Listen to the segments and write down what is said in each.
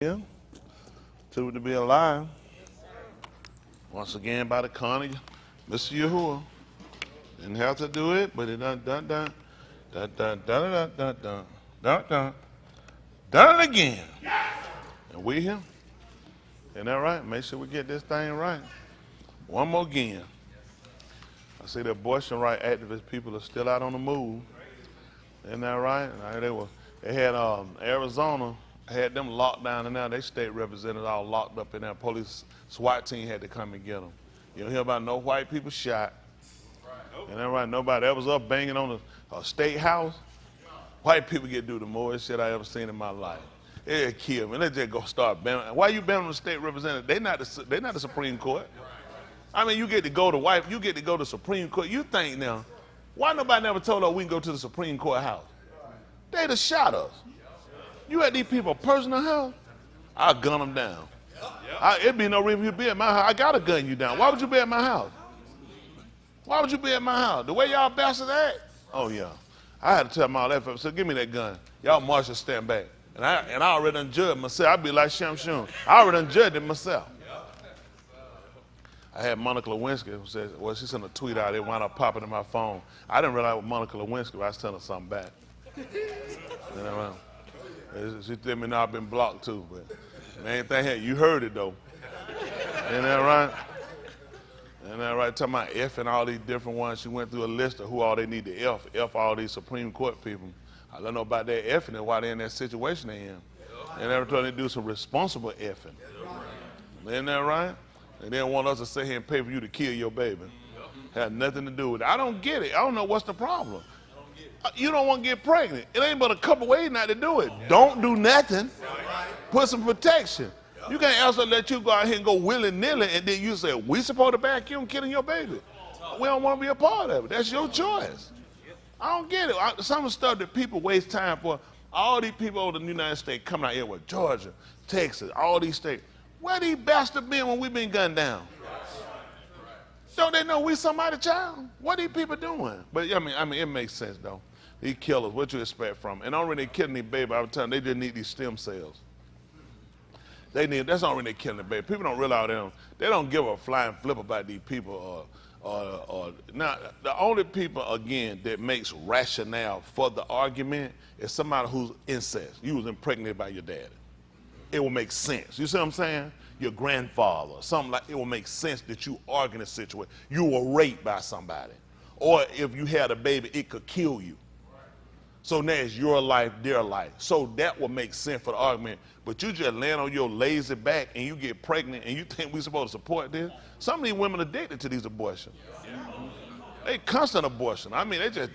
Yeah, to be alive. Once again, by the Connie, Mr. Yahudah. Didn't have to do it, but it done it again. And we here. Isn't that right? Make sure we get this thing right. One more again. I see the abortion right activist people are still out on the move. Isn't that right? They had Arizona. Had them locked down, and now they state representatives all locked up in there. Police SWAT team had to come and get them. You don't hear about no white people shot. And that right, nobody that was up banging on a state house. White people get to do the most shit I ever seen in my life. It kill me. They just go start banging. Why you banging on the state representative? They not the Supreme Court. I mean, you get to go to Supreme Court. You think now, why nobody never told us we can go to the Supreme Court house? They'd have shot us. You at these people's personal house, I'll gun them down. It'd be no reason you be at my house. I gotta gun you down. Why would you be at my house? Why would you be at my house? The way y'all bastards act? Oh yeah. I had to tell them all that. So give me that gun. Y'all marshals stand back. And I already done judged myself. I'd be like Shamshun. I already done judged it myself. I had Monica Lewinsky who said, well, she sent a tweet out. It wound up popping in my phone. I didn't realize it was Monica Lewinsky, but I was telling her something back. You know, she told me now I've been blocked too, but main thing here, you heard it though. Ain't that right? Ain't that right? Talking about F and all these different ones. She went through a list of who all they need to F all these Supreme Court people. I don't know about that effing and why they're in that situation they in. And every time they do some responsible effing. Isn't that right? And they don't want us to sit here and pay for you to kill your baby. Had nothing to do with it. I don't get it. I don't know what's the problem. You don't want to get pregnant. It ain't but a couple ways not to do it. Don't do nothing. Put some protection. You can't also let you go out here and go willy-nilly and then you say, we supposed to back you and killing your baby. We don't want to be a part of it. That's your choice. I don't get it. Some of the stuff that people waste time for, all these people over the United States coming out here with Georgia, Texas, all these states. Where these bastards been when we been gunned down? Don't they know we somebody's child? What are these people doing? But I mean, it makes sense though. These killers, what you expect from them? And don't really killing these baby, I was telling them, they just need these stem cells. That's not really killing the baby. People don't realize they don't give a flying flip about these people. Now, the only people, again, that makes rationale for the argument is somebody who's incest. You was impregnated by your daddy. It will make sense. You see what I'm saying? Your grandfather, something like it will make sense that you argue in a situation. You were raped by somebody. Or if you had a baby, it could kill you. So now it's your life, their life. So that will make sense for the argument. But you just land on your lazy back and you get pregnant and you think we're supposed to support this? Some of these women are addicted to these abortions. They constant abortion. I mean, they just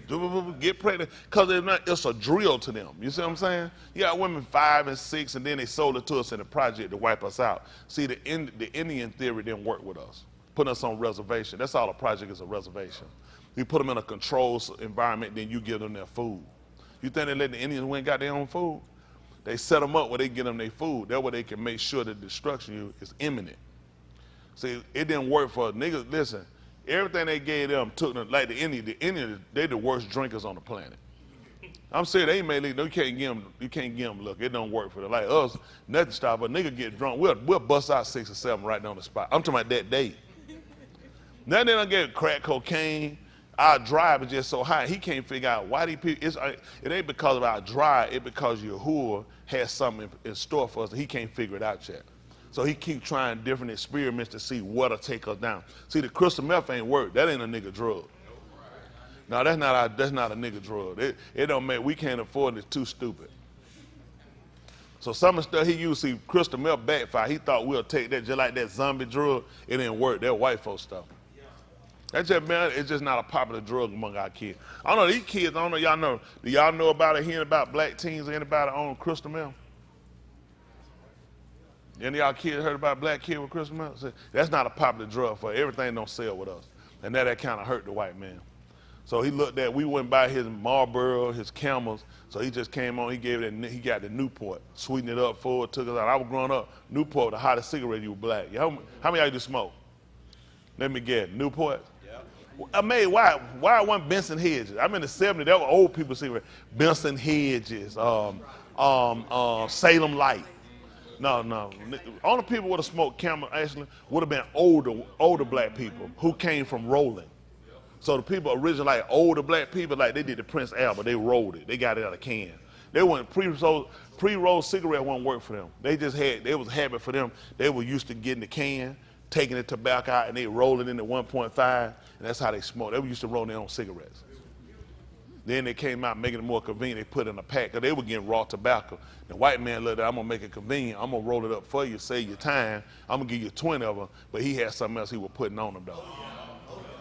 get pregnant because it's a drill to them. You see what I'm saying? You got women 5 and 6 and then they sold it to us in the project to wipe us out. See, the Indian theory didn't work with us. Put us on reservation. That's all a project is, a reservation. You put them in a controlled environment, then you give them their food. You think they let the Indians win and got their own food? They set them up where they get them their food. That way they can make sure that destruction is imminent. See, it didn't work for niggas. Listen, everything they gave them took them, like the Indians, they the worst drinkers on the planet. I'm serious, they ain't made you can't give them look. It don't work for them. Like us, nothing stop. A nigga get drunk, we'll bust out 6 or 7 right on the spot. I'm talking about that day. Now they don't get crack cocaine. Our drive is just so high. He can't figure out why these people. It ain't because of our drive. It's because Yahudah has something in store for us that he can't figure it out yet. So he keep trying different experiments to see what'll take us down. See, the crystal meth ain't work. That ain't a nigga drug. No, that's not a nigga drug. It don't make. We can't afford it. It's too stupid. So some of the stuff he used, see, crystal meth backfire. He thought we'll take that just like that zombie drug. It didn't work. That white folks stuff. That's just, man, it's just not a popular drug among our kids. I don't know, these kids, I don't know, y'all know. Do y'all know about it, hearing about black teens or anybody on crystal meth? Any of y'all kids heard about black kids with crystal meth? That's not a popular drug for everything don't sell with us. And that kind of hurt the white man. So he looked at, we went by his Marlboro, his Camels, so he just came on, he got the Newport, sweetened it up full, took us out. I was growing up, Newport, the hottest cigarette, you were black. How many of y'all do smoke? Let me guess, Newport? I mean, why wasn't Benson Hedges? I'm in the 70s, that were old people cigarette. Benson Hedges, Salem Light. No. Only people would have smoked camel actually would have been older black people who came from rolling. So the people originally, like older black people, like they did the Prince Albert, they rolled it. They got it out of a can. They weren't pre-rolled cigarette won't work for them. They just had, it was a habit for them. They were used to getting the can, taking the tobacco out, and they roll it into 1.5, and that's how they smoked. They were used to roll their own cigarettes. Then they came out making it more convenient. They put it in a pack, because they were getting raw tobacco. The white man looked at, I'm gonna make it convenient. I'm gonna roll it up for you, save your time. I'm gonna give you 20 of them, but he had something else he was putting on them though.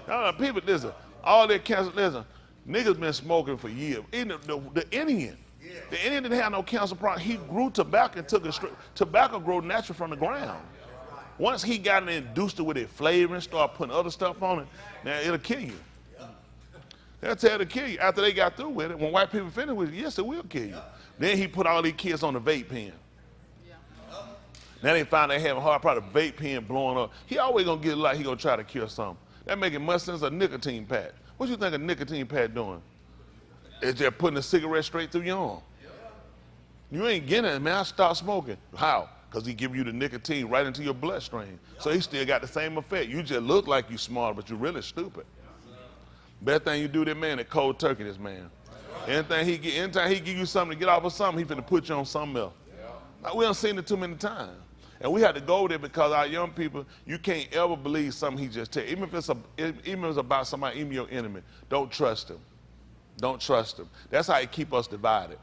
Now, people, listen, all that cancer, listen, niggas been smoking for years. Even the Indian. The Indian didn't have no cancer problem. He grew tobacco and took it straight. Tobacco grow natural from the ground. Once he got it and induced it with it flavoring, start putting other stuff on it, now it'll kill you. They'll tell you to kill you. After they got through with it, when white people finish with it, yes, it will kill you. Then he put all these kids on the vape pen. Now they find they having hard problem, the vape pen blowing up. He always gonna get a lot, he gonna try to cure something. That making much sense, a nicotine pad. What you think a nicotine pad doing? It's just putting a cigarette straight through your arm. You ain't getting it, man. I stopped smoking. How? Because he give you the nicotine right into your bloodstream. So he still got the same effect. You just look like you smart, but you really stupid. Best thing you do that man is cold turkey this man. Anytime he give you something to get off of something, he finna put you on something else. Like, we done seen it too many times. And we had to go there because our young people, you can't ever believe something he just tell you. Even if it's about somebody, even your enemy, don't trust him. Don't trust him. That's how he keep us divided.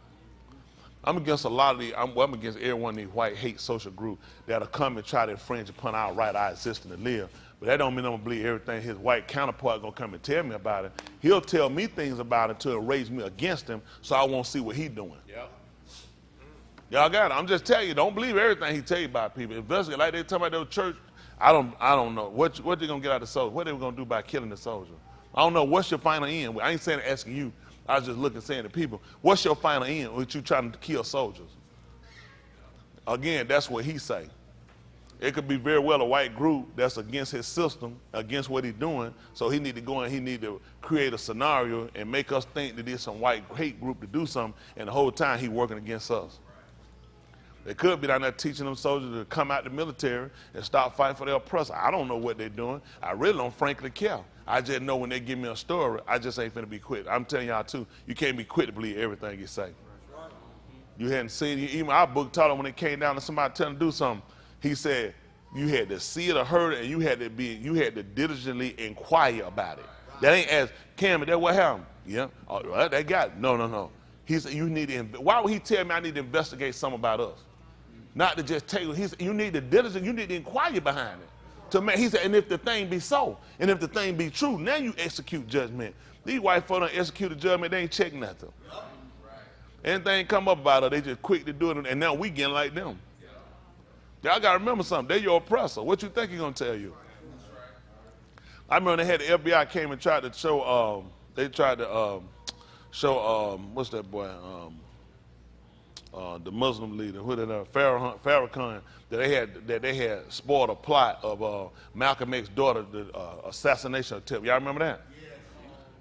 I'm against a lot of these, I'm against every one of these white hate social groups that'll come and try to infringe upon our right, our existence to live. But that don't mean I'm gonna believe everything his white counterpart gonna come and tell me about it. He'll tell me things about it to enrage me against him so I won't see what he's doing. Yep. Y'all got it. I'm just telling you, don't believe everything he tell you about people. Especially like they talking about their church, I don't know. What they gonna get out of the soldier? What they gonna do by killing the soldier? I don't know. What's your final end? I ain't saying asking you. I was just looking, saying to people, what's your final end with you trying to kill soldiers? Again, that's what he say. It could be very well a white group that's against his system, against what he's doing, so he need to go and he need to create a scenario and make us think that there's some white hate group to do something, and the whole time he working against us. They could be down there teaching them soldiers to come out the military and stop fighting for their oppressor. I don't know what they're doing. I really don't frankly care. I just know when they give me a story, I just ain't finna be quick. I'm telling y'all too, you can't be quick to believe everything you say. You hadn't seen it. Even our book taught them when it came down to somebody telling them to do something, he said you had to see it or heard it, and you had to diligently inquire about it. That ain't as Cam, that what happened? Yeah. Oh, well, they got it. No. He said you need to. Why would he tell me I need to investigate something about us? Not to just take it. He said you need to diligently, you need to inquire behind it. He said, and if the thing be so, and if the thing be true, now you execute judgment. These white folks don't execute a judgment, they ain't check nothing. Anything come up about it, they just quick to do it, and now we getting like them. Y'all got to remember something, they're your oppressor. What you think he going to tell you? I remember they had the FBI came and tried to show, what's that boy, the Muslim leader, who did Farrakhan, that they had spoiled a plot of Malcolm X's daughter, the assassination attempt. Y'all remember that? Yes.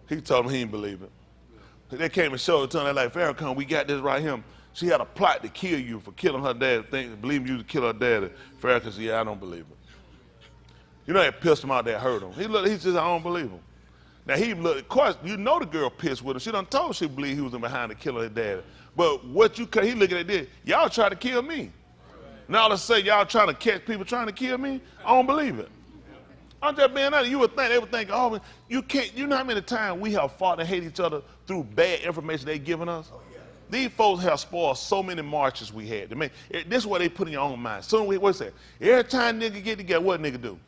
He told them he didn't believe it. They came and showed it to him. They're like, Farrakhan, we got this right here. She had a plot to kill you for killing her dad, believing you to kill her dad. Farrakhan said, yeah, I don't believe it. You know, that pissed him out, that hurt him. He says, I don't believe him. Now, he looked, of course, you know the girl pissed with him. She done told she believed he was in behind the killing her dad. But he looking at this, y'all try to kill me. Now all of a sudden y'all trying to catch people trying to kill me? I don't believe it. I'm just being honest. They would think, oh, you can't, you know how many times we have fought and hate each other through bad information they giving us? These folks have spoiled so many marches we had. This is what they put in your own mind. So what's that? Every time nigga get together, what nigga do?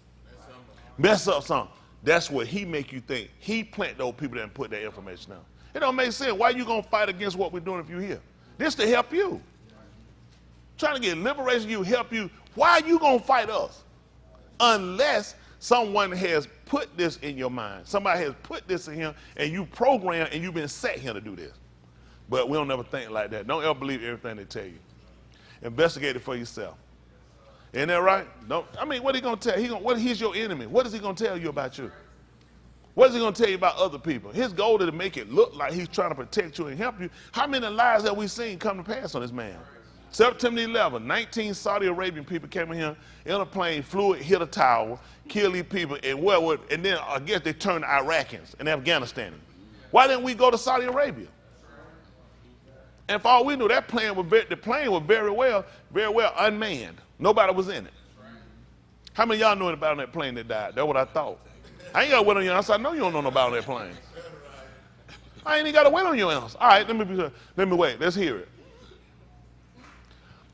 Mess up something. That's what he make you think. He plant those people that put that information out. It don't make sense. Why you gonna fight against what we're doing if you're here? This to help you. Trying to get liberation, you help you. Why are you gonna fight us? Unless someone has put this in your mind. Somebody has put this in him and you program and you've been set here to do this. But we don't never think like that. Don't ever believe everything they tell you. Investigate it for yourself. Isn't that right? What are he gonna tell you? He's your enemy. What is he gonna tell you about you? What is he going to tell you about other people? His goal is to make it look like he's trying to protect you and help you. How many lives have we seen come to pass on this man? September 11, 19 Saudi Arabian people came in here in a plane, flew it, hit a tower, killed these people, and then I guess they turned Iraqis and Afghanistan. Why didn't we go to Saudi Arabia? And for all we knew, the plane was very well unmanned. Nobody was in it. How many of y'all knew about that plane that died? That's what I thought. I ain't got to wait on your answer. I know you don't know about that plane. I ain't even got to wait on your answer. All right, let me wait. Let's hear it.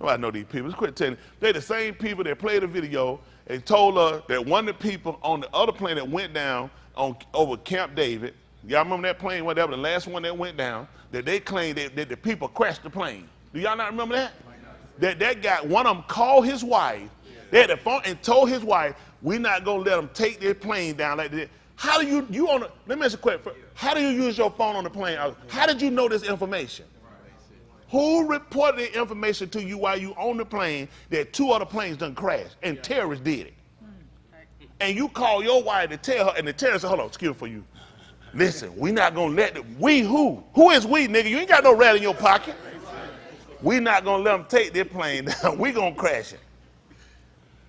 Oh, I know these people. Just quit telling me. They're the same people that played the video and told us that one of the people on the other plane that went down over Camp David, y'all remember that plane, whatever, the last one that went down, that they claimed that the people crashed the plane. Do y'all not remember that? That guy, one of them called his wife, they had the phone and told his wife, we're not going to let them take their plane down like that. How do let me ask you a question. How do you use your phone on the plane? How did you know this information? Who reported the information to you while you on the plane that two other planes done crashed and terrorists did it? And you call your wife to tell her, and the terrorist said, hold on, excuse me for you. Listen, we not going to let them. We who? Who is we, nigga? You ain't got no rat in your pocket. We not going to let them take their plane down. We going to crash it.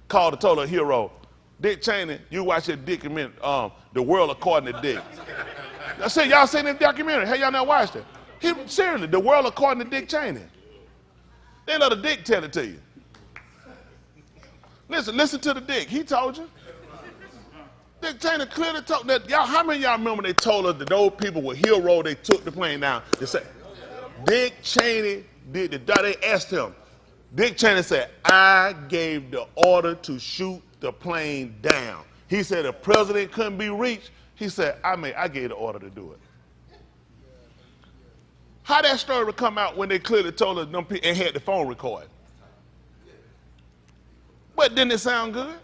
Called and told her hero, Dick Cheney, you watch that documentary, The World According to Dick. I said, y'all seen that documentary? Hey, y'all not watched it? Seriously, The World According to Dick Cheney. They let a dick tell it to you. Listen to the dick. He told you. Dick Cheney clearly told that. Y'all, how many of y'all remember they told us that those people were heroes, they took the plane down? They said, Dick Cheney did they asked him. Dick Cheney said, I gave the order to shoot the plane down. He said the president couldn't be reached. He said, I gave the order to do it. How that story would come out when they clearly told us them people and had the phone recorded? But didn't it sound good?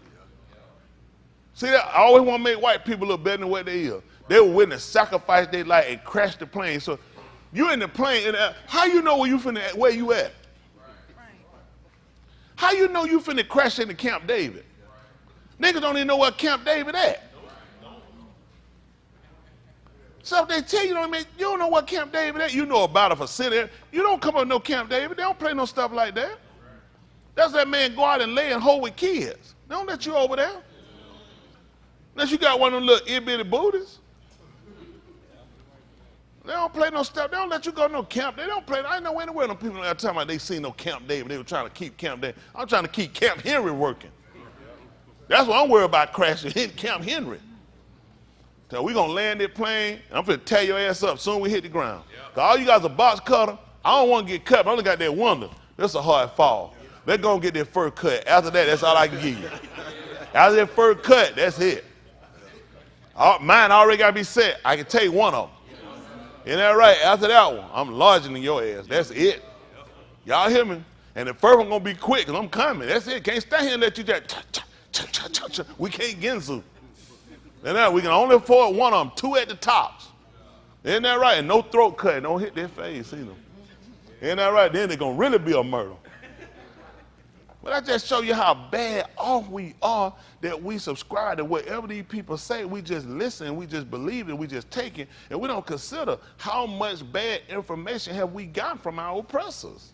See, I always want to make white people look better than what they is. They were willing to sacrifice their life and crash the plane. So you in the plane, and how you know where you at? How you know you finna crash into Camp David? Niggas don't even know where Camp David at. So if they tell you, you don't know what Camp David at, you know about a facility. You don't come up with no Camp David. They don't play no stuff like that. That's that man go out and lay and hold with kids. They don't let you over there. Unless you got one of them little itty-bitty booties. They don't play no stuff. They don't let you go to no camp. They don't play. I know anywhere them people are talking about they seen no Camp David. They were trying to keep Camp David. I'm trying to keep Camp Henry working. That's what I'm worried about, crashing in Camp Henry. So we're going to land that plane, and I'm going to tear your ass up soon we hit the ground. Because all you guys are box cutter. I don't want to get cut, but I only got that wonder. That's a hard fall. They're going to get their fur cut. After that, that's all I can give you. After that fur cut, that's it. Mine already got to be set. I can take one of them. Isn't that right? After that one, I'm larger than your ass. That's it. Y'all hear me? And the first one going to be quick because I'm coming. That's it. Can't stand here and let you just, we can't genzu. And we can only afford one of them, two at the tops. Isn't that right? And no throat cut. Don't hit their face either. Isn't that right? Then they're going to really be a murder. But I just show you how bad off we are that we subscribe to whatever these people say. We just listen, we just believe it, we just take it, and we don't consider how much bad information have we gotten from our oppressors.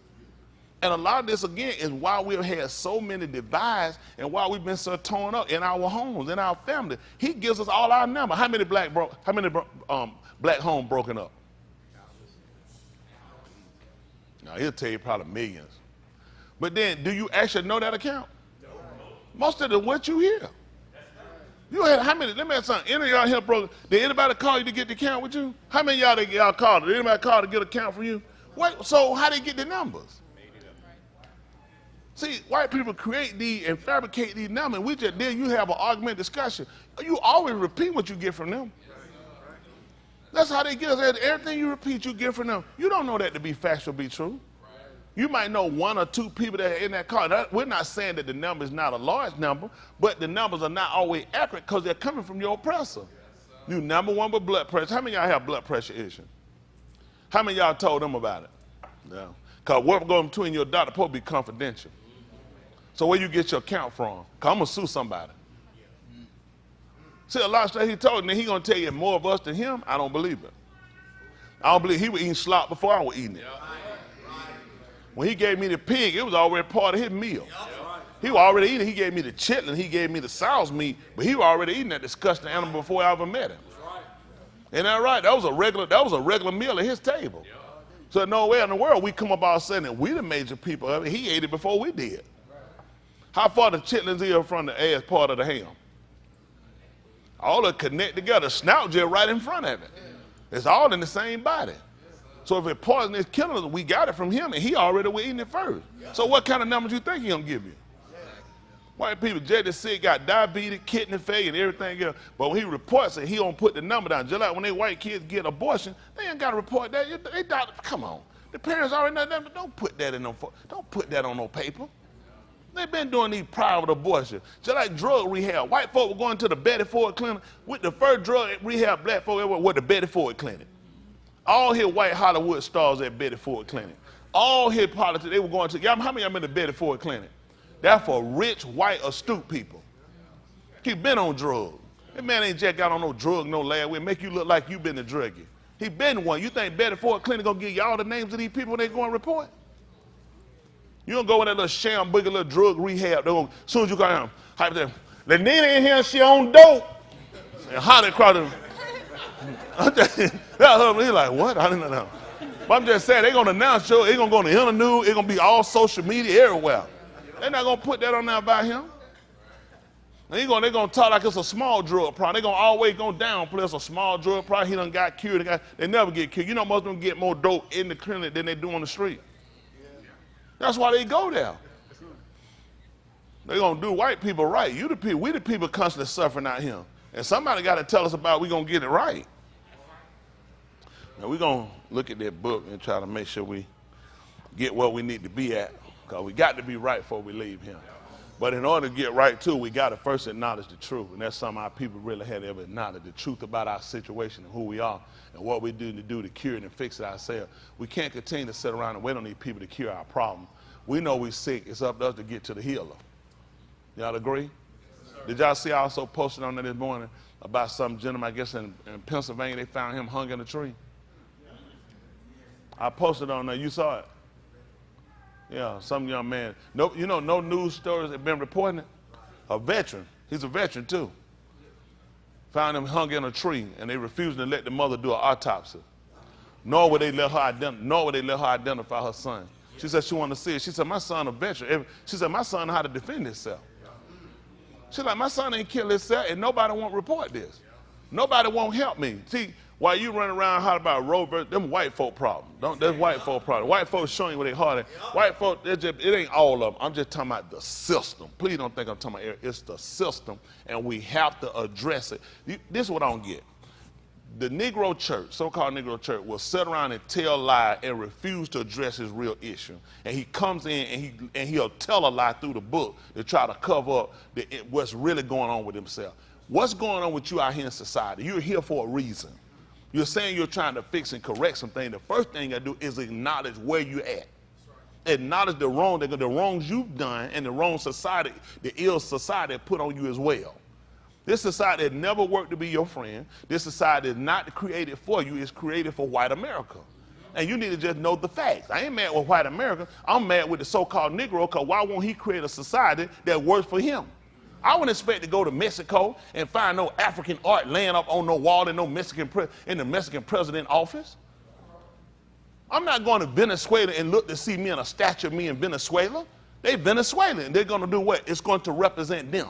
And a lot of this, again, is why we've had so many divides and why we've been so torn up in our homes, in our family. He gives us all our numbers. How many black homes broken up? Now, he'll tell you probably millions. But then, do you actually know that account? No. Most of what you hear. You had how many? Let me ask something. Any of y'all here broke? Did anybody call you to get the account with you? How many of y'all called? Did anybody call to get an account from you? What? So how they get the numbers? See, white people create these and fabricate these numbers. Then you have an argument discussion. You always repeat what you get from them. That's how they get us. Everything you repeat, you get from them. You don't know that to be factual, be true. You might know one or two people that are in that car. We're not saying that the number is not a large number, but the numbers are not always accurate because they're coming from your oppressor. You number one with blood pressure. How many of y'all have blood pressure issue? How many of y'all told them about it? No. Because what's going between your doctor supposed to be confidential. So where you get your account from? Because I'm going to sue somebody. See, a lot of stuff he told me, he's going to tell you more of us than him. I don't believe it. I don't believe he was eating slop before I was eating it. When he gave me the pig, it was already part of his meal. He was already eating. He gave me the chitlin. He gave me the sow's meat, but he was already eating that disgusting animal before I ever met him. Ain't that right? That was a regular meal at his table. So no way in the world we come up all of a sudden and we the major people. He ate it before we did. How far the chitlins is from the ass part of the ham? All of it connect together. Snout just right in front of it. It's all in the same body. So if it poison is killing us, we got it from him, and he already was eating it first. So what kind of numbers you think he gonna give you? White people just sick, got diabetes, kidney failure, and everything else. But when he reports it, he don't put the number down. Just like when they white kids get abortion, they ain't got to report that. They doctor, come on, the parents already know that. But don't put that in no. Don't put that on no paper. They've been doing these private abortions, just like drug rehab. White folk were going to the Betty Ford Clinic with the first drug rehab. Black folk were the Betty Ford Clinic. All his white Hollywood stars at Betty Ford Clinic. All his politics, they were going to. How many of them in the Betty Ford Clinic? That's for rich, white, astute people. He been on drugs. That man ain't just got on no drug, no last way. Make you look like you been a druggie. He been one. You think Betty Ford Clinic gonna give you all the names of these people when they go and report? You don't go in that little sham boogie, little drug rehab. As soon as you go down, hype them. Lenina in here, she on dope. And Holly across them. He's like, what? I didn't know. But I'm just saying, they're going to announce you. They're going to go on the internet. It's going to be all social media everywhere. They're not going to put that on there about him. They're going to talk like it's a small drug problem. They're going to always go downplay it's a small drug problem. He done got cured. They never get cured. You know most of them get more dope in the clinic than they do on the street. That's why they go there. They're going to do white people right. You the people, we the people constantly suffering out here. And somebody got to tell us about we going to get it right. Now we're going to look at that book and try to make sure we get where we need to be at. Because we got to be right before we leave here. But in order to get right too, we got to first acknowledge the truth. And that's something our people really had to ever acknowledge, the truth about our situation and who we are and what we do to cure it and fix it ourselves. We can't continue to sit around and wait on these people to cure our problem. We know we're sick. It's up to us to get to the healer. Y'all agree? Did y'all see I also posted on there this morning about some gentleman, I guess in Pennsylvania, they found him hung in a tree? I posted on there. You saw it? Yeah, some young man. No, you know, no news stories have been reporting it. A veteran. He's a veteran too. Found him hung in a tree, and they refused to let the mother do an autopsy. Nor would they let her identify her son. She said she wanted to see it. She said, my son a veteran. She said, my son know how to defend himself. She's like, my son ain't killed himself, and nobody won't report this. Nobody won't help me. See, while you running around how about Roe versus, them white folk problem. That's white folk problem. White folks showing you where they hard at. White folk, it ain't all of them. I'm just talking about the system. Please don't think I'm talking about it's the system, and we have to address it. This is what I don't get. The Negro church, so-called Negro church, will sit around and tell lies and refuse to address his real issue. And he comes in and he'll tell a lie through the book to try to cover up what's really going on with himself. What's going on with you out here in society? You're here for a reason. You're saying you're trying to fix and correct something. The first thing you gotta do is acknowledge where you're at. Acknowledge the wrongs you've done and the wrong society, the ill society put on you as well. This society has never worked to be your friend. This society is not created for you. It's created for white America. And you need to just know the facts. I ain't mad with white America. I'm mad with the so-called Negro, because why won't he create a society that works for him? I wouldn't expect to go to Mexico and find no African art laying up on no wall in the Mexican president office. I'm not going to Venezuela and look to see me in a statue of me in Venezuela. They Venezuelan. They're going to do what? It's going to represent them.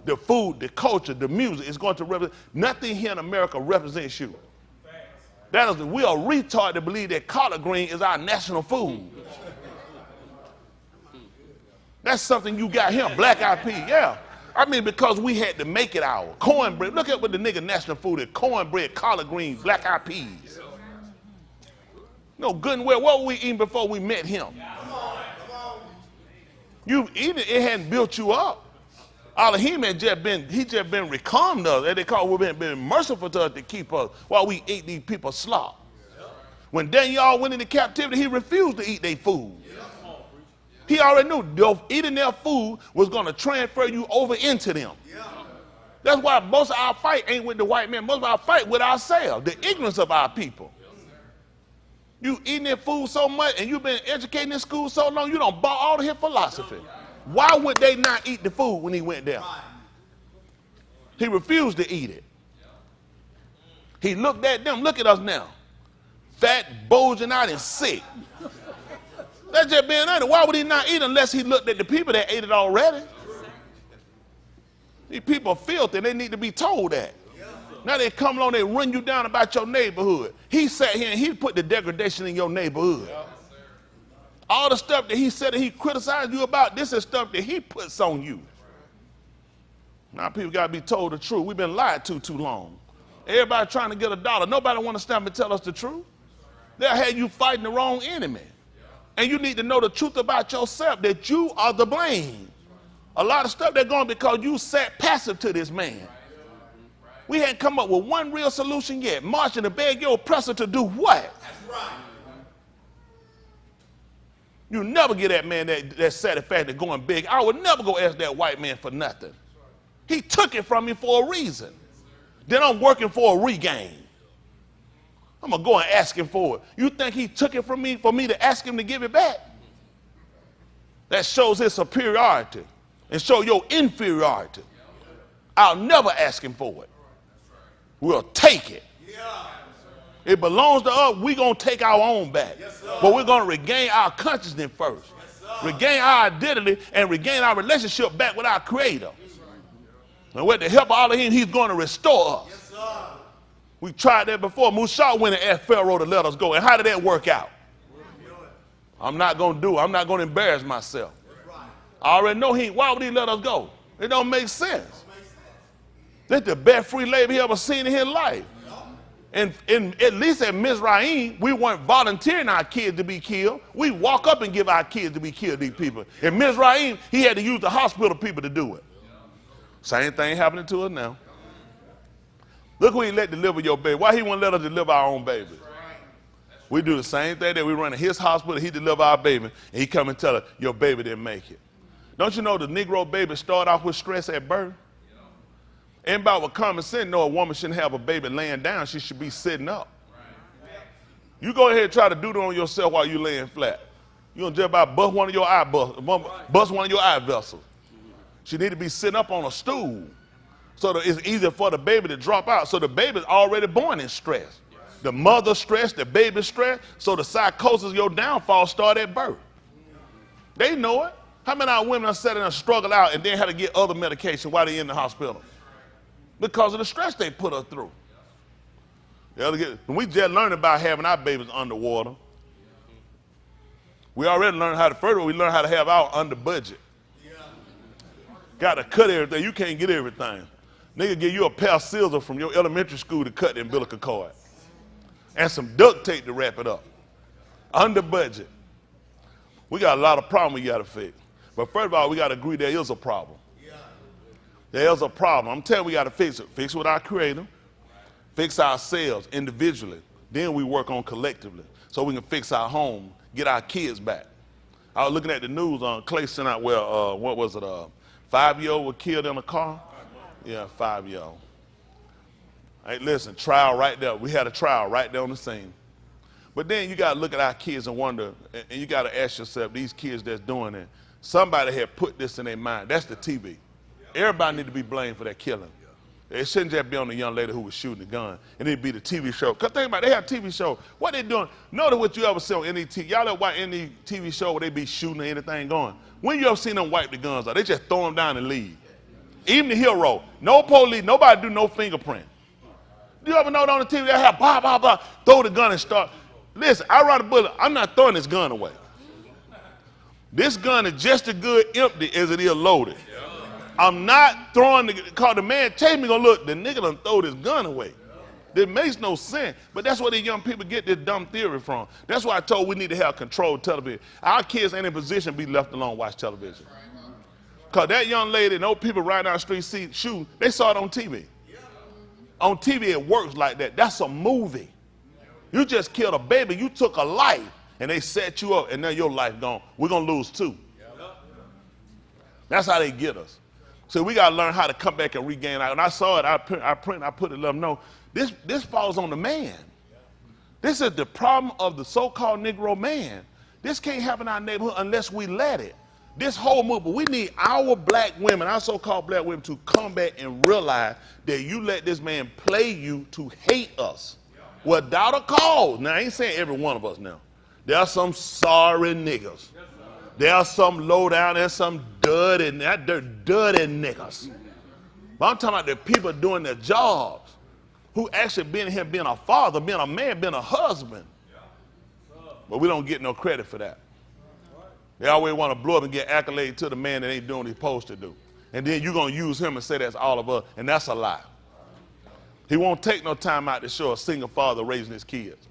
The food, the culture, the music is going to represent. Nothing here in America represents you. That is, we are retarded to believe that collard green is our national food. That's something you got here, black eyed peas, yeah. I mean, because we had to make it our cornbread. Look at what the nigga national food is: cornbread, collard greens, black eyed peas. No, good and well, what were we eating before we met him? You eating it hadn't built you up. All of him had just been recalmed us, and they call we've been merciful to us to keep us while we ate these people's slop. When Daniel went into captivity, he refused to eat their food. He already knew eating their food was going to transfer you over into them. That's why most of our fight ain't with the white man. Most of our fight with ourselves, the ignorance of our people. You eating that food so much and you've been educating in school so long, you don't bought all of his philosophy. Why would they not eat the food when he went there? He refused to eat it. He looked at them, look at us now. Fat, bulging out, and sick. That's just being honest. Why would he not eat unless he looked at the people that ate it already? These people are filthy, they need to be told that. Now they come along, they run you down about your neighborhood. He sat here and he put the degradation in your neighborhood. All the stuff that he said that he criticized you about, this is stuff that he puts on you. Now people got to be told the truth. We've been lied to too long. Everybody trying to get a dollar. Nobody want to stand and tell us the truth. They'll have you fighting the wrong enemy. And you need to know the truth about yourself, that you are the blame. A lot of stuff they're going because you sat passive to this man. We hadn't come up with one real solution yet. Marching to beg your oppressor to do what? That's right. You never get that man that satisfaction going big. I would never go ask that white man for nothing. He took it from me for a reason. Then I'm working for a regain. I'm going to go and ask him for it. You think he took it from me for me to ask him to give it back? That shows his superiority and show your inferiority. I'll never ask him for it. We'll take it. It belongs to us. We're going to take our own back. But we're going to regain our consciousness first. Regain our identity and regain our relationship back with our Creator. And with the help of all of him, he's going to restore us. We tried that before. Musa went and asked Pharaoh to let us go. And how did that work out? I'm not going to do it. I'm not going to embarrass myself. I already know why would he let us go? It don't make sense. That's the best free labor he ever seen in his life. And at least at Mizraim, we weren't volunteering our kids to be killed. We walk up and give our kids to be killed, these people. In Mizraim, he had to use the hospital people to do it. Same thing happening to us now. Look who he let deliver your baby. Why he won't let us deliver our own baby? We do the same thing that we run in his hospital, he deliver our baby, and he come and tell us, your baby didn't make it. Don't you know the Negro baby start off with stress at birth? Anybody with common sense know a woman shouldn't have a baby laying down, she should be sitting up. You go ahead and try to do that on yourself while you're laying flat. You're going to just about bust one of your eye vessels. She need to be sitting up on a stool so that it's easier for the baby to drop out. So the baby's already born in stress. The mother stressed, the baby stressed, so the psychosis of your downfall start at birth. They know it. How many of our women are sitting and struggle out and then had to get other medication while they're in the hospital? Because of the stress they put her through. We just learned about having our babies underwater. We already learned how to, first of all, we learned how to have our under budget. Got to cut everything. You can't get everything. Nigga give you a pair of scissors from your elementary school to cut the umbilical cord. And some duct tape to wrap it up. Under budget. We got a lot of problems we got to fix. But first of all, we got to agree there is a problem. There is a problem. I'm telling you, we got to fix it. Fix it with our Creator. Fix ourselves individually. Then we work on collectively so we can fix our home, get our kids back. I was looking at the news on Clay sent out where, what was it, 5-year-old was killed in a car? Yeah, 5-year-old. Hey, listen, trial right there. We had a trial right there on the scene. But then you got to look at our kids and wonder, and you got to ask yourself, these kids that's doing it, somebody had put this in their mind. That's the TV. Everybody need to be blamed for that killing. It shouldn't just be on the young lady who was shooting the gun. It need to be the TV show. Because think about it, they have TV show. What they doing? Notice what you ever see on any TV. Y'all ever watch any TV show where they be shooting or anything going? When you ever seen them wipe the guns out? They just throw them down and leave. Even the hero. No police, nobody do no fingerprint. You ever know on the TV they have blah, blah, blah, throw the gun and start. Listen, I ride a bullet. I'm not throwing this gun away. This gun is just as good empty as it is loaded. I'm not throwing because the man chased me, gonna look, the nigga done throw this gun away. It makes no sense. But that's where these young people get this dumb theory from. That's why I told we need to have controlled television. Our kids ain't in position to be left alone watch television. Because that young lady and those people riding down the street shooting, they saw it on TV. On TV it works like that. That's a movie. You just killed a baby, you took a life, and they set you up, and now your life gone. We're gonna lose too. That's how they get us. So we got to learn how to come back and regain. And I saw it, I put it, let them know. This falls on the man. This is the problem of the so-called Negro man. This can't happen in our neighborhood unless we let it. This whole movement, we need our black women, our so-called black women, to come back and realize that you let this man play you to hate us without a cause. Now, I ain't saying every one of us now. There are some sorry niggas. There are some low down, there's some dirty niggas. But I'm talking about the people doing their jobs, who actually being here, being a father, being a man, being a husband. But we don't get no credit for that. They always want to blow up and get accolades to the man that ain't doing what he's supposed to do. And then you're going to use him and say that's all of us, and that's a lie. He won't take no time out to show a single father raising his kids.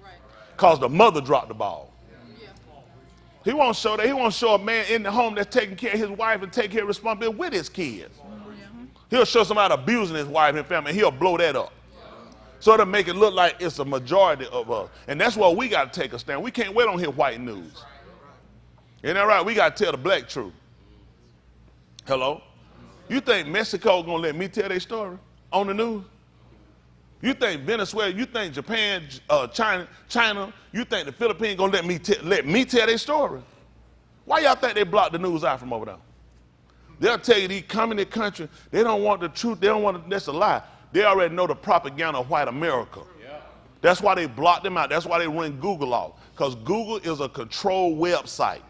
Because the mother dropped the ball. He won't show that. He won't show a man in the home that's taking care of his wife and taking care of responsibility with his kids. He'll show somebody abusing his wife and family, and he'll blow that up. So to make it look like it's a majority of us. And that's why we got to take a stand. We can't wait on his white news. Isn't that right? We got to tell the black truth. Hello? You think Mexico going to let me tell their story on the news? You think Venezuela, you think Japan, China, you think the Philippines going to let me tell their story? Why y'all think they blocked the news out from over there? They'll tell you these communist countries, they don't want the truth, they don't want that's a lie. They already know the propaganda of white America. Yeah. That's why they blocked them out. That's why they run Google off. Because Google is a controlled website.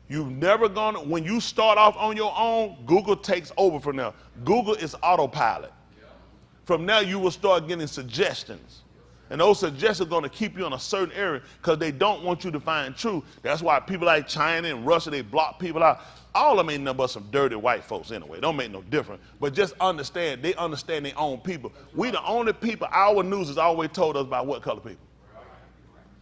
You've never gone, when you start off on your own, Google takes over from there. Google is autopilot. From now, you will start getting suggestions. And those suggestions are going to keep you in a certain area because they don't want you to find truth. That's why people like China and Russia, they block people out. All of them ain't nothing but some dirty white folks anyway. Don't make no difference. But just understand, they understand their own people. We the only people, our news has always told us about what color people.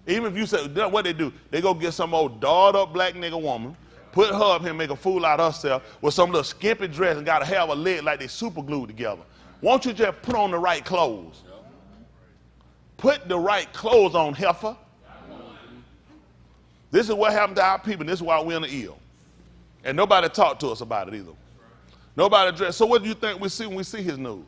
Even if you say, what they do, they go get some old dolled up black nigga woman, put her up here and make a fool out of herself with some little skimpy dress and got to have a leg like they super glued together. Won't you just put on the right clothes? Put the right clothes on, heifer. This is what happened to our people. This is why we're in the ill. And nobody talked to us about it either. Nobody addressed. So what do you think we see when we see his news?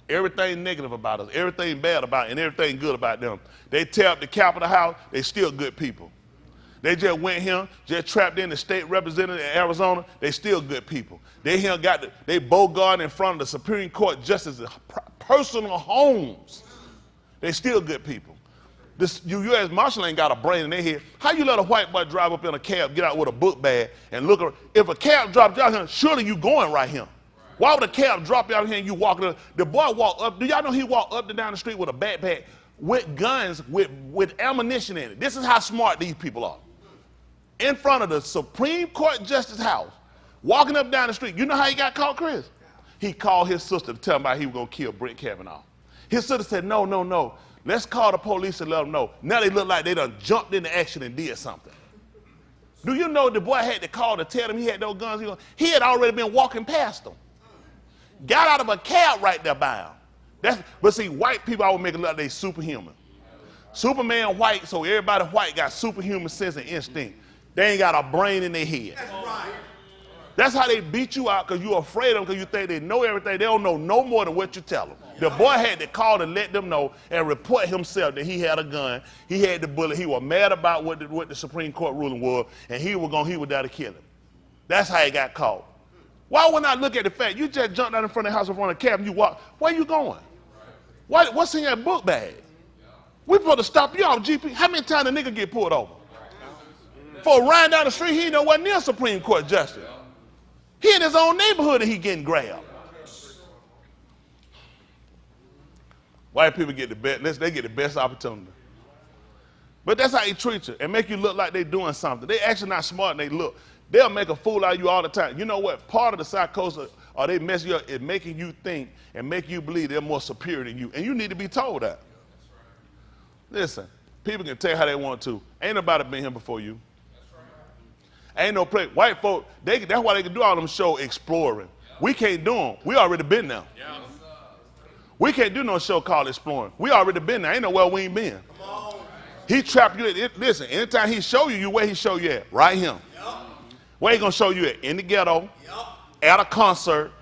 Everything negative about us, everything bad about it, and everything good about them. They tear up the Capitol House, they still good people. They just went here, just trapped in the state representative in Arizona, they still good people. They here they bogart in front of the Supreme Court justices' personal homes. They still good people. This U.S. Marshal ain't got a brain in their head. How you let a white boy drive up in a cab, get out with a book bag, and look around? If a cab drops you out here, surely you going right here. Why would a cab drop you out here and you walking up? The boy walked up. Do y'all know he walked up and down the street with a backpack with guns, with ammunition in it? This is how smart these people are. In front of the Supreme Court Justice House, walking up down the street. You know how he got caught, Chris? He called his sister to tell him about he was going to kill Brett Kavanaugh. His sister said, no. Let's call the police and let them know. Now they look like they done jumped into action and did something. Do you know the boy had to call to tell him he had those guns? He had already been walking past them. Got out of a cab right there by him. But see, white people always make it look like they superhuman. Superman white, so everybody white got superhuman sense and instinct. They ain't got a brain in their head. That's right. That's how they beat you out, because you're afraid of them, because you think they know everything. They don't know no more than what you tell them. The boy had to call to let them know and report himself that he had a gun, he had the bullet, he was mad about what the Supreme Court ruling was, and he was there to kill him. That's how he got caught. Why wouldn't I look at the fact you just jumped out in front of the house in front of the cab and you walk? Where you going? What's in your book bag? We supposed to stop you off, GP. How many times a nigga get pulled over? For riding down the street, he ain't nowhere near Supreme Court justice. He in his own neighborhood and he getting grabbed. White people get the best, they get the best opportunity. But that's how they treat you and make you look like they doing something. They actually not smart and they look. They'll make a fool out of you all the time. You know what? Part of the psychosis, or they mess you up, is making you think and make you believe they're more superior than you. And you need to be told that. Listen, people can tell you how they want to. Ain't nobody been here before you. Ain't no place. White folk, that's why they can do all them show exploring. We can't do them. We already been there. We can't do no show called exploring. We already been there. Ain't nowhere we ain't been. He trapped you. Listen, anytime he show you, where he show you at? Right here. Where he gonna show you at? In the ghetto, at a concert,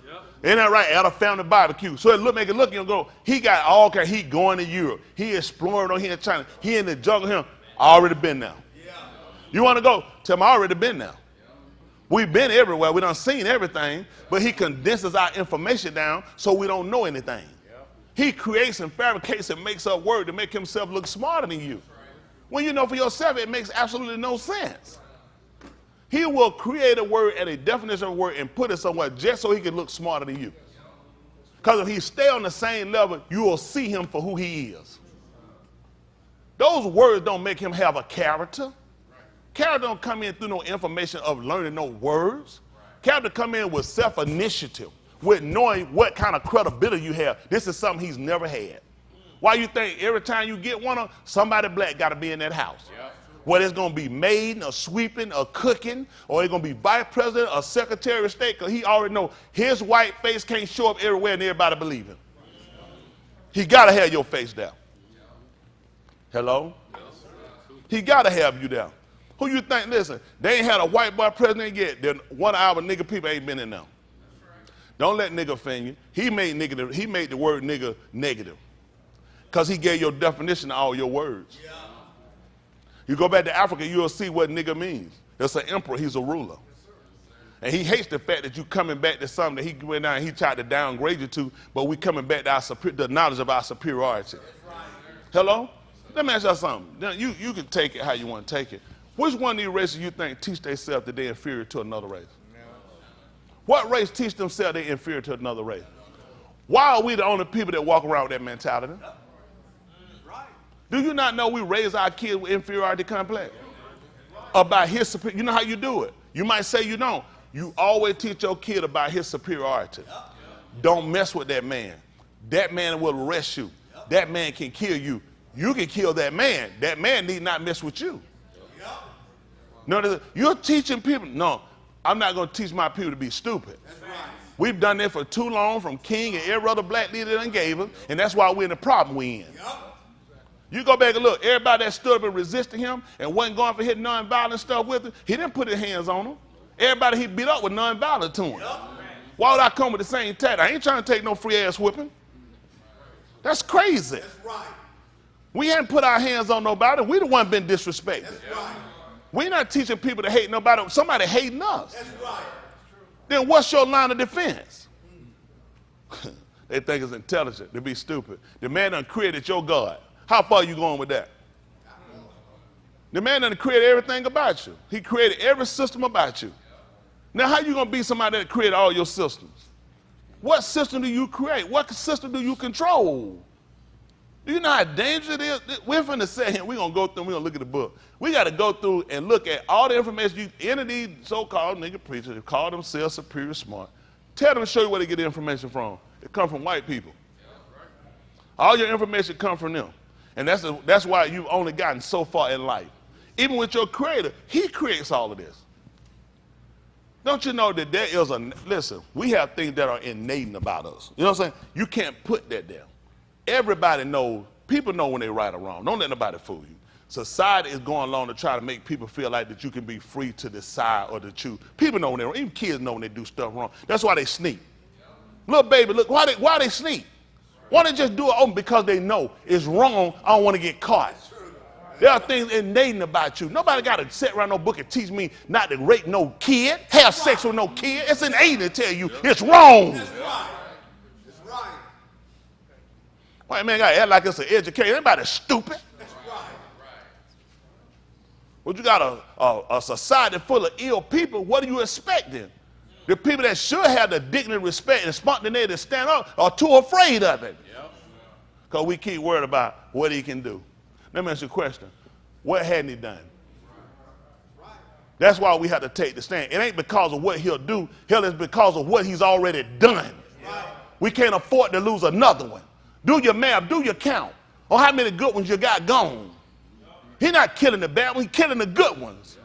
Ain't that right? At a family barbecue. So make it look and go, he got all kind, he going to Europe. He exploring on here in China. He in the jungle here. Already been now. You want to go? Tell him I already been now. We've been everywhere. We done seen everything, but he condenses our information down so we don't know anything. He creates and fabricates and makes up word to make himself look smarter than you. When you know for yourself, it makes absolutely no sense. He will create a word and a definition of a word and put it somewhere just so he can look smarter than you. Because if he stay on the same level, you will see him for who he is. Those words don't make him have a character. Character don't come in through no information of learning no words. Character come in with self-initiative, with knowing what kind of credibility you have. This is something he's never had. Why you think every time you get one of somebody black got to be in that house? Whether it's going to be maiding or sweeping or cooking, or it's going to be vice president or secretary of state, because he already know his white face can't show up everywhere and everybody believe him. He got to have your face down. Hello? He got to have you down. Who you think, listen, they ain't had a white boy president yet, then 1 hour nigga people ain't been in there. Don't let nigga offend you. He made the word nigga negative. Because he gave your definition to all your words. You go back to Africa, you'll see what nigga means. It's an emperor, he's a ruler. And he hates the fact that you coming back to something that he went down and he tried to downgrade you to, but we coming back to the knowledge of our superiority. Hello? Let me ask you something. You can take it how you want to take it. Which one of these races you think teach themselves that they're inferior to another race? What race teach themselves they're inferior to another race? Why are we the only people that walk around with that mentality? Do you not know we raise our kids with inferiority complex? About his superiority. You know how you do it. You might say you don't. You always teach your kid about his superiority. Don't mess with that man. That man will arrest you. That man can kill you. You can kill that man. That man need not mess with you. No, you're teaching people. No, I'm not going to teach my people to be stupid. We've done that for too long from King and every other black leader that gave us, and that's why we're in the problem we in. You go back and look, everybody that stood up and resisted him and wasn't going for hitting nonviolent stuff with him, he didn't put his hands on them. Everybody he beat up was nonviolent to him. Why would I come with the same tactic? I ain't trying to take no free ass whipping. That's crazy. We hadn't put our hands on nobody. We the one been disrespected. We're not teaching people to hate nobody. Somebody hating us. Then what's your line of defense? They think it's intelligent to be stupid. The man done created your God. How far are you going with that? The man done created everything about you. He created every system about you. Now how you going to be somebody that created all your systems? What system do you create? What system do you control? Do you know how dangerous it is? We're finna say here, we're going to go through and we're going to look at the book. We got to go through and look at all the information any of these so-called nigga preachers that call themselves superior smart. Tell them to show you where they get the information from. It comes from white people. All your information comes from them. And that's why you've only gotten so far in life. Even with your creator, he creates all of this. Don't you know that there is listen, we have things that are innate about us. You know what I'm saying? You can't put that down. Everybody knows, people know when they're right or wrong. Don't let nobody fool you. Society is going along to try to make people feel like that you can be free to decide or to choose. People know when they're wrong. Even kids know when they do stuff wrong. That's why they sneak. Little baby, look, why they sneak? Why they just do it open? Because they know it's wrong. I don't want to get caught. There are things innate about you. Nobody got to sit around no book and teach me not to rape no kid, have sex with no kid. It's innate to tell you it's wrong. That's right. That's right. White man got to act like it's an education. Everybody's stupid. That's right. Well, you got a society full of ill people. What are you expecting? The people that should have the dignity, respect, and spontaneity to stand up are too afraid of it. Because we keep worried about what he can do. Let me ask you a question. What hadn't he done? That's why we have to take the stand. It ain't because of what he'll do. Hell, it's because of what he's already done. We can't afford to lose another one. Do your math, do your count on how many good ones you got gone. He's not killing the bad ones, he's killing the good ones.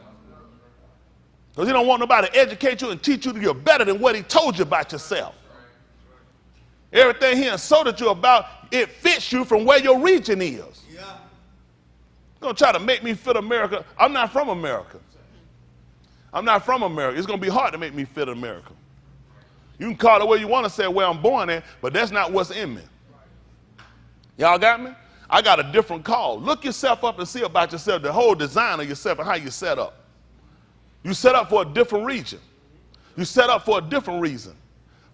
Because he don't want nobody to educate you and teach you that you're better than what he told you about yourself. Everything he insulted you about, it fits you from where your region is. Going to try to make me fit America. I'm not from America. I'm not from America. It's going to be hard to make me fit America. You can call it where you want to say where I'm born at, but that's not what's in me. Y'all got me? I got a different call. Look yourself up and see about yourself, the whole design of yourself and how you set up. You set up for a different region. You set up for a different reason.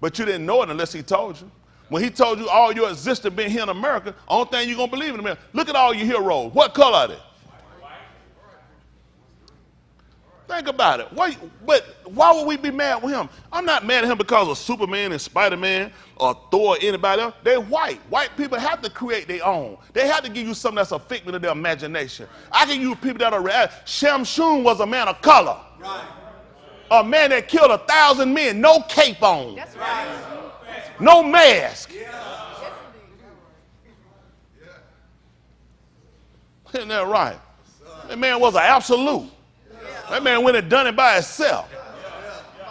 But you didn't know it unless he told you. When he told you all your existence being here in America, only thing you're going to believe in America. Look at all your heroes. What color are they? Think about it. But why would we be mad with him? I'm not mad at him because of Superman and Spider-Man or Thor or anybody else. They're white. White people have to create their own. They have to give you something that's a figment of their imagination. I can use people that are real. Shamshun was a man of color. Right. A man that killed 1,000 men, no cape on. That's right. No mask. Yeah. Isn't that right? That man was an absolute. That man went and done it by himself.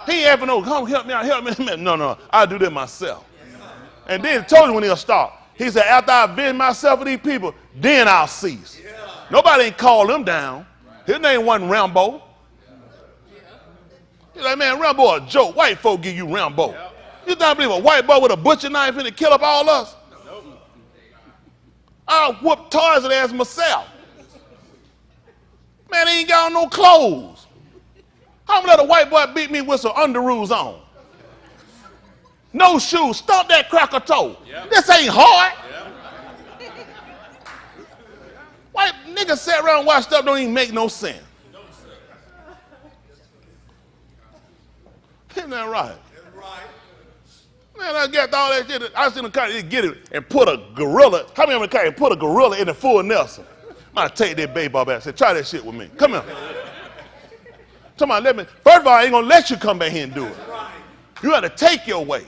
He ain't having no, come help me out, help me. No, I'll do that myself. And then he told you when he'll start. He said, after I avenge myself with these people, then I'll cease. Nobody ain't called him down. His name wasn't Rambo. He's like, man, Rambo a joke. White folk give you Rambo. You don't believe a white boy with a butcher knife and to kill up all us? I'll whoop Tarzan ass myself. Man, he ain't got on no clothes. How am I let a white boy beat me with some underoos on? No shoes. Stomp that cracker toe. Yep. This ain't hard. Yep. White niggas sat around and watched stuff don't even make no sense. Isn't that right? That's right. Man, I got all that shit. I was in the car to get it and put a gorilla. How many of them put a gorilla in the full Nelson? I'm gonna take that baseball bat and say, try that shit with me. Come here. Somebody let me. First of all, I ain't gonna let you come back here and do it. You gotta take your way.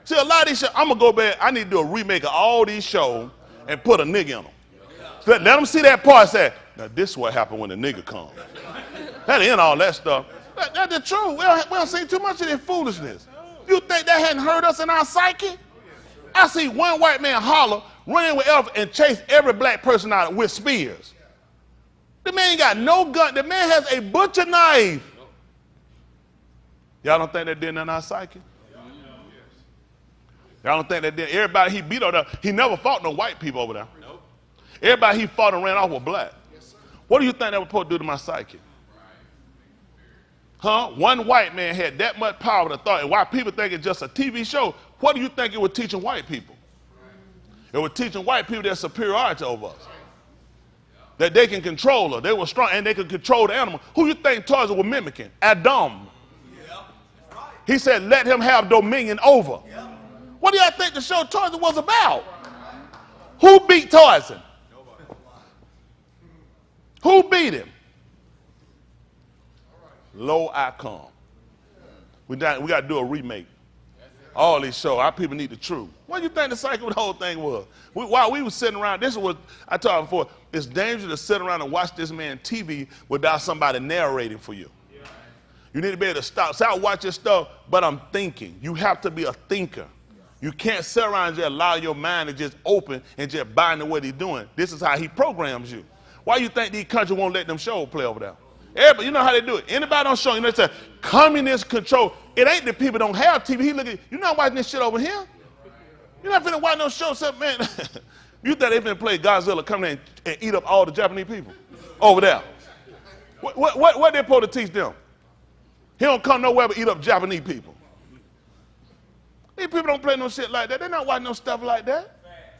See, a lot of these shows, I'm gonna go back. I need to do a remake of all these shows and put a nigga in them. So let them see that part and say, now this is what happened when the nigga comes. That ain't all that stuff. That's the truth. We don't see too much of this foolishness. You think that hadn't hurt us in our psyche? I see one white man holler, run in with elephant, and chase every black person out with spears. The man ain't got no gun. The man has a butcher knife. Y'all don't think that did in our psyche? Y'all don't think that did? Everybody he beat over there, he never fought no white people over there. Everybody he fought and ran off was black. What do you think that was supposed to do to my psyche? Huh? One white man had that much power to thought, and why people think it's just a TV show, what do you think it was teaching white people? It was teaching white people their superiority over us. That they can control her. They were strong, and they could control the animal. Who you think Tarzan was mimicking? Adam. He said, let him have dominion over. What do y'all think the show Tarzan was about? Who beat Tarzan? Who beat him? Low outcome. We got to do a remake. All these shows, our people need the truth. What do you think the cycle of the whole thing was? While we were sitting around, this is what I told you before, it's dangerous to sit around and watch this man TV without somebody narrating for you. You need to be able to stop. So I watch this stuff, but I'm thinking. You have to be a thinker. You can't sit around and just allow your mind to just open and just buy into what he's doing. This is how he programs you. Why you think these countries won't let them shows play over there? Everybody, you know how they do it. Anybody on show, you know, it's a communist control. It ain't that people don't have TV. He look at you're not watching this shit over here. You're not finna watch no show, except, man. You think they finna play Godzilla come in and eat up all the Japanese people over there? What they supposed to teach them? He don't come nowhere but eat up Japanese people. These people don't play no shit like that. They're not watching no stuff like that.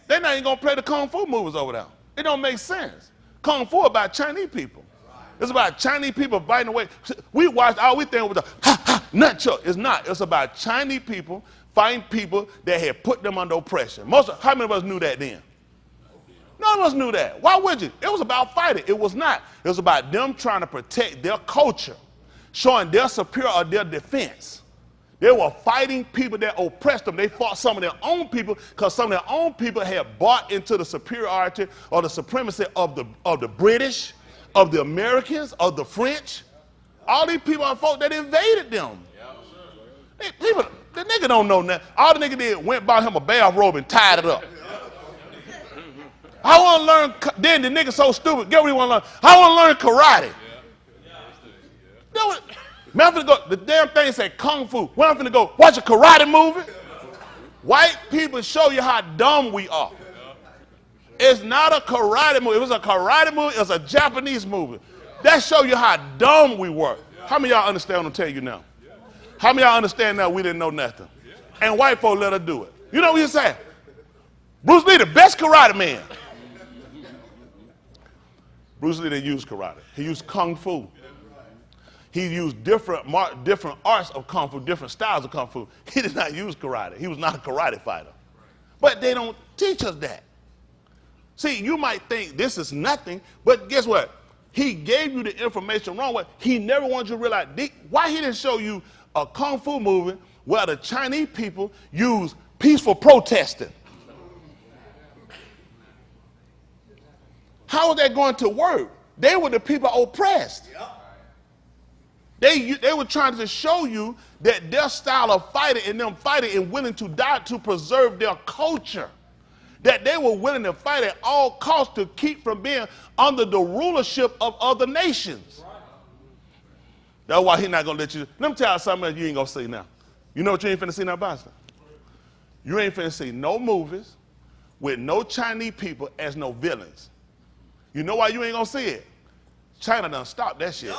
They're not even gonna play the Kung Fu movies over there. It don't make sense. Kung Fu about Chinese people. It's about Chinese people fighting away. We watched all we think was nutshell. It's not. It's about Chinese people fighting people that had put them under oppression. How many of us knew that then? None of us knew that. Why would you? It was about fighting. It was not. It was about them trying to protect their culture, showing their superior or their defense. They were fighting people that oppressed them. They fought some of their own people because some of their own people had bought into the superiority or the supremacy of the British, of the Americans, of the French. All these people are folk that invaded them. The nigga don't know nothing. All the nigga did went bought him a bathrobe and tied it up. I want to learn, then the nigga so stupid, get what he want to learn. I want to learn karate. Man, I'm finna go, the damn thing said kung fu. Well, I'm finna go watch a karate movie. White people show you how dumb we are. It's not a karate movie. If it was a karate movie, it's a Japanese movie. That show you how dumb we were. How many of y'all understand what I'm telling you now? How many of y'all understand now we didn't know nothing? And white folk let us do it. You know what he said? Bruce Lee, the best karate man. Bruce Lee didn't use karate. He used kung fu. He used different arts of kung fu, different styles of kung fu. He did not use karate. He was not a karate fighter. But they don't teach us that. See, you might think this is nothing, but guess what? He gave you the information wrong way. He never wanted you to realize why he didn't show you a kung fu movie where the Chinese people use peaceful protesting. How is that going to work? They were the people oppressed. They were trying to show you that their style of fighting and them fighting and willing to die to preserve their culture. That they were willing to fight at all costs to keep from being under the rulership of other nations. That's why he's not going to let you. Let me tell you something you ain't going to see now. You know what you ain't finna see now, Boston? You ain't finna see no movies with no Chinese people as no villains. You know why you ain't going to see it? China done stopped that shit.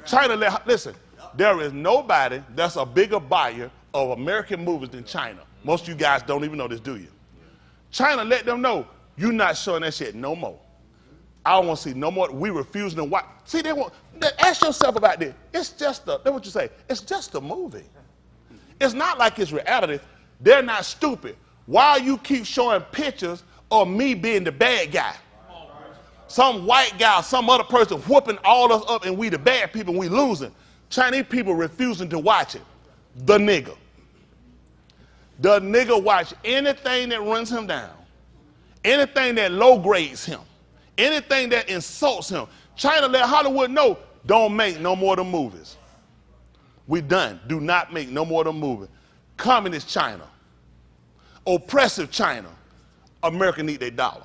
China, listen, there is nobody that's a bigger buyer of American movies than China. Most of you guys don't even know this, do you? China let them know, you're not showing that shit no more. I don't want to see no more. We refusing to watch. See, ask yourself about this. It's just that's what you say. It's just a movie. It's not like it's reality. They're not stupid. Why you keep showing pictures of me being the bad guy? Some white guy, some other person whooping all us up and we the bad people and we losing. Chinese people refusing to watch it. The nigga. The nigga watch anything that runs him down. Anything that low grades him. Anything that insults him. China let Hollywood know, don't make no more of them movies. We done. Do not make no more of them movies. Communist China. Oppressive China. America need their dollar.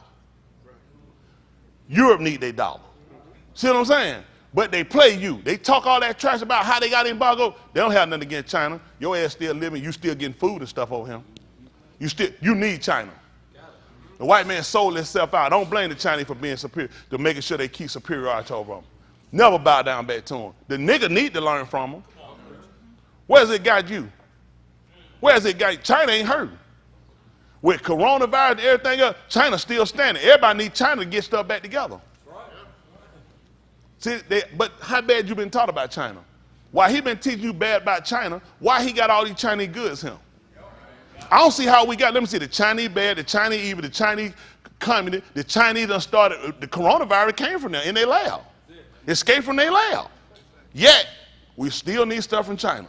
Europe need their dollar. See what I'm saying? But they play you. They talk all that trash about how they got embargo. They don't have nothing against China. Your ass still living. You still getting food and stuff over him. You need China. The white man sold himself out. Don't blame the Chinese for being superior, to making sure they keep superiority over them. Never bow down back to them. The nigga need to learn from them. Where's it got you? Where's it got you? China ain't hurt. With coronavirus and everything else, China's still standing. Everybody needs China to get stuff back together. See, but how bad you been taught about China? Why he been teaching you bad about China? Why he got all these Chinese goods him? I don't see how we got, let me see, the Chinese bad, the Chinese evil, the Chinese communist, the Chinese done started, the coronavirus came from there in their lab. Escaped from their lab. Yet, we still need stuff from China.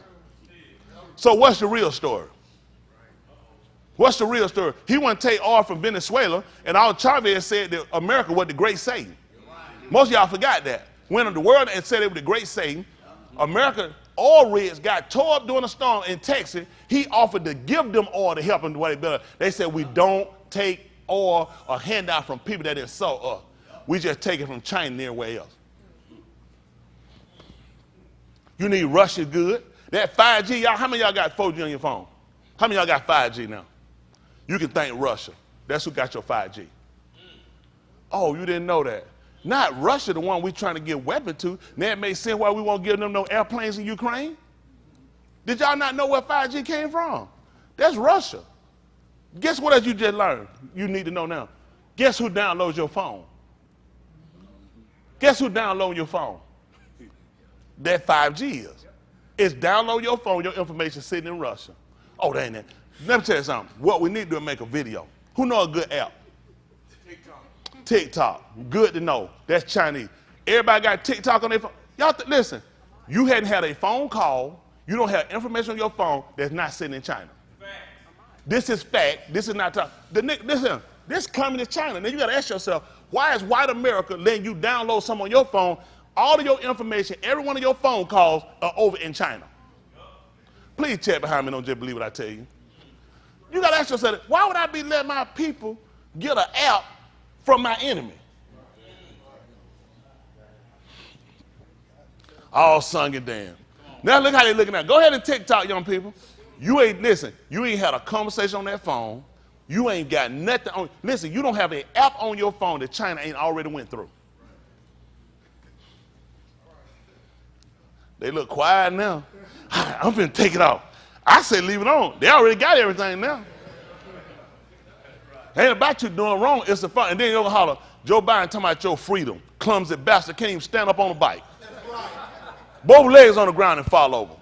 So what's the real story? What's the real story? He wouldn't take oil from Venezuela, and all Chavez said that America was the great Satan. Most of y'all forgot that. Went in the world and said it was the great Satan. America, oil rigs got tore up during a storm in Texas. He offered to give them oil to help them do what they better. They said, we don't take oil or handout from people that insult us. We just take it from China and everywhere else. You need Russia good. That 5G, y'all, how many of y'all got 4G on your phone? How many of y'all got 5G now? You can thank Russia. That's who got your 5G. Oh, you didn't know that. Not Russia, the one we trying to get weapons to. Now it makes sense why we won't give them no airplanes in Ukraine. Did y'all not know where 5G came from? That's Russia. Guess what else you just learned? You need to know now. Guess who downloads your phone? Guess who downloads your phone? That 5G is. It's download your phone, your information sitting in Russia. Oh, that ain't it. Let me tell you something. What we need to do is make a video. Who know a good app? TikTok. Good to know. That's Chinese. Everybody got TikTok on their phone. Y'all, listen. You hadn't had a phone call. You don't have information on your phone that's not sitting in China. Fact. This is fact. This is not talk. Listen, this communist China. Now you got to ask yourself, why is white America letting you download some on your phone? All of your information, every one of your phone calls are over in China. Please check behind me. Don't just believe what I tell you. You got to ask yourself, why would I be letting my people get an app from my enemy? All sung and damn. Now look how they looking at. Go ahead and TikTok, young people. You ain't had a conversation on that phone. You ain't got nothing on. Listen, you don't have an app on your phone that China ain't already went through. They look quiet now. I'm finna take it off. I said leave it on. They already got everything now. Ain't about you doing wrong. It's the fun. And then you'll holler, Joe Biden talking about your freedom. Clumsy bastard can't even stand up on a bike. Both legs on the ground and fall over.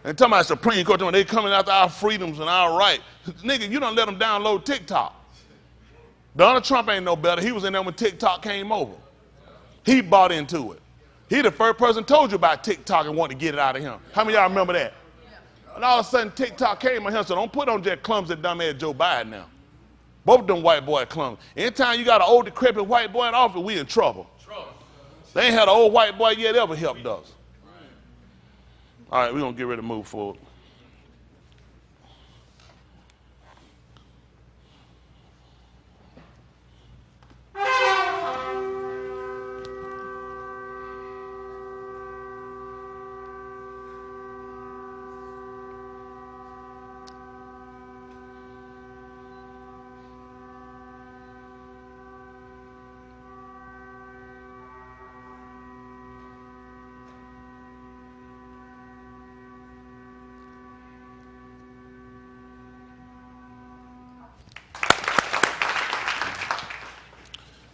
And talking about Supreme Court, they coming after our freedoms and our rights. Nigga, you don't let them download TikTok. Donald Trump ain't no better. He was in there when TikTok came over. He bought into it. He the first person told you about TikTok and wanted to get it out of him. How many of y'all remember that? And all of a sudden TikTok came on him, so don't put on just clumsy dumbass Joe Biden now. Both of them white boy clumsy. Anytime you got an old decrepit white boy in office, we in trouble. They ain't had an old white boy yet ever helped us. All right, we're going to get ready to move forward.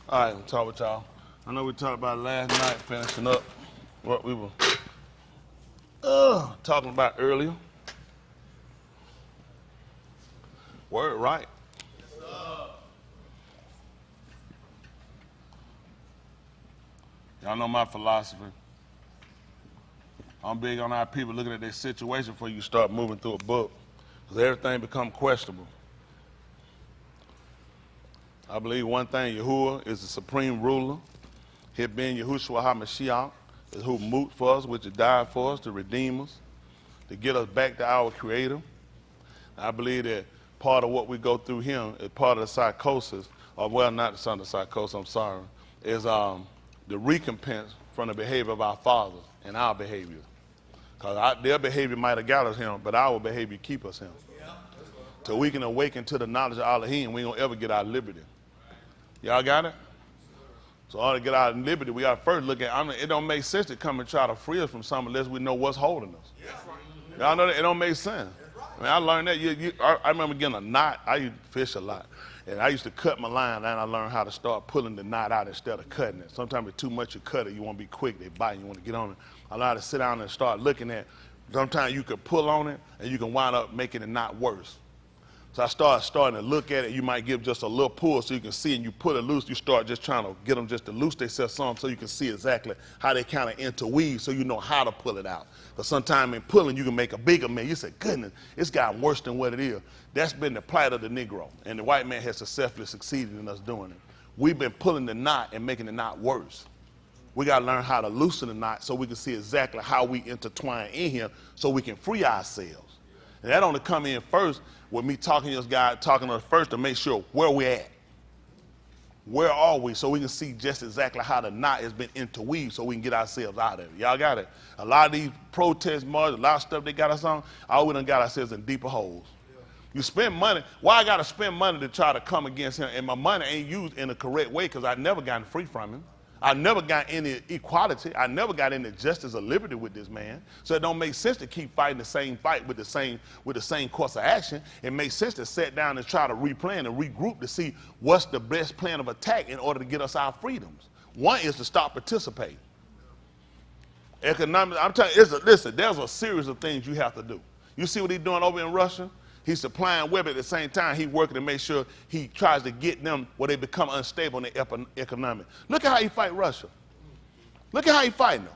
All right, we'll talk with y'all. I know we talked about last night, finishing up what we were talking about earlier. Word right. Y'all know my philosophy. I'm big on our people looking at their situation before you start moving through a book, because everything becomes questionable. I believe one thing, Yahudah is the supreme ruler. He been Yahushua HaMashiach, is who moved for us, which died for us, to redeem us, to get us back to our Creator. I believe that part of what we go through him is part of the psychosis, or well, not the son of psychosis, I'm sorry, is the recompense from the behavior of our fathers and our behavior. Because their behavior might have got us him, but our behavior keep us him. Till we can awaken to the knowledge of Elohim, we ain't gonna ever get our liberty. Y'all got it? So in order to get our liberty, we got to first look at, it don't make sense to come and try to free us from something unless we know what's holding us. Y'all know that? It don't make sense. I mean, I learned that. I remember getting a knot. I used to fish a lot. And I used to cut my line, and I learned how to start pulling the knot out instead of cutting it. Sometimes it's too much, you cut it, you want to be quick, they bite, you want to get on it. I learned how to sit down and start looking at, sometimes you could pull on it, and you can wind up making it not worse. So I starting to look at it. You might give just a little pull so you can see, and you pull it loose. You start just trying to get them just to loose themselves some so you can see exactly how they kind of interweave so you know how to pull it out. But sometimes in pulling, you can make a bigger man. You say, goodness, it's gotten worse than what it is. That's been the plight of the Negro, and the white man has successfully succeeded in us doing it. We've been pulling the knot and making the knot worse. We got to learn how to loosen the knot so we can see exactly how we intertwine in here so we can free ourselves. And that only come in first with me talking to this guy, talking to us first to make sure where we're at. Where are we? So we can see just exactly how the knot has been interweaved so we can get ourselves out of it. Y'all got it? A lot of these protest marches, a lot of stuff they got us on, all we done got ourselves in deeper holes. You spend money. Why I got to spend money to try to come against him? And my money ain't used in the correct way because I never gotten free from him. I never got any equality. I never got any justice or liberty with this man. So it don't make sense to keep fighting the same fight with the same course of action. It makes sense to sit down and try to replan and regroup to see what's the best plan of attack in order to get us our freedoms. One is to stop participating. Economic, I'm telling you, listen, there's a series of things you have to do. You see what he's doing over in Russia? He's supplying weapons at the same time. He's working to make sure he tries to get them where they become unstable in their economic. Look at how he fight Russia. Look at how he fighting them.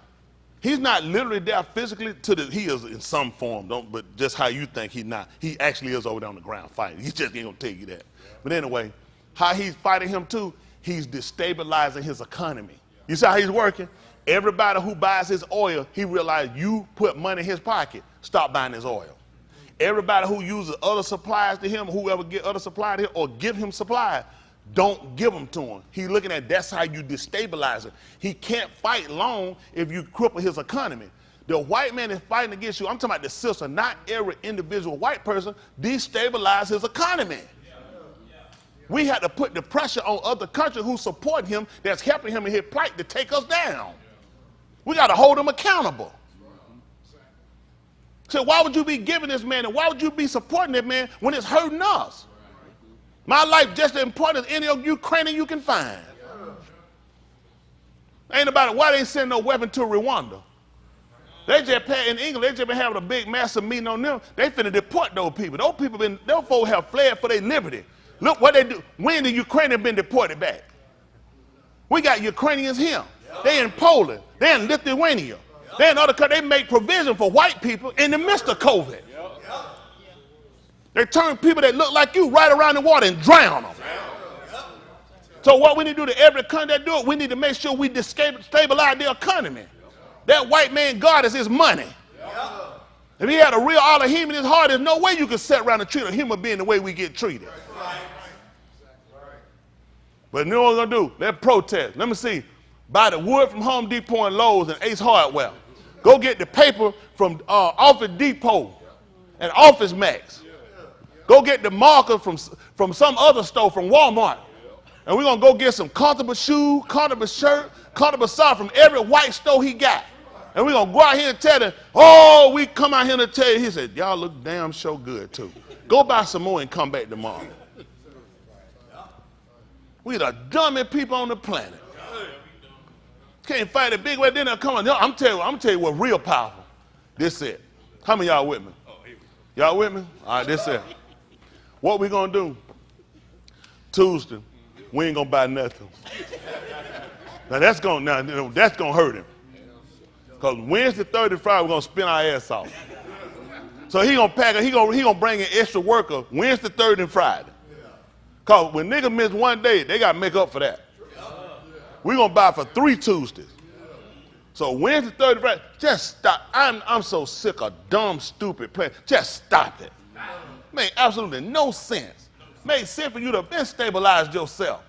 He's not literally there physically. He is in some form, but just how you think he's not. He actually is over there on the ground fighting. He just ain't gonna tell you that. But anyway, how he's fighting him too, he's destabilizing his economy. You see how he's working? Everybody who buys his oil, he realized you put money in his pocket, stop buying his oil. Everybody who uses other supplies to him, whoever get other supply to him or give him supply, don't give them to him. He's looking at that's how you destabilize it. He can't fight long if you cripple his economy. The white man is fighting against you. I'm talking about the system, not every individual white person destabilize his economy. We had to put the pressure on other countries who support him, that's helping him in his plight to take us down. We got to hold them accountable. So why would you be giving this man and why would you be supporting this man when it's hurting us? My life just as important as any of Ukrainian you can find. Ain't about it. Why they ain't sending no weapon to Rwanda? They just in England, they just been having a big massive meeting on them. They finna deport those people. Those folks have fled for their liberty. Look what they do. When the Ukrainians been deported back? We got Ukrainians here. They in Poland. They in Lithuania. They in other countries. They make provision for white people in the midst of COVID. They turn people that look like you right around the water and drown them. So what we need to do to every country that do it, we need to make sure we stabilize their economy. That white man God is his money. If he had a real Elohim in his heart, there's no way you could sit around and treat a human being the way we get treated. But you know what we're going to do? Let's protest. Let me see. Buy the wood from Home Depot and Lowe's and Ace Hardware. Go get the paper from Office Depot and Office Max. Go get the marker from some other store, from Walmart. And we're going to go get some comfortable shoes, comfortable shirt, comfortable sock from every white store he got. And we're going to go out here and tell them, oh, we come out here to tell you. He said, y'all look damn sure good too. Go buy some more and come back tomorrow. We the dumbest people on the planet. Can't fight a big way, then they'll come on. I'm telling you what's real powerful. This it. How many of y'all with me? Y'all with me? All right, this it. What we gonna do? Tuesday, we ain't gonna buy nothing. Now that's gonna hurt him. Because Wednesday, Thursday, Friday, we're gonna spin our ass off. So he gonna pack it, he gonna bring in extra worker Wednesday, Thursday, and Friday. Because when niggas miss one day, they gotta make up for that. We're gonna buy for 3 Tuesdays. So Wednesday, Thursday, Friday, just stop. I'm so sick of dumb, stupid play. Just stop it. Make absolutely no sense. Make sense for you to have stabilized yourself.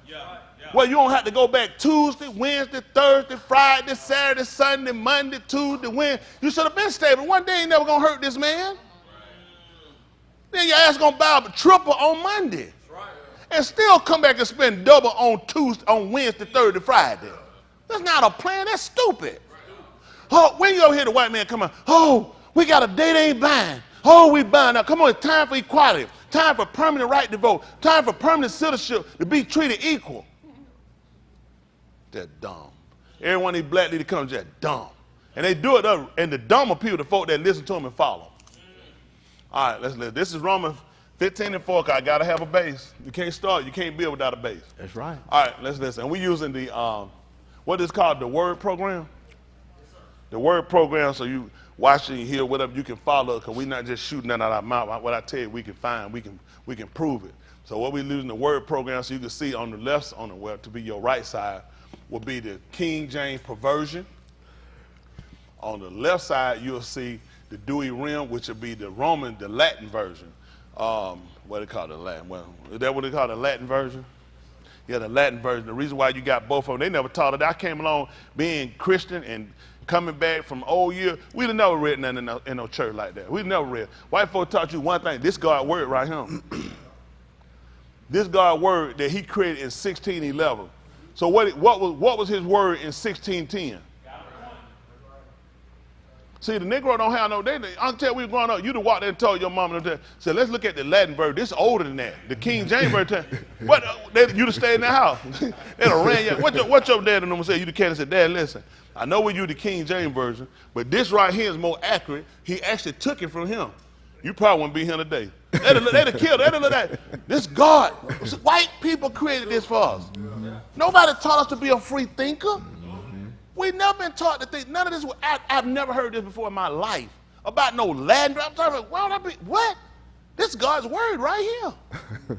Well, you don't have to go back Tuesday, Wednesday, Thursday, Friday, Saturday, Sunday, Monday, Tuesday, Wednesday. You should have been stable. One day ain't never gonna hurt this man. Then your ass gonna buy a triple on Monday. And still come back and spend double on Tuesday, on Wednesday, Thursday, Friday. That's not a plan. That's stupid. Oh, when you over here, the white man come on. Oh, we got a day they ain't buying. Oh, we buying now. Come on, it's time for equality. Time for permanent right to vote. Time for permanent citizenship to be treated equal. They're dumb. Every one of these black leaders comes just dumb. And they do it, and the dumber people, the folk that listen to them and follow. All right, let's listen. This is Romans 15:4, I gotta have a base. You can't start, you can't build without a base. That's right. All right, let's listen. And we're using the, what is called the word program? The word program, so you watch and you hear whatever, you can follow, because we're not just shooting that out of our mouth. What I tell you, we can find, we can prove it. So what we're using the word program, so you can see on the left, to be your right side, will be the King James perversion. On the left side, you'll see the Dewey Rim, which will be the Roman, the Latin version. What they call the Latin? Well, is that what they call the Latin version? Yeah, the Latin version. The reason why you got both of them, they never taught it. I came along being Christian and coming back from old year. We'd have never read nothing in no church like that. We'd never read. White folk taught you one thing. This God word right here. This God word that he created in 1611. So what was his word in 1610? See, the Negro don't have no, I'll tell you, we were growing up, you'd have walked there and told your mom, said, let's look at the Latin version. This is older than that. The King James version. What, you'd have stayed in the house. They'd have ran you. What your dad and them say? You'd have came and said, Dad, listen, I know we use the King James version, but this right here is more accurate. He actually took it from him. You probably wouldn't be here today. They'd have killed, that. This God, white people created this for us. Nobody taught us to be a free thinker. We've never been taught to think. None of this. I've never heard this before in my life about no Latin. I'm talking about, what? This is God's word right here.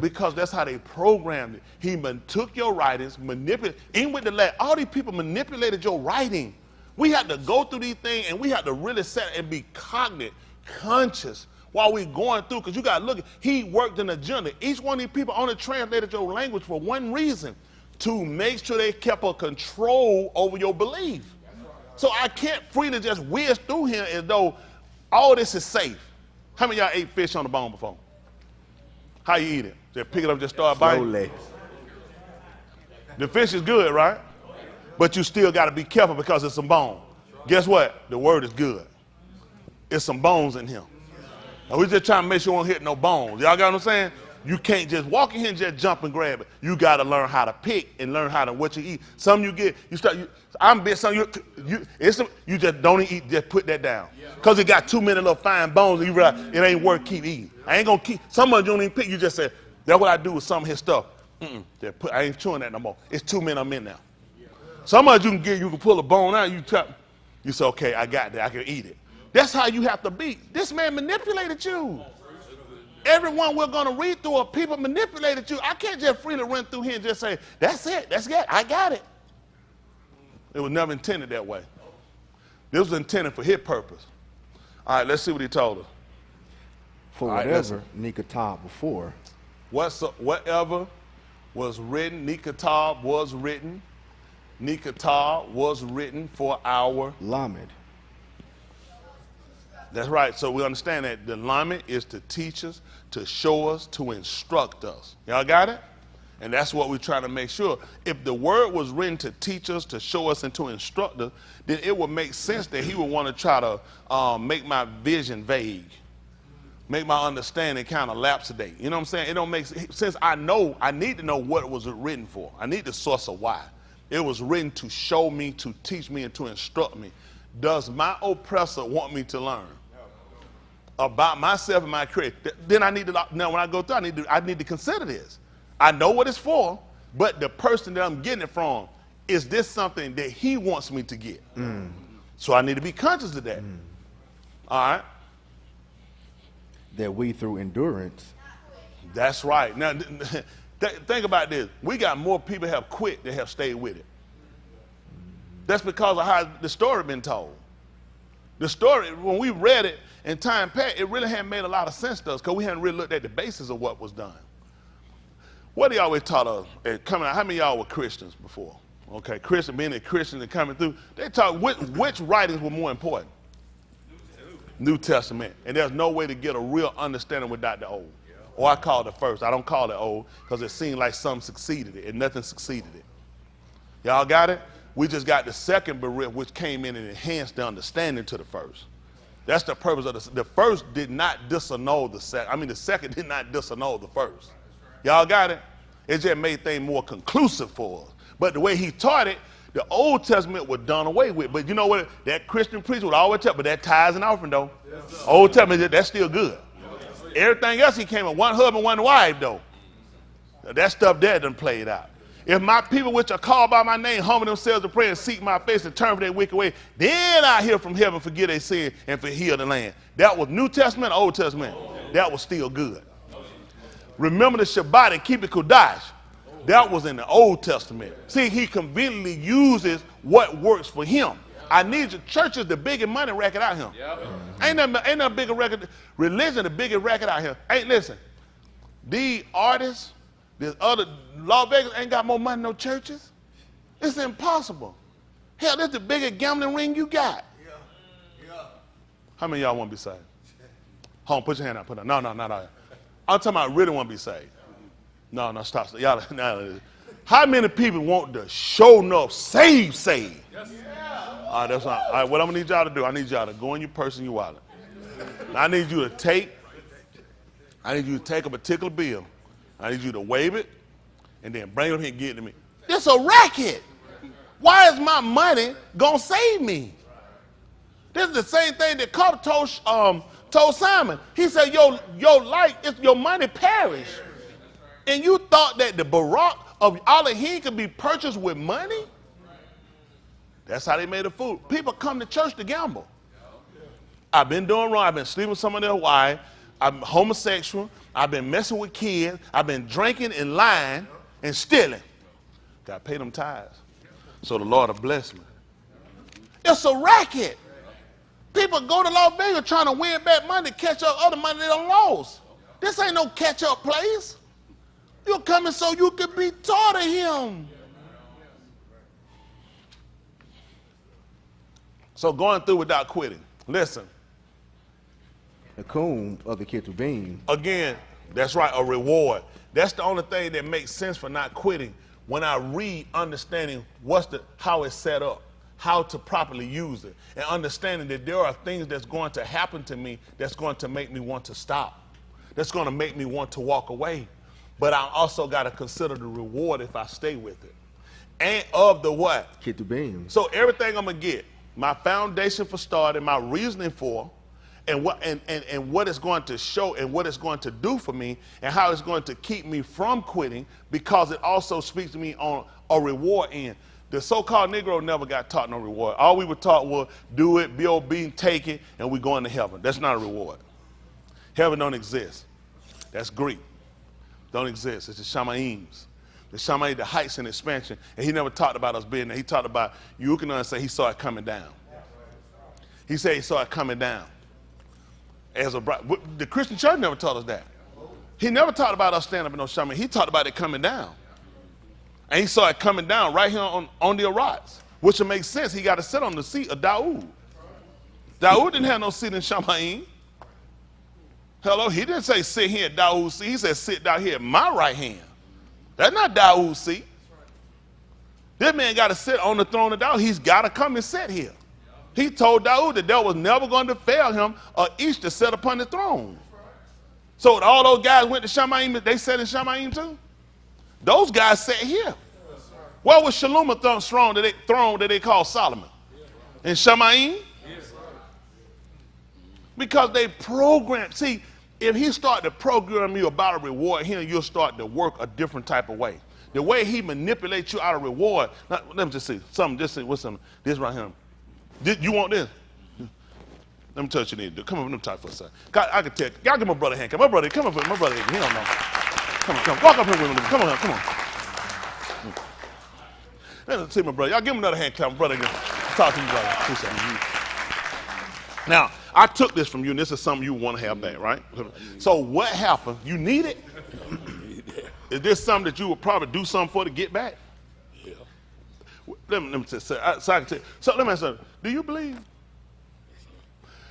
Because that's how they programmed it. He took your writings, manipulated, even with the Latin. All these people manipulated your writing. We had to go through these things, and we had to really sit and be cognate, conscious while we're going through. Because you got to look. He worked an agenda. Each one of these people only translated your language for one reason: to make sure they kept a control over your belief. So I can't freely just whiz through here as though all this is safe. How many of y'all ate fish on the bone before? How you eat it? Just pick it up, just start biting? Slowly. The fish is good, right? But you still got to be careful because it's some bone. Guess what? The word is good. It's some bones in him. And we're just trying to make sure we don't hit no bones. Y'all got what I'm saying? You can't just walk in here and just jump and grab it. You got to learn how to pick and learn how to what you eat. Some you get, I'm bet some you just don't eat. Just put that down, cause it got too many little fine bones. And you realize it ain't worth keep eating. I ain't gonna keep. Some of you don't even pick. You just say that's what I do with some of his stuff. I ain't chewing that no more. It's too many of them in there. Some of you can pull a bone out. You say okay, I got that. I can eat it. That's how you have to be. This man manipulated you. Everyone we're going to read through, people manipulated you. I can't just freely run through here and just say, that's it, I got it. It was never intended that way. This was intended for his purpose. All right, let's see what he told us. For whatever Nikatah before. Whatever was written, Nikatah was written. Nikatah was written for our Lamed. That's right. So we understand that the Lamed is to teach us, to show us, to instruct us. Y'all got it? And that's what we're trying to make sure. If the word was written to teach us, to show us, and to instruct us, then it would make sense that he would want to try to make my vision vague, make my understanding kind of lapsidate. You know what I'm saying? It don't make sense. I need to know what it was written for. I need the source of why. It was written to show me, to teach me, and to instruct me. Does my oppressor want me to learn about myself and my creator? Then I need to, now when I go through, I need to consider this. I know what it's for, but the person that I'm getting it from, is this something that he wants me to get? So I need to be conscious of that. All right? That we through endurance. That's right. Now, think about this. We got more people have quit than have stayed with it. That's because of how the story been told. The story, when we read it in time past, it really hadn't made a lot of sense to us because we hadn't really looked at the basis of what was done. What do you always taught us coming out? How many of y'all were Christians before? Okay, being a Christian and coming through, they taught which writings were more important? New Testament. And there's no way to get a real understanding without the Old. Or I call it the first. I don't call it Old because it seemed like some succeeded it and nothing succeeded it. Y'all got it? We just got the second Berit, which came in and enhanced the understanding to the first. That's the purpose of the first did not disannul the second. I mean, the second did not disannul the first. Y'all got it? It just made things more conclusive for us. But the way he taught it, the Old Testament was done away with. But you know what? That Christian preacher would always tell, but that tithes and offering though. Yes, Old Testament, that's still good. Yes, everything else he came with, one husband, one wife though. Now, that stuff there done played out. If my people which are called by my name humble themselves to pray and seek my face and turn from their wicked way, then I hear from heaven, forgive their sin and heal the land. That was New Testament, Old Testament. That was still good. Remember the Shabbat and keep it Kodash. That was in the Old Testament. See, he conveniently uses what works for him. I need your churches the biggest money record out here. Ain't no bigger record. Religion the biggest record out here. Listen, these artists, this other Las Vegas ain't got more money than no churches. It's impossible. Hell, this is the biggest gambling ring you got. How many of y'all want to be saved? Hold on, put your hand out. Put it out. No. I'm talking about really want to be saved. No, stop. Y'all, how many people want to show enough save? Yes. All right, that's all right. What I'm gonna need y'all to do, I need y'all to go in your purse and your wallet. I need you to take a particular bill. I need you to wave it and then bring it up here and give it to me. It's a racket. Why is my money gonna save me? This is the same thing that Carter told Simon. He said, your life, your money perish. And you thought that the Barak of Elohim could be purchased with money? That's how they made a fool. People come to church to gamble. I've been doing wrong. I've been sleeping with someone else wife. I'm homosexual. I've been messing with kids. I've been drinking and lying and stealing. Got to pay them tithes. So the Lord will bless me. It's a racket. People go to Las Vegas trying to win back money to catch up other money they done lost. This ain't no catch-up place. You're coming so you can be taught of him. So going through without quitting. Listen. The coon of the Ketubim. Again, that's right, a reward. That's the only thing that makes sense for not quitting. When I read, understanding how it's set up, how to properly use it, and understanding that there are things that's going to happen to me that's going to make me want to stop, that's going to make me want to walk away. But I also got to consider the reward if I stay with it. And of the what? Ketubim. So everything I'm going to get, my foundation for starting, my reasoning for, and what it's going to show and what it's going to do for me and how it's going to keep me from quitting, because it also speaks to me on a reward end. The so-called Negro never got taught no reward. All we were taught was do it, be obedient, take it, and we're going to heaven. That's not a reward. Heaven don't exist. That's Greek. Don't exist. It's the Shama'ims. The Shamaim, the heights and expansion. And he never talked about us being there. He talked about, you can understand, he saw it coming down. He said he saw it coming down. As a bride. The Christian church never taught us that. He never talked about us standing up in no Shamaim. He talked about it coming down. And he saw it coming down right here on the Arats, which would make sense. He got to sit on the seat of Daoud. Daoud didn't have no seat in Shamaim. Hello, he didn't say sit here at Daoud's seat. He said sit down here at my right hand. That's not Daoud's seat. This man got to sit on the throne of Daoud. He's got to come and sit here. He told Daoud that there was never going to fail him or each to sit upon the throne. So all those guys went to Shamaim, they sat in Shamaim too? Those guys sat here. Where was Shalom throne that they called Solomon? In Shamaim? Because they programmed. See, if he started to program you about a reward here, you'll start to work a different type of way. The way he manipulates you out of reward. Now, let me just see something. What's something? This right here. You want this? Let me tell you what you need to do. Come on, let me talk for a second. I can tell. Y'all give my brother a hand. My brother, come up with my brother. He don't know. Come. Walk up here with him. Come on. Let me see my brother. Y'all give him another hand. Come, brother. Talk to me, brother. Appreciate it. Now, I took this from you, and this is something you want to have back, right? So what happened? You need it? Is this something that you would probably do something for to get back? Yeah. Let me say, so I can tell you. So let me ask you, do you believe?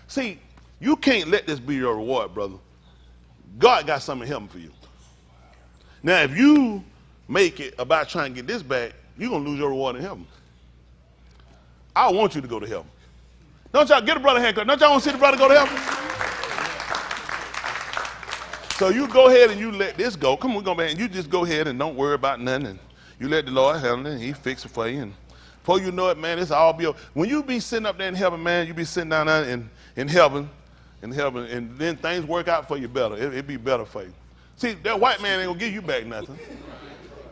See, you can't let this be your reward, brother. God got something in heaven for you. Now, if you make it about trying to get this back, you're going to lose your reward in heaven. I want you to go to heaven. Don't y'all get a brother haircut? Don't y'all want to see the brother go to heaven? So you go ahead and you let this go. Come on, go back and you just go ahead and don't worry about nothing. And you let the Lord handle it and he fix it for you. And before you know it, man, it's all be over. When you be sitting up there in heaven, man, you be sitting down there in heaven, and then things work out for you better. It be better for you. See, that white man ain't gonna give you back nothing.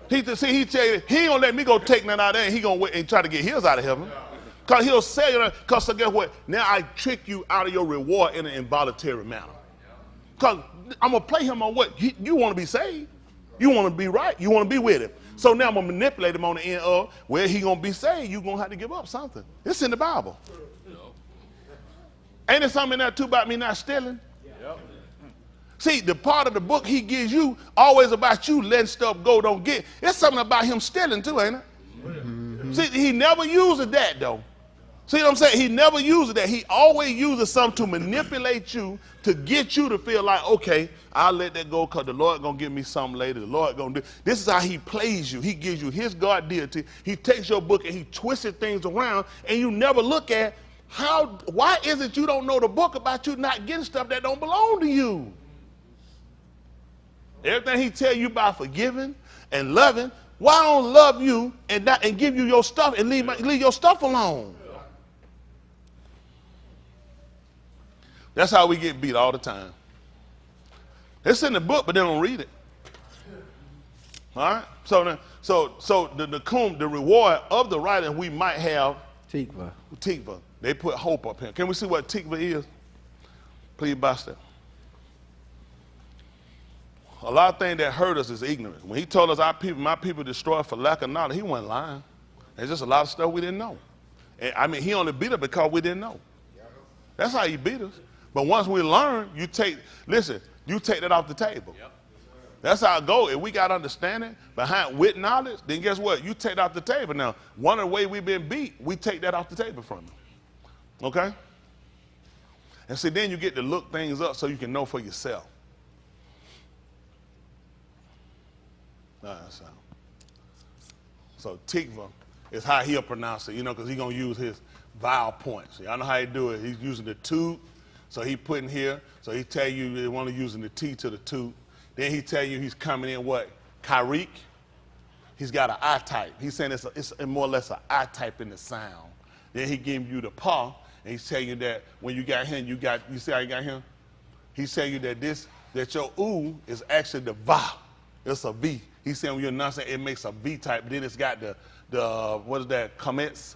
He tell you, he ain't gonna let me go take nothing out of there, and he gonna wait and try to get his out of heaven. Because he'll sell you, because so guess what? Now I trick you out of your reward in an involuntary manner. Because I'm going to play him on what? You want to be saved. You want to be right. You want to be with him. So now I'm going to manipulate him on the end of where he going to be saved. You're going to have to give up something. It's in the Bible. Ain't there something in there too about me not stealing? Yep. See, the part of the book he gives you always about you letting stuff go, don't get. It's something about him stealing too, ain't it? Mm-hmm. See, he never uses that though. See what I'm saying? He never uses that. He always uses something to manipulate you, to get you to feel like, okay, I'll let that go because the Lord going to give me something later. The Lord going to do. This is how he plays you. He gives you his God deity. He takes your book and he twists things around, and you never look at why is it you don't know the book about you not getting stuff that don't belong to you? Everything he tell you about forgiving and loving, why I don't love you and give you your stuff and leave your stuff alone? That's how we get beat all the time. It's in the book, but they don't read it. All right? So the reward of the writing we might have. Tikva. They put hope up here. Can we see what tikva is? Please, Buster. A lot of things that hurt us is ignorance. When he told us my people destroyed for lack of knowledge, he wasn't lying. There's just a lot of stuff we didn't know. And, I mean, he only beat us because we didn't know. That's how he beat us. But once we learn, you take that off the table. Yep. That's how it goes. If we got understanding with knowledge, then guess what? You take that off the table. Now, one of the ways we've been beat, we take that off the table from them. Okay? And see, then you get to look things up so you can know for yourself. So tikva is how he'll pronounce it, you know, because he's going to use his vowel points. Y'all know how he do it. He's using the toot, so he putting here. So he tell you they want to using the T to the toot. Then he tell you he's coming in what? Kyrique. He's got an I type. He's saying it's more or less an I type in the sound. Then he give you the paw, and he's telling you that when you got him, you see how you got him? He's telling you that your oo is actually the va. It's a V. He's saying when you're enunciating, it makes a V type. But then it's got the what is that? Comments.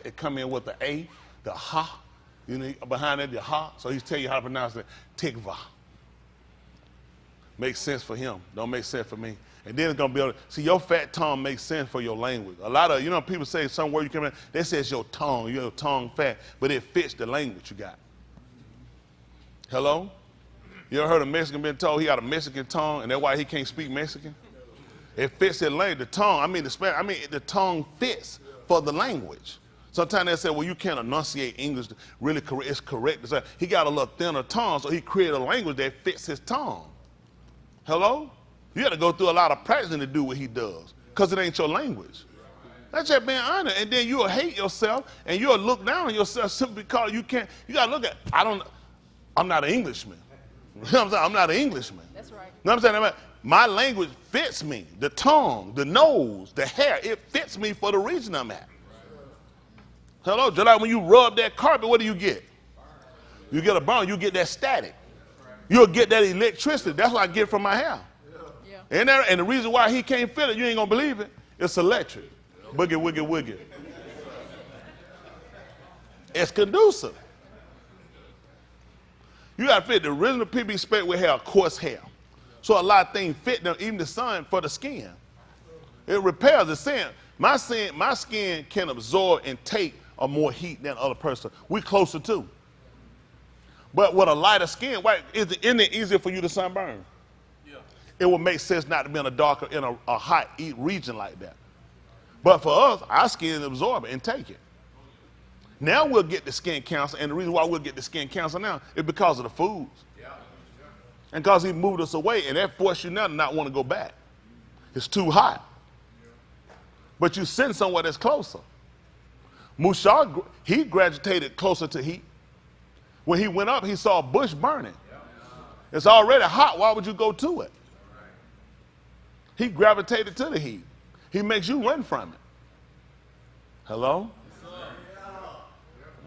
It come in with the A, the ha. You know, behind it, the ha. So he's telling you how to pronounce it. Tikva. Makes sense for him. Don't make sense for me. And then it's gonna be able to see your fat tongue makes sense for your language. A lot of people say some word you come in, they say it's your tongue fat, but it fits the language you got. Hello? You ever heard a Mexican been told he got a Mexican tongue and that's why he can't speak Mexican? It fits his language. The tongue, the tongue fits for the language. Sometimes they say, well, you can't enunciate English really correct. It's correct. So he got a little thinner tongue, so he created a language that fits his tongue. Hello? You got to go through a lot of practicing to do what he does, because it ain't your language. That's just being honest. And then you'll hate yourself, and you'll look down on yourself simply because you can't. You got to look at, I'm not an Englishman. You know what I'm saying? I'm not an Englishman. That's right. You know what I'm saying? My language fits me. The tongue, the nose, the hair, it fits me for the region I'm at. Hello? Just like when you rub that carpet, what do you get? You get a burn. You get that static. You'll get that electricity. That's what I get from my hair. Yeah. And the reason why he can't feel it, you ain't going to believe it, it's electric. Boogie, woogie, woogie. It's conducive. You got to fit. The original people expect we have coarse hair. So a lot of things fit them, even the sun for the skin. It repairs the skin. My skin can absorb and take a more heat than other person. We closer too. But with a lighter skin, isn't it easier for you to sunburn? Yeah. It would make sense not to be in a hot region like that. But for us, our skin absorb it and take it. Now we'll get the skin cancer, and the reason why we'll get the skin cancer now is because of the foods. Yeah. And because he moved us away, and that forced you now to not want to go back. It's too hot. But you send somewhere that's closer. Mushar, he gravitated closer to heat. When he went up, he saw a bush burning. It's already hot. Why would you go to it? He gravitated to the heat. He makes you run from it. Hello?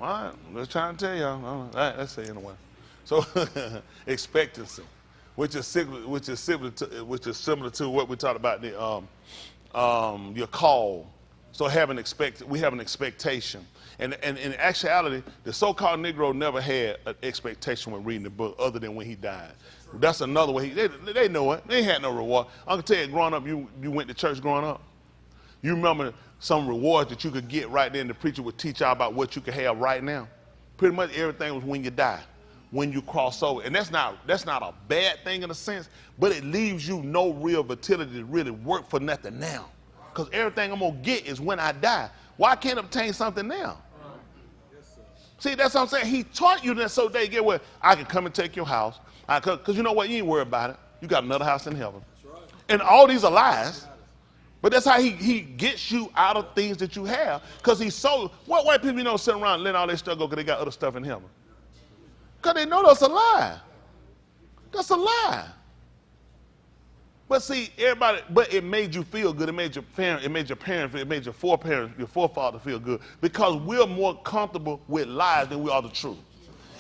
All right, I'm just trying to tell y'all. Let's say anyway. So expectancy, which is similar to what we talked about your call. So we have an expectation. And in actuality, the so-called Negro never had an expectation when reading the book other than when he died. That's another way. They know it. They had no reward. I can tell you, growing up, you went to church growing up. You remember some rewards that you could get right then. The preacher would teach you about what you could have right now. Pretty much everything was when you die, when you cross over. And that's not a bad thing in a sense, but it leaves you no real vitality to really work for nothing now. Because everything I'm going to get is when I die. Why can't I obtain something now? See, that's what I'm saying. He taught you that so they get where I can come and take your house. Because you know what? You ain't worried about it. You got another house in heaven. Right. And all these are lies. But that's how he gets you out of things that you have. Because he's so, what white people sit around letting all their stuff go because they got other stuff in heaven? Because they know that's a lie. That's a lie. But see, but it made you feel good. It made your parents, it made your forefather feel good. Because we're more comfortable with lies than we are the truth.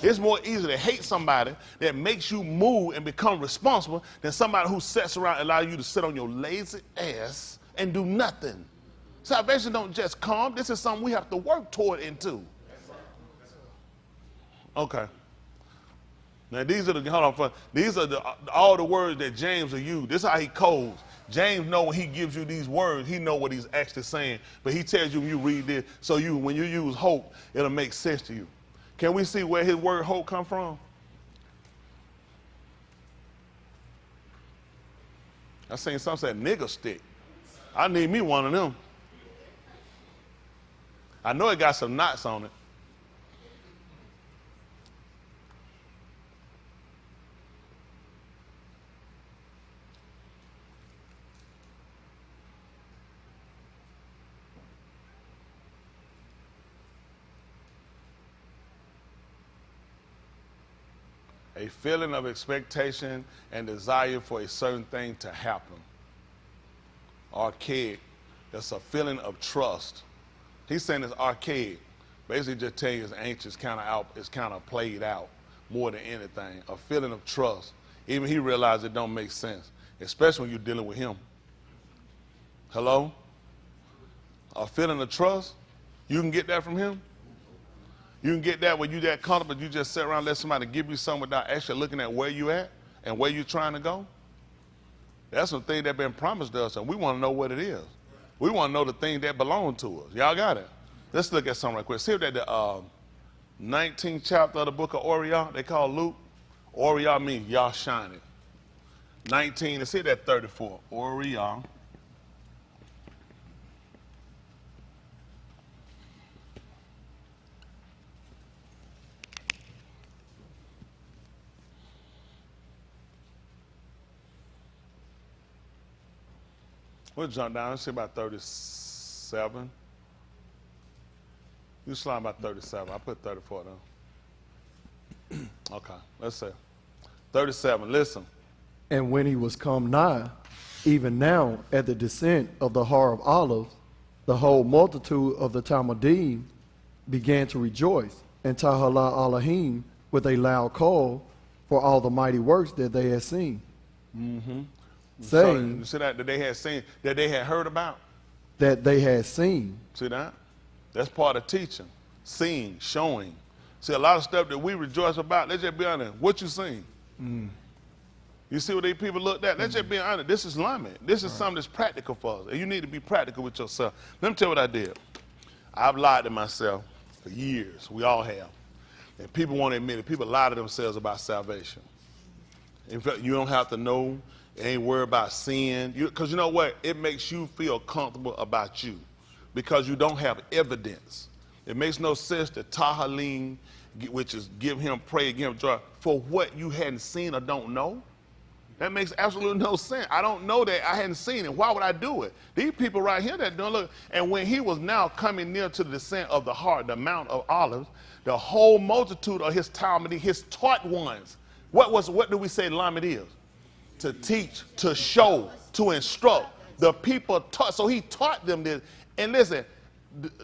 It's more easy to hate somebody that makes you move and become responsible than somebody who sits around and allows you to sit on your lazy ass and do nothing. Salvation don't just come. This is something we have to work toward into. Okay. Now these are all the words that James will use. This is how he codes. James know when he gives you these words, he know what he's actually saying. But he tells you when you read this, so when you use hope, it'll make sense to you. Can we see where his word hope come from? I seen some say nigger stick. I need me one of them. I know it got some knots on it. A feeling of expectation and desire for a certain thing to happen. Archaic. That's a feeling of trust. He's saying it's archaic. Basically just telling you it's ancient, it's kind of played out more than anything. A feeling of trust. Even he realized it don't make sense, especially when you're dealing with him. Hello? A feeling of trust, you can get that from him? You can get that when you're that comfortable, you just sit around and let somebody give you something without actually looking at where you at and where you're trying to go? That's some thing that's been promised to us, and we want to know what it is. We want to know the thing that belongs to us. Y'all got it? Let's look at something right quick. See that the 19th chapter of the book of Oriah, they call Luke. Oriah means y'all shining. 19, let's see that 34. Oriah. We'll jump down. Let's see about 37. You slide about 37. I put 34 down. Okay, let's see. 37, listen. And when he was come nigh, even now at the descent of the Har of Olives, the whole multitude of the Talmudim began to rejoice and Tahala Elohim with a loud call for all the mighty works that they had seen. Mm-hmm. Saying, so, see that they had seen, that they had heard about? That they had seen. See that? That's part of teaching. Seeing, showing. See, a lot of stuff that we rejoice about, let's just be honest, what you seen? Mm. You see what these people looked at? Let's just be honest, this is Lamed. This is something that's practical for us, and you need to be practical with yourself. Let me tell you what I did. I've lied to myself for years. We all have. And people won't admit it. People lie to themselves about salvation. In fact, you don't have to know. Ain't worried about sin. Because you know what? It makes you feel comfortable about you because you don't have evidence. It makes no sense to tahalim, which is give him praise, give him joy, for what you hadn't seen or don't know. That makes absolutely no sense. I don't know that. I hadn't seen it. Why would I do it? These people right here that don't look. And when he was now coming near to the descent of the heart, the Mount of Olives, the whole multitude of his Talmudim, his taught ones. What do we say Lamed is? To teach, to show, to instruct. The people taught, so he taught them this. And listen,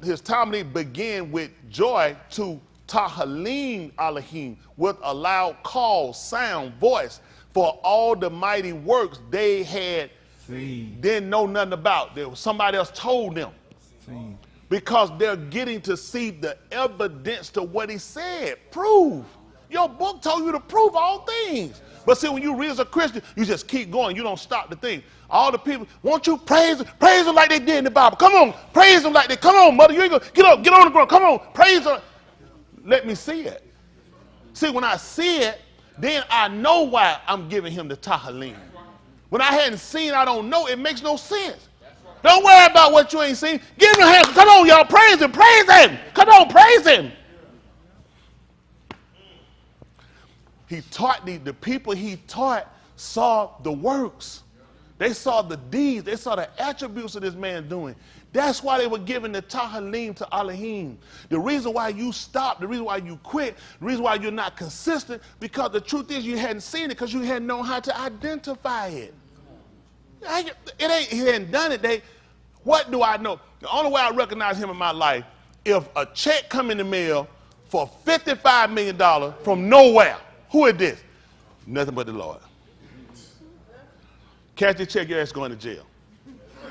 his Talmud began with joy to Tahalim Elohim, with a loud call, sound, voice, for all the mighty works they had didn't know nothing about. There was somebody else told them. Because they're getting to see the evidence to what he said. Prove. Your book told you to prove all things. But see, when you read as a Christian, you just keep going. You don't stop the thing. All the people, won't you praise them like they did in the Bible. Come on, praise them like they, come on, mother, you ain't gonna, get up, get on the ground, come on, praise them. Let me see it. See, when I see it, then I know why I'm giving him the tahalim. When I hadn't seen, I don't know, it makes no sense. Don't worry about what you ain't seen. Give him a hand. Come on, y'all, praise him, praise him. Come on, praise him. He taught the people he taught saw the works. They saw the deeds. They saw the attributes of this man doing. That's why they were giving the tahalim to Elohim. The reason why you stopped, the reason why you quit, the reason why you're not consistent, because the truth is you hadn't seen it because you hadn't known how to identify it. He hadn't done it. What do I know? The only way I recognize him in my life, if a check come in the mail for $55 million from nowhere. Who is this? Nothing but the Lord. Catch the check, your ass going to jail.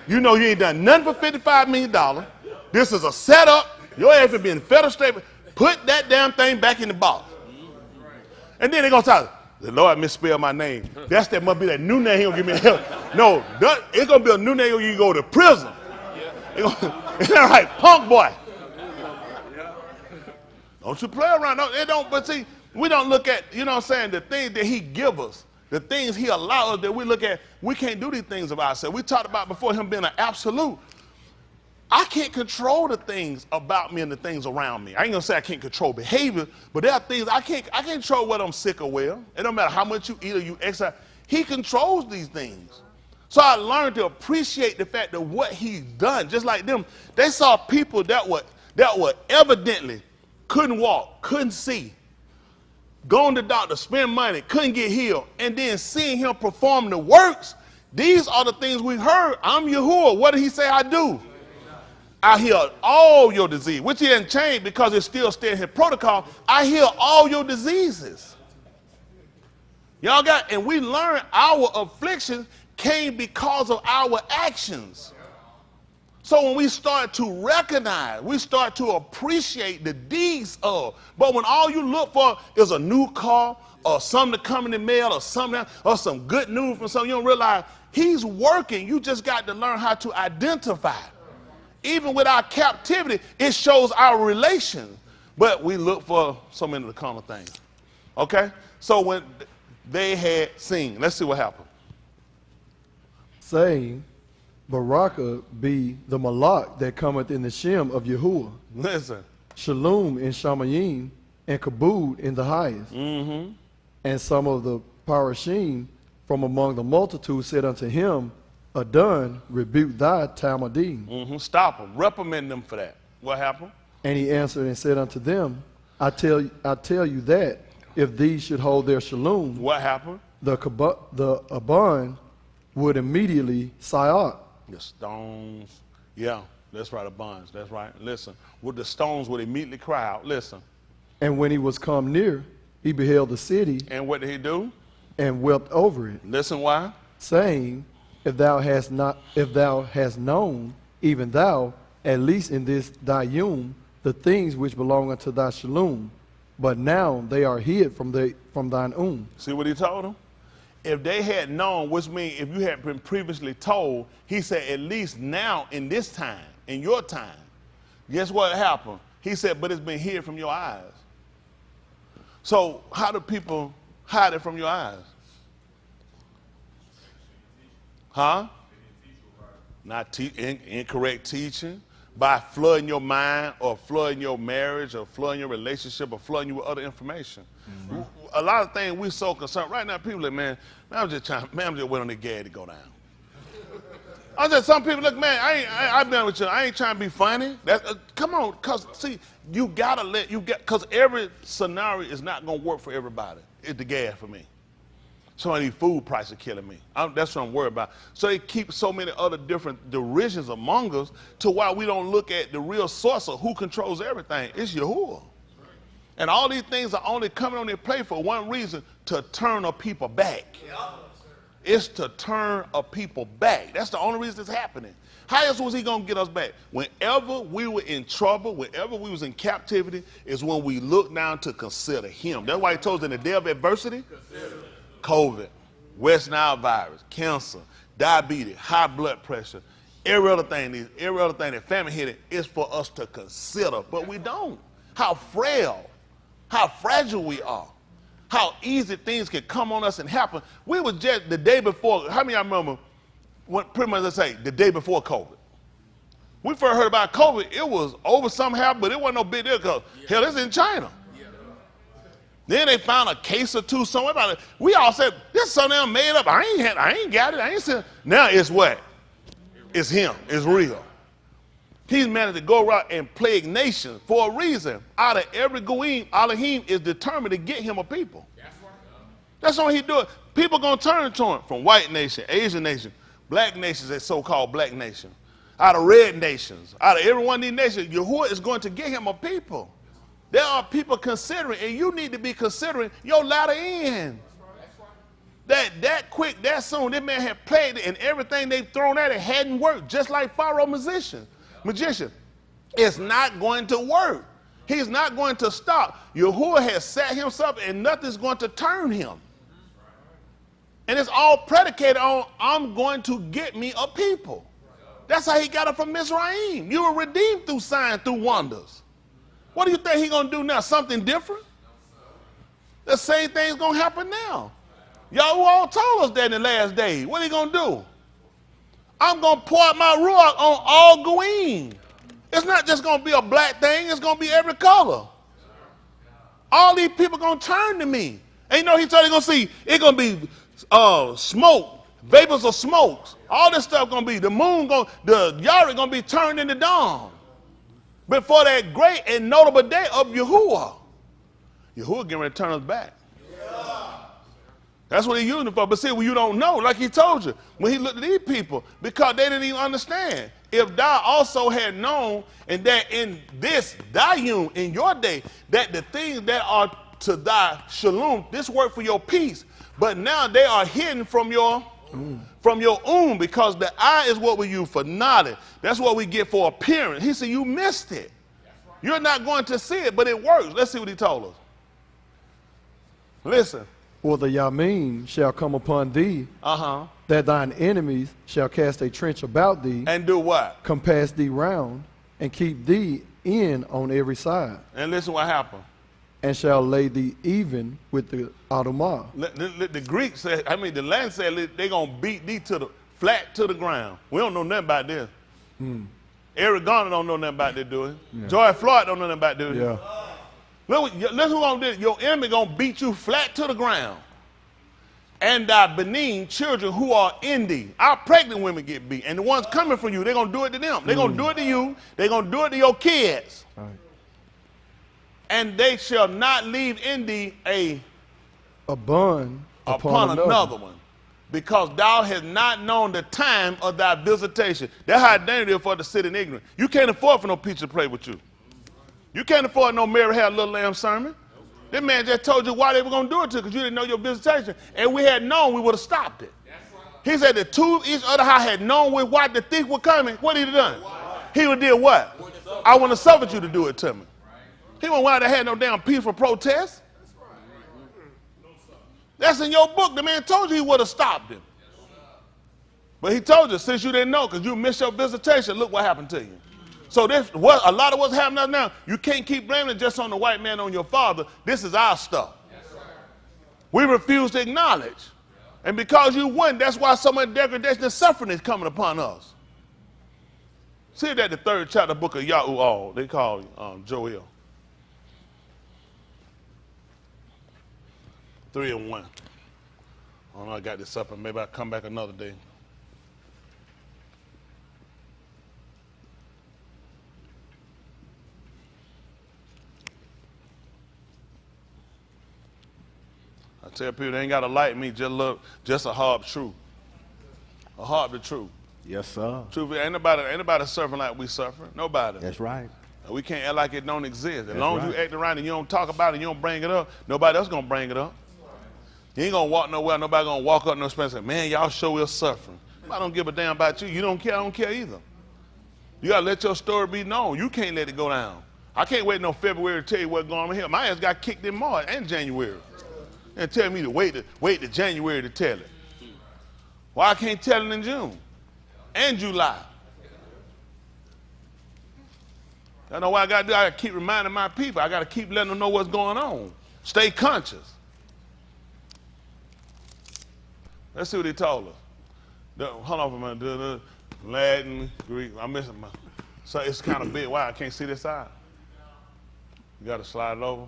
You know you ain't done nothing for $55 million. This is a setup. Your ass is being federal statement. Put that damn thing back in the box. And then they're going to talk, the Lord misspelled my name. That must be that new name he'll give me help. No, it's going to be a new name you go to prison. It's not right, punk boy. Don't you play around. No, it don't, but see, we don't look at, you know what I'm saying, the things that he give us, the things he allows us that we look at, we can't do these things of ourselves. We talked about before him being an absolute. I can't control the things about me and the things around me. I ain't gonna say I can't control behavior, but there are things I can't control whether I'm sick or well. It don't matter how much you eat or you exercise. He controls these things. So I learned to appreciate the fact that what he's done, just like them, they saw people that were evidently couldn't walk, couldn't see, going to the doctor, spend money, couldn't get healed, and then seeing him perform the works, these are the things we heard. I'm Yahudah. What did he say I do? I heal all your disease, which he didn't change because it's still staying in his protocol. I heal all your diseases. Y'all got, and we learned our afflictions came because of our actions. So when we start to recognize, we start to appreciate the deeds of, but when all you look for is a new car or something to come in the mail or something or some good news from something, you don't realize he's working. You just got to learn how to identify. Even with our captivity, it shows our relation. But we look for so many of the common things. Okay? So when they had seen, let's see what happened. Saying, Baraka be the Malak that cometh in the Shem of Yahudah. Listen. Shalom in Shamayim, and Kabud in the highest. Mm-hmm. And some of the Parashim from among the multitude said unto him, Adon, rebuke thy Talmudim. Mm-hmm. Stop them. Reprimand them for that. What happened? And he answered and said unto them, I tell you that if these should hold their shalom, what happened? The Abon would immediately sayat. The stones. Yeah, that's right, the bonds. That's right. Listen. Well, the stones would immediately cry out. Listen. And when he was come near, he beheld the city. And what did he do? And wept over it. Listen why? Saying, if thou hast known, even thou, at least in this thy yom, the things which belong unto thy shalom, but now they are hid from thine See what he told them? If they had known, which means if you had been previously told, he said, at least now in this time, in your time, guess what happened? He said, but it's been hid from your eyes. So how do people hide it from your eyes? Huh? Not incorrect teaching, by flooding your mind or flooding your marriage or flooding your relationship or flooding you with other information. Mm-hmm. A lot of things we're so concerned. Right now, people are, man, I'm just waiting on the gas to go down. Some people look, man, I've been with you. I ain't trying to be funny. Come on, because see, you gotta because every scenario is not gonna work for everybody. It's the gas for me. Some of these food prices are killing me. That's what I'm worried about. So they keep so many other different derisions among us to why we don't look at the real source of who controls everything. It's Yahudah. And all these things are only coming on their plate for one reason, to turn a people back. It's to turn a people back. That's the only reason it's happening. How else was he going to get us back? Whenever we were in trouble, whenever we was in captivity, is when we look down to consider him. That's why he told us in the day of adversity, COVID, West Nile virus, cancer, diabetes, high blood pressure, every other thing that family hit it is for us to consider, but we don't. How frail, how fragile we are, how easy things can come on us and happen. We were just the day before, how many of y'all remember, pretty much let's say, the day before COVID? We first heard about COVID, it was over somehow, but it wasn't no big deal because, hell, it's in China. Then they found a case or two somewhere about it. We all said, this is something I'm made up. I ain't got it. I ain't said. Now it's what? It's him. It's real. He's managed to go around and plague nations for a reason. Out of every goyim, Elohim is determined to get him a people. That's what he doing. People going to turn to him from white nation, Asian nation, black nations, that so-called black nation, out of red nations, out of every one of these nations, Yahudah is going to get him a people. There are people considering, and you need to be considering your latter end. That quick, that soon, this man had played it, and everything they've thrown at it hadn't worked, just like Pharaoh magician. It's not going to work. He's not going to stop. Yahudah has set himself, and nothing's going to turn him. And it's all predicated on, I'm going to get me a people. That's how he got it from Mizraim. You were redeemed through signs, through wonders. What do you think he's going to do now? Something different? The same thing's going to happen now. Y'all all told us that in the last days. What are you going to do? I'm going to pour out my ruach on all goyim. It's not just going to be a black thing. It's going to be every color. All these people are going to turn to me. And you know, he told you going to see, it's going to be smoke, vapors of smokes. All this stuff going to be, the moon, the Yarushalum going to be turned into dawn. Before that great and notable day of Yahudah. Yahudah getting ready to turn us back. That's what he using it for. But see, when you don't know, like he told you, when he looked at these people, because they didn't even understand. If thou also had known, and that in this dayum, in your day, that the things that are to thy shalom, this work for your peace, but now they are hidden from your because the eye is what we use for knowledge. That's what we get for appearance. He said, you missed it. You're not going to see it, but it works. Let's see what he told us. Listen. For the Yamin shall come upon thee, that thine enemies shall cast a trench about thee, and do what? Compass thee round, and keep thee in on every side. And listen what happened. And shall lay thee even with the Adumah. The Greeks said, the Latin said they're going to beat thee flat to the ground. We don't know nothing about this. Eric Garner don't know nothing about this, do he? Yeah. Joy Floyd don't know nothing about this. Yeah. Listen who gonna do. Your enemy gonna beat you flat to the ground. And thy Benin children who are in thee. Our pregnant women get beat. And the ones coming from you, they're gonna do it to them. They're gonna do it to you. They're gonna do it to your kids. Right. And they shall not leave in thee a bun upon another one. Because thou hast not known the time of thy visitation. That's how dangerous it is for the sit in ignorance. You can't afford for no preacher to play with you. You can't afford no Mary Had a Little Lamb sermon. This man just told you why they were going to do it to you, because you didn't know your visitation. And we had known, we would have stopped it. He said the two of each other had known with what the thief was coming. What he done? He would did what? I want to suffer you to do it to me. He wouldn't want to have no damn peaceful protest. That's in your book. The man told you he would have stopped him. But he told you, since you didn't know, because you missed your visitation, look what happened to you. So a lot of what's happening now, you can't keep blaming it just on the white man, on your father. This is our stuff. We refuse to acknowledge. And because you wouldn't, that's why so much degradation and suffering is coming upon us. See that the 3rd chapter book of Yahudah, they call Joel. 3 and 1. I don't know, I got this up and maybe I'll come back another day. I tell people they ain't got to like me, just a hard truth. A hard the truth. Yes, sir. Truth, ain't nobody suffering like we suffer. Nobody. That's right. We can't act like it don't exist. As That's long as you act around and you don't talk about it and you don't bring it up, nobody else going to bring it up. You ain't going to walk nowhere. Nobody going to walk up no space and say, man, y'all sure we're suffering. I don't give a damn about you. You don't care. I don't care either. You got to let your story be known. You can't let it go down. I can't wait no February to tell you what's going on here. My ass got kicked in March and January. And tell me to wait to January to tell it. Why I can't tell it in June and July? I know what I got to do. I got to keep reminding my people. I got to keep letting them know what's going on. Stay conscious. Let's see what he told us. Hold on for a minute. Latin, Greek. I'm missing my. So it's kind of big. Why I can't see this side? You got to slide it over.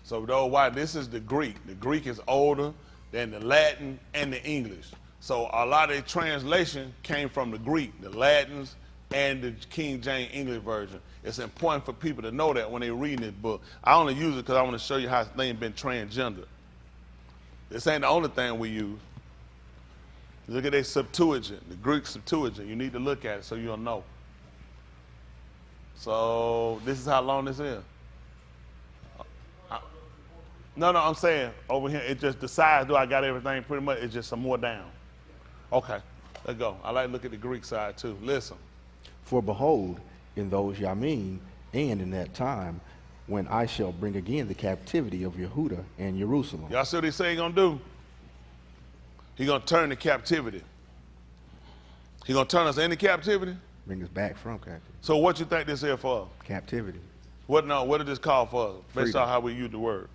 So though why this is the Greek. The Greek is older than the Latin and the English. So a lot of the translation came from the Greek, the Latins, and the King James English version. It's important for people to know that when they're reading this book. I only use it because I want to show you how things been transgendered. This ain't the only thing we use. Look at their Septuagint, the Greek Septuagint. You need to look at it so you'll know. So this is how long this is. No, I'm saying over here, it just decides, do I got everything pretty much? It's just some more down. Okay, let's go. I like to look at the Greek side too. Listen. For behold, in those Yamin, and in that time, when I shall bring again the captivity of Yahudah and Yarushalum. Y'all see what he say he gonna do? He gonna turn the captivity. He gonna turn us into captivity? Bring us back from captivity. So what you think this here for? Captivity. What did this call for? Based on how we use the word.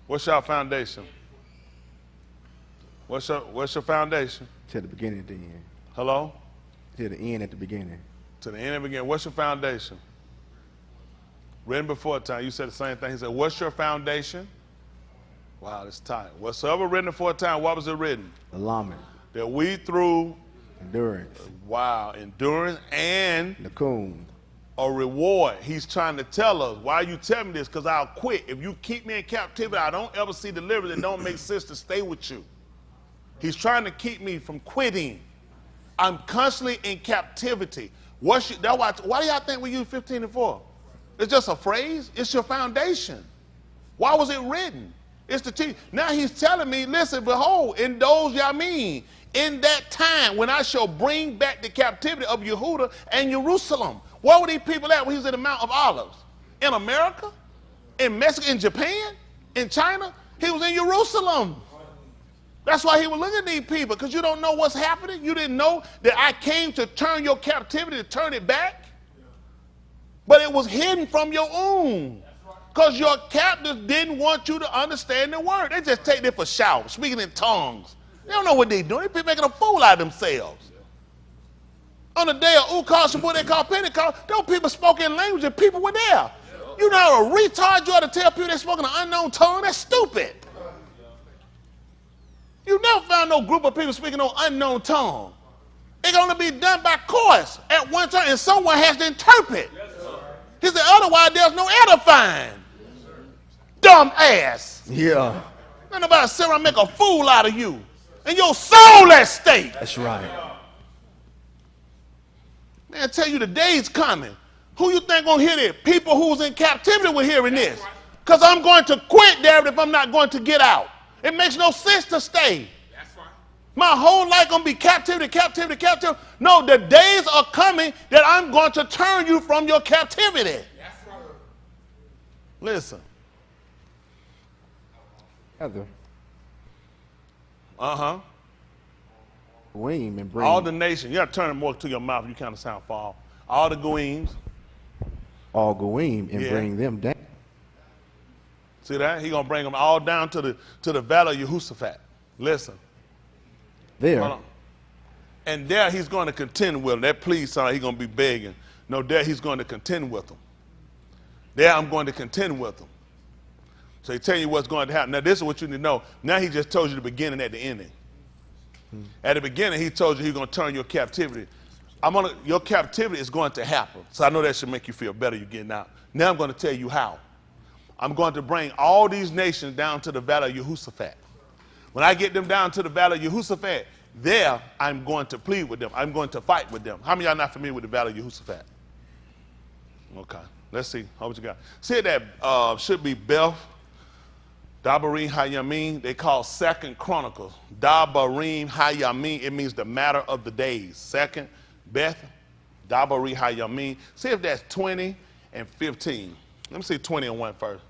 What's your foundation? What's your foundation? To the beginning at the end. Hello? To the end at the beginning. To the end and beginning. What's your foundation? Written before time. You said the same thing. He said, what's your foundation? Wow, that's tight. Whatsoever written before time, what was it written? Alamin. That we through Endurance. Wow, endurance and Nakum. a reward. He's trying to tell us, why you tell me this? Because I'll quit. If you keep me in captivity, I don't ever see deliverance. It don't make sense to stay with you. He's trying to keep me from quitting. I'm constantly in captivity. Why do y'all think we use 15 and 4? It's just a phrase. It's your foundation. Why was it written? It's the teach. Now he's telling me, listen, behold, in those Yamin, in that time when I shall bring back the captivity of Yahudah and Yarushalum. Where were these people at when he was in the Mount of Olives? In America? In Mexico? In Japan? In China? He was in Yarushalum. That's why he was looking at these people, because you don't know what's happening. You didn't know that I came to turn your captivity, to turn it back. But it was hidden from your own. Because your captors didn't want you to understand the word. They just take it for shout, speaking in tongues. They don't know what they're doing. They're making a fool out of themselves. On the day of Ukar, what they call Pentecost, those people spoke in language and people were there. You know how a retard you ought to tell people they spoke in an unknown tongue? That's stupid. You never found no group of people speaking no unknown tongue. It's going to be done by course at one time, and someone has to interpret. He said, otherwise there's no edifying. Dumb ass. Yeah. Ain't nobody sit around and make a fool out of you. And your soul at stake. That's right. Man, I tell you the day's coming. Who you think gonna hear this? People who's in captivity will hearing this. Because I'm going to quit there if I'm not going to get out. It makes no sense to stay. That's right. My whole life gonna be captivity, captivity, captivity. No, the days are coming that I'm going to turn you from your captivity. That's right. Listen. Heather. Uh-huh. Goyim and bring All the nations. You got to turn it more to your mouth. You kind of sound far off. All the Goyims. all Goyim and Yeah. bring them down. See that? He's going to bring them all down to the valley of Jehoshaphat. Listen. There, Hold on. And there he's going to contend with them. That please sign, he's going to be begging. No, there he's going to contend with them. There I'm going to contend with them. So he tell you what's going to happen. Now this is what you need to know. Now he just told you the beginning and the ending. At the beginning he told you he's going to turn your captivity. Your captivity is going to happen. So I know that should make you feel better you're getting out. Now I'm going to tell you how. I'm going to bring all these nations down to the valley of Jehoshaphat. When I get them down to the valley of Jehoshaphat, there I'm going to plead with them. I'm going to fight with them. How many of y'all not familiar with the valley of Jehoshaphat? Okay, let's see. How what you got? See that should be Beth, Dabarim Hayamin. They call Second Chronicles. Dabarim Hayamin. It means the matter of the days. Second, Beth, Dabarim Hayamin. See if that's 20 and 15. Let me see 20 and 1 first.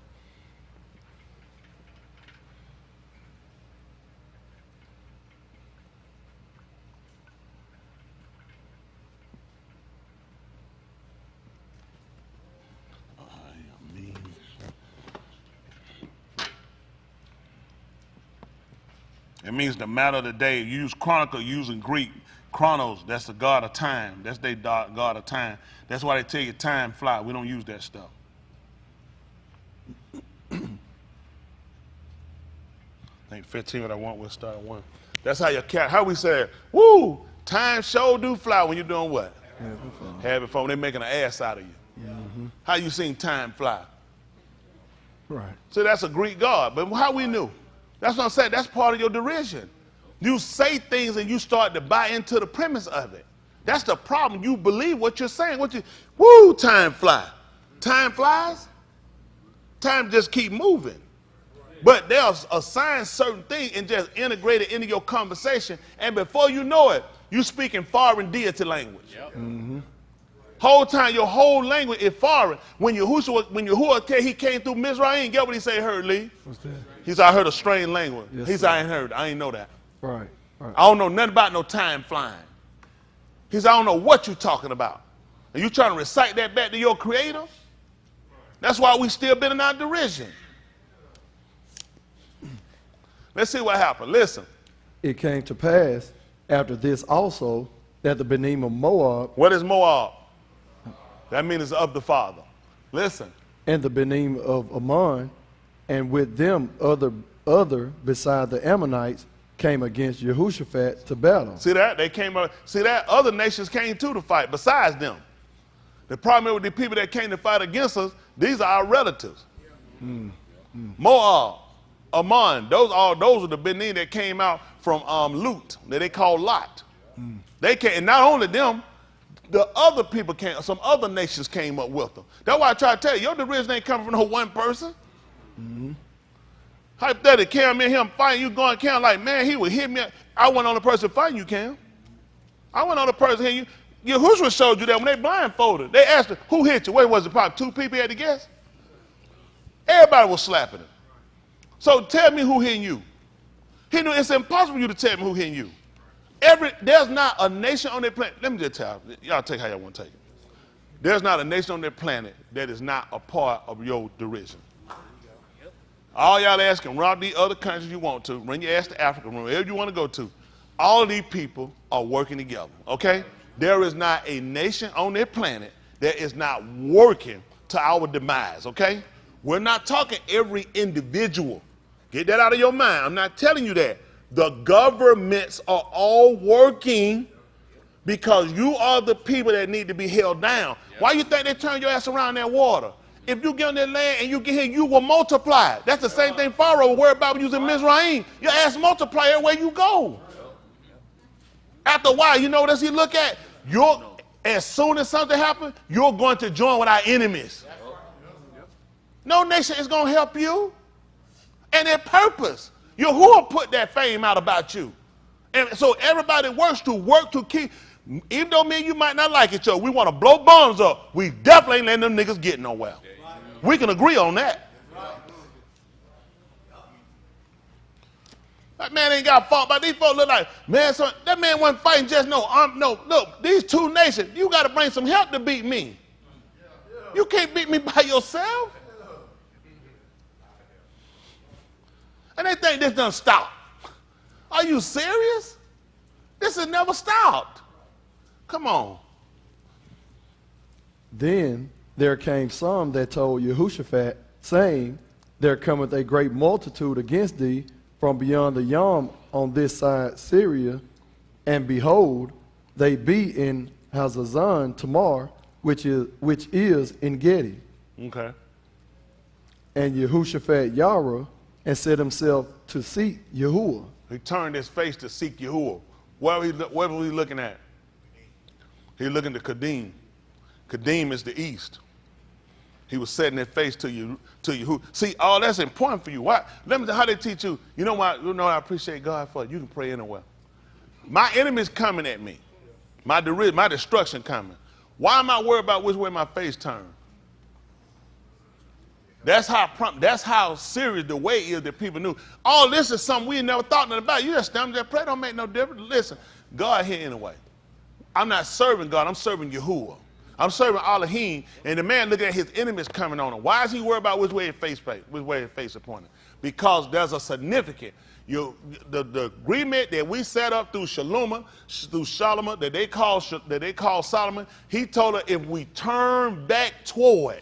It means the matter of the day. You use chronicle using Greek. Chronos, that's the god of time. That's their god of time. That's why they tell you time fly. We don't use that stuff. I think 15 what I want, we'll start at 1. That's how how we say, woo, time sure do fly when you're doing what? Having fun. They're making an ass out of you. Mm-hmm. How you seen time fly? Right. So that's a Greek god. But how we knew? That's what I'm saying. That's part of your derision. You say things and you start to buy into the premise of it. That's the problem. You believe what you're saying. Woo, time fly. Time flies? Time just keep moving. But they'll assign certain things and just integrate it into your conversation. And before you know it, you speaking foreign deity language. Yep. Mm-hmm. Whole time, your whole language is foreign. When Yahudah he came through Mizraim, get what he said, heard, Lee? What's that? He said, I heard a strange language. Yes, he said, I ain't heard. I ain't know that. Right. Right. I don't know nothing about no time flying. He said, I don't know what you're talking about. And you trying to recite that back to your creator? That's why we still been in our derision. Let's see what happened. Listen. It came to pass after this also that the Benim of Moab What is Moab? That means it's of the Father. Listen. and the Benim of Ammon, and with them other beside the Ammonites, came against Jehoshaphat to battle. See that? They came up. See that? Other nations came too to fight besides them. The problem with the people that came to fight against us, these are our relatives. Moab, Ammon, those are the Benin that came out from Lut, that they call Lot. They came, and not only them, the other people came, some other nations came up with them. That's why I try to tell you, your derision ain't coming from no one person. Hypothetically, Cam and him fighting, you going Cam like, man, he would hit me. I wasn't on the person fighting you, Cam. I wasn't on the person hitting you. Yahudah showed you that when they blindfolded. They asked him, who hit you? What was it, probably 2 people had to guess? Everybody was slapping him. So tell me who hitting you. He knew it's impossible for you to tell me who hitting you. There's not a nation on their planet. Let me just tell you, y'all take how y'all want to take it. There's not a nation on their planet that is not a part of your derision. All y'all ask can run out the other countries you want to, run your ass to Africa, run wherever you want to go to. All of these people are working together, okay? There is not a nation on their planet that is not working to our demise, okay? We're not talking every individual. Get that out of your mind. I'm not telling you that. The governments are all working because you are the people that need to be held down. Why you think they turn your ass around that water? If you get on that land and you get here, you will multiply. That's the same thing Pharaoh worried about when you was in Mizraim. Your ass multiply everywhere you go. After a while, you know what else he look at? As soon as something happens, you're going to join with our enemies. No nation is going to help you. And their purpose. Yahudah put that fame out about you. And so everybody works to keep, even though me and you might not like each other, we want to blow bombs up. We definitely ain't letting them niggas get nowhere. We can agree on that. That man ain't got fought, but these folks look like, man, son, that man wasn't fighting just no, look, these 2 nations, you got to bring some help to beat me. You can't beat me by yourself. And they think this done stop. Are you serious? This has never stopped. Come on. Then there came some that told Jehoshaphat, saying, there cometh a great multitude against thee from beyond the Yam on this side Syria, and behold, they be in Hazazon Tamar, which is in Gedi. Okay. And Jehoshaphat Yara, and set himself to seek Yahudah. He turned his face to seek Yahudah. What was he looking at? He looking to Kadim. Kadim is the east. He was setting his face to Yahudah. See, all that's important for you. Why? Let me tell you how they teach you. You know what I appreciate God for? You can pray anywhere. My enemy's coming at me. My destruction coming. Why am I worried about which way my face turns? That's how serious the way is that people knew. All this is something we never thought nothing about. You just stand there, pray, don't make no difference. Listen, God here anyway. I'm not serving God, I'm serving Yahudah. I'm serving Elohim, and the man looking at his enemies coming on him. Why is he worried about which way his face is pointing? Because there's a significant. The agreement that we set up through Shalom, that they call Solomon, he told her if we turn back toward,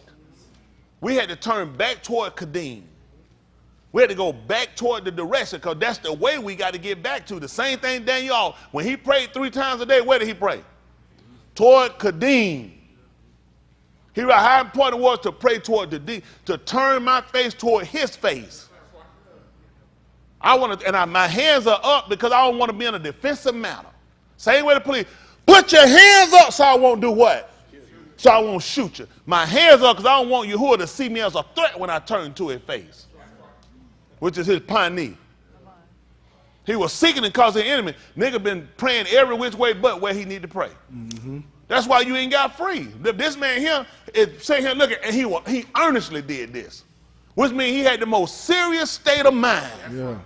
we had to turn back toward Kadim. We had to go back toward the direction because that's the way we got to get back to. The same thing Daniel, when he prayed 3 times a day, where did he pray? Toward Kadim. He wrote how important it was to pray toward to turn my face toward his face. My hands are up because I don't want to be in a defensive manner. Same way the police, put your hands up so I won't do what? So I won't shoot you. My hands up because I don't want Yahudah to see me as a threat when I turn to his face, which is his pioneer. He was seeking and causing the enemy. Nigga been praying every which way but where he need to pray. Mm-hmm. That's why you ain't got free. This man here is sitting here looking, and he earnestly did this, which means he had the most serious state of mind. Yeah.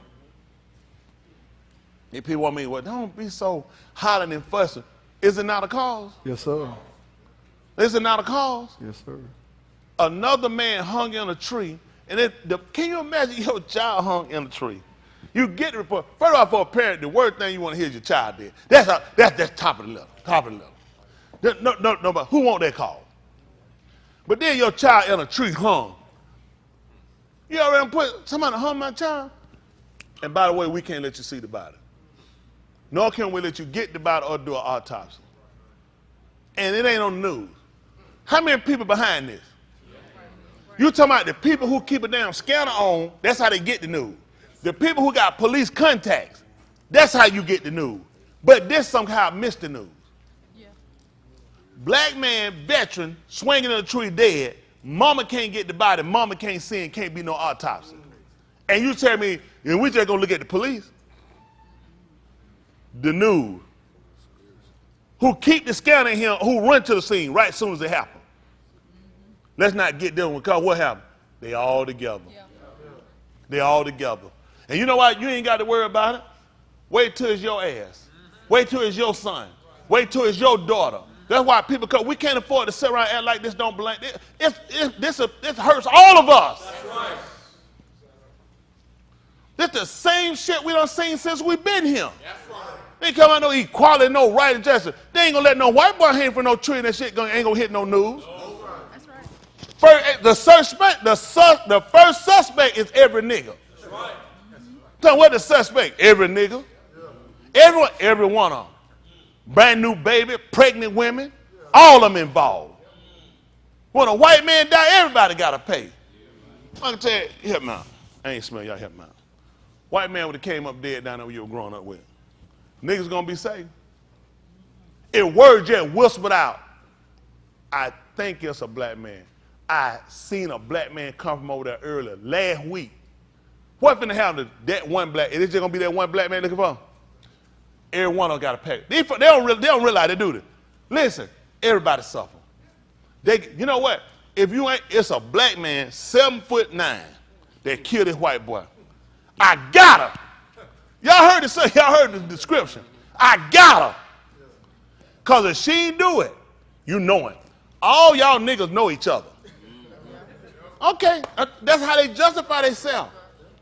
If people want me, well, don't be so hollering and fussing. Is it not a cause? Yes, sir. Is it not a cause? Yes, sir. Another man hung in a tree, and can you imagine your child hung in a tree? You get the report. First of all, for a parent, the worst thing you want to hear is your child dead. That's top of the level. Top of the level. No, but who want that call? But then your child in a tree hung. You already put somebody hung my child? And by the way, we can't let you see the body. Nor can we let you get the body or do an autopsy. And it ain't on the news. How many people behind this? You talking about the people who keep a damn scanner on, that's how they get the news. The people who got police contacts, that's how you get the news. But this somehow missed the news. Yeah. Black man, veteran, swinging in a tree dead, mama can't get the body, mama can't see and can't be no autopsy. And you tell me, and we just gonna look at the police? The news. Who keep the scanner in here, who run to the scene right as soon as it happens. Let's not get them because what happened? They all together. Yeah. They all together. And you know what? You ain't got to worry about it. Wait till it's your ass. Wait till it's your son. Wait till it's your daughter. That's why people come. We can't afford to sit around and act like this don't belong. This hurts all of us. That's right. This the same shit we done seen since we've been here. That's right. They come out no equality, no right and justice. They ain't gonna let no white boy hang from no tree and that shit ain't gonna hit no news. First, the first suspect is every nigga. That's right. So what the suspect? Every nigga. Yeah. Every one of them. Brand new baby, pregnant women, all of them involved. When a white man die, everybody got to pay. I can tell you, help me out. I ain't smell y'all, help me out. White man would have came up dead down there where you were growing up with. Niggas gonna be safe. If word just whispered out, I think it's a black man. I seen a black man come from over there earlier, last week. What finna happen to that one black? Is it just gonna be that one black man looking for him? Every one of them got a pack. They don't realize they do this. Listen, everybody suffer. You know what? If you ain't, it's a black man, 7'9", that killed this white boy. I got her. Y'all heard it say, y'all heard the description. I got her. Cause if she ain't do it, you know it. All y'all niggas know each other. Okay, that's how they justify themselves.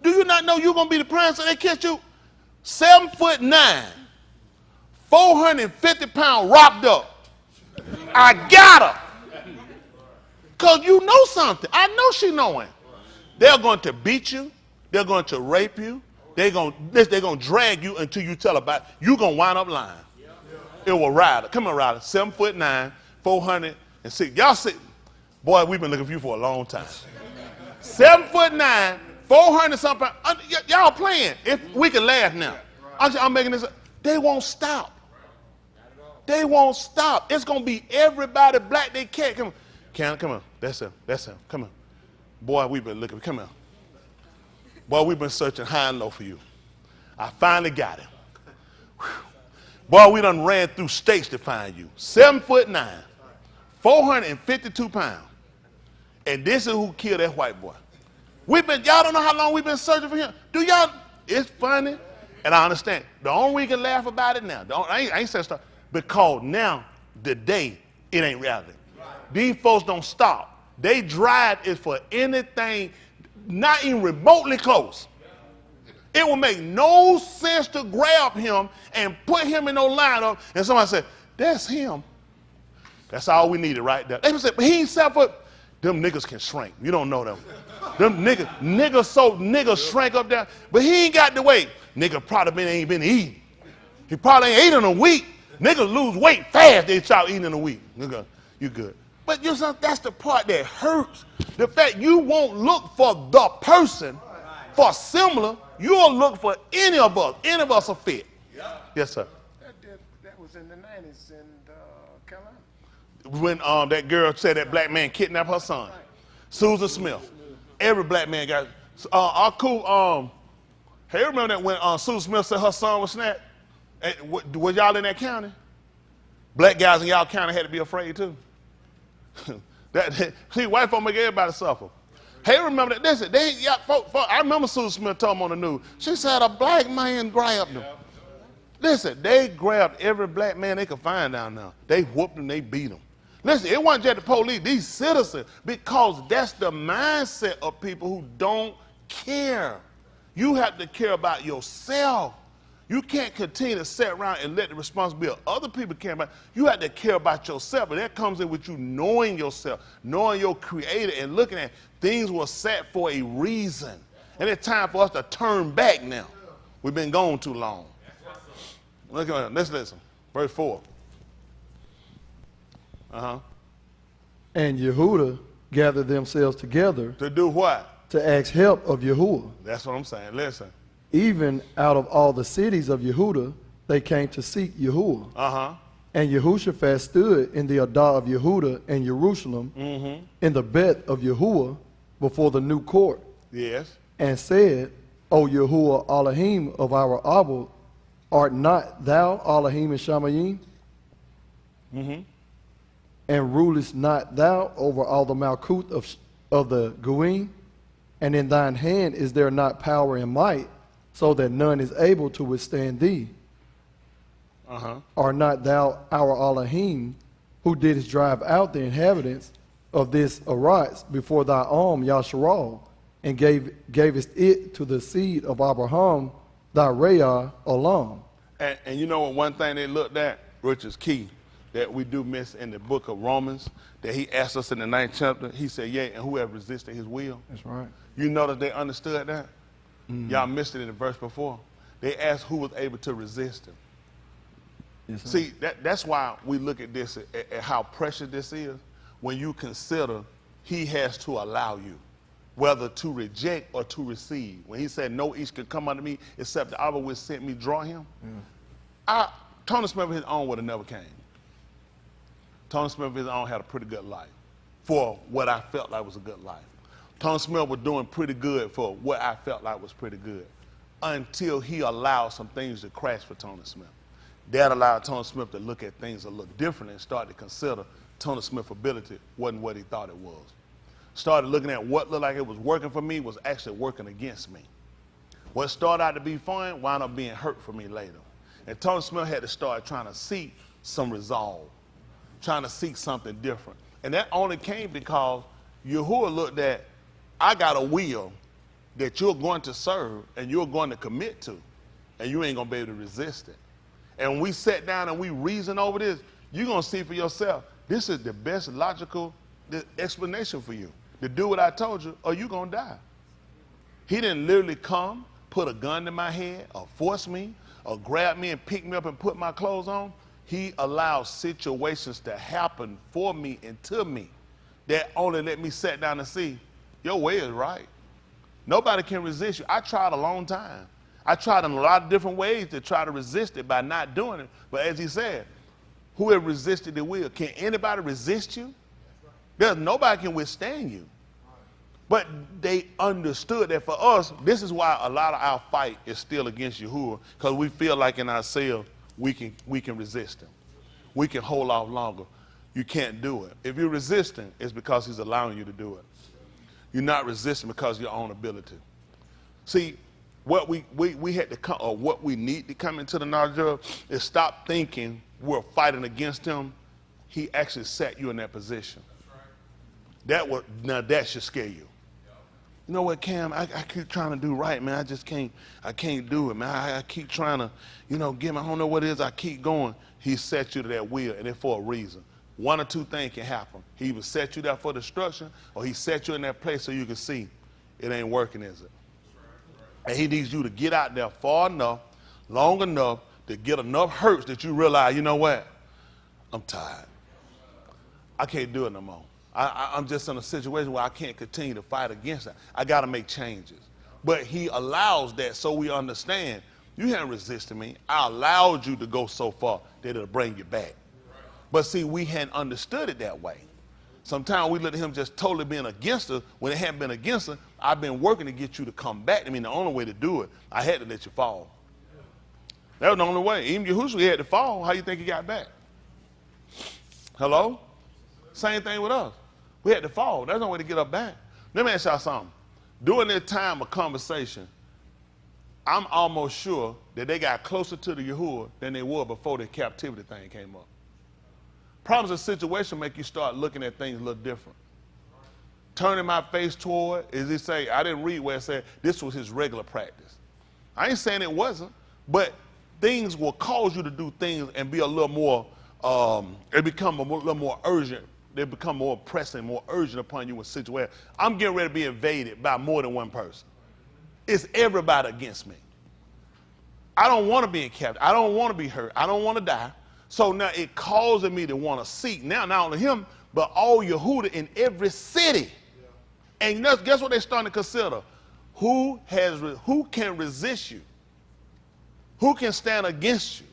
Do you not know you're going to be the prince so they catch you? 7'9", 450 pounds wrapped up. I got her. Because you know something. I know she knowing. They're going to beat you. They're going to rape you. They're going to drag you until you tell about it. You're going to wind up lying. It will Ryder. Come on, Ryder. 7'9", 406. Y'all see. Boy, we've been looking for you for a long time. 7'9", 400 something. Y'all playing. If we can laugh now. I'm making this. They won't stop. They won't stop. It's gonna be everybody black they can't. Come on. Come on. That's him. That's him. Come on. Boy, we've been looking. Come on. Boy, we've been searching high and low for you. I finally got him. Whew. Boy, we done ran through states to find you. 7'9", 452 pounds. And this is who killed that white boy. Y'all don't know how long we've been searching for him. Do y'all? It's funny, and I understand. The only way we can laugh about it now, I ain't saying stuff, because now, today, it ain't reality. Right. These folks don't stop. They drive it for anything, not even remotely close. It will make no sense to grab him and put him in no lineup, and somebody say, that's him. That's all we needed right there. They say, but he ain't self-up. Them niggas can shrink. You don't know them. Them niggas shrank up there, but he ain't got the weight. Nigga probably ain't been eating. He probably ain't ate in a week. Niggas lose weight fast. They start eating in a week. Nigga, you good. But you know, that's the part that hurts. The fact you won't look for the person for similar. You'll look for any of us. Any of us are fit. Yeah. Yes, sir. That was in the 90s in Carolina. When that girl said that black man kidnapped her son, Susan Smith. Every black man got. Our cool. Hey, remember that when Susan Smith said her son was snapped? Was y'all in that county? Black guys in y'all county had to be afraid too. See, white folk make everybody suffer. Hey, remember that? Listen, I remember Susan Smith told me on the news. She said a black man grabbed them. Listen, they grabbed every black man they could find down there. They whooped them, they beat them. Listen, it wasn't just the police, these citizens, because that's the mindset of people who don't care. You have to care about yourself. You can't continue to sit around and let the responsibility of other people care about. You have to care about yourself, and that comes in with you knowing yourself, knowing your creator, and looking at things were set for a reason. And it's time for us to turn back now. We've been gone too long. Look at it. Let's listen. Verse 4. And Yahudah gathered themselves together To do what? to ask help of Yahuwah. That's what I'm saying. Listen. Even out of all the cities of Yahudah, they came to seek Yahuwah. And Yehoshaphat stood in the Adah of Yahudah and Yarushalum, in the Beth of Yahuwah, before the new court, Yes. and said, O Yahuwah Elohim of our Abba, art not thou Elohim and Shamayim? And rulest not thou over all the Malkuth of the Goim? And in thine hand is there not power and might, so that none is able to withstand thee? Are not thou our Elohim, who didst drive out the inhabitants of this Aratz before thy arm Yasharal, and gavest it to the seed of Abraham, thy Reah Olam? And you know what, one thing they looked at, which is key, that we do miss in the book of Romans, that he asked us in the 9th chapter, he said, yea, and whoever resisted his will. That's right. You notice they understood that? Y'all missed it in the verse before. They asked who was able to resist him. Yes, sir. See, that's why we look at this, at how precious this is, when you consider he has to allow you, whether to reject or to receive. When he said, no each can come unto me except the Abba which sent me draw him. Tony Smith of his own would have never came. Tony Smith of his own had a pretty good life for what I felt like was a good life. Tony Smith was doing pretty good for what I felt like was pretty good, until he allowed some things to crash for Tony Smith. That allowed Tony Smith to look at things a little different and start to consider Tony Smith's ability wasn't what he thought it was. Started looking at what looked like it was working for me was actually working against me. What started out to be fun wound up being hurt for me later. And Tony Smith had to start trying to seek some resolve, trying to seek something different. And that only came because Yahuwah looked at, I got a will that you're going to serve and you're going to commit to, and you ain't going to be able to resist it. And when we sat down and we reasoned over this, you're going to see for yourself, this is the best logical explanation for you. To do what I told you, or you're going to die. He didn't literally come, put a gun to my head, or force me, or grab me and pick me up and put my clothes on. He allowed situations to happen for me and to me that only let me sit down and see, your way is right. Nobody can resist you. I tried a long time. I tried in a lot of different ways to try to resist it by not doing it. But as he said, whoever resisted the will. Can anybody resist you? There's nobody can withstand you. But they understood that for us, this is why a lot of our fight is still against Yahuwah, because we feel like in ourselves we can resist him. We can hold off longer. You can't do it. If you're resisting, it's because he's allowing you to do it. You're not resisting because of your own ability. See, what we had to come, or what we need to come into the knowledge of, is stop thinking we're fighting against him. He actually set you in that position. Now that should scare you. You know what, Cam? I keep trying to do right, man. I can't do it, man. I keep trying to, I don't know what it is. I keep going. He set you to that wheel, and it's for a reason. One or two things can happen. He either set you there for destruction, or he set you in that place so you can see it ain't working, is it? And he needs you to get out there far enough, long enough, to get enough hurts that you realize, you know what? I'm tired. I can't do it no more. I'm just in a situation where I can't continue to fight against it. I got to make changes. But he allows that so we understand, you haven't resisted me. I allowed you to go so far that it'll bring you back. But see, we hadn't understood it that way. Sometimes we look at him just totally being against us when it hadn't been against us. I've been working to get you to come back. I mean, the only way to do it, I had to let you fall. That was the only way. Even Yahushua had to fall. How you think he got back? Hello? Same thing with us. We had to fall. There's no way to get up back. Let me ask y'all something. During that time of conversation, I'm almost sure that they got closer to the Yahuwah than they were before the captivity thing came up. Problems and situations make you start looking at things a little different. Turning my face toward, as he say, I didn't read where it said this was his regular practice. I ain't saying it wasn't, but things will cause you to do things and be a little more, it become a little more urgent. They become more pressing, more urgent upon you in situations. I'm getting ready to be invaded by more than one person. It's everybody against me. I don't want to be in captivity. I don't want to be hurt. I don't want to die. So now it causes me to want to seek now not only him, but all Yahudah in every city. Yeah. And guess what they're starting to consider? Who can resist you? Who can stand against you?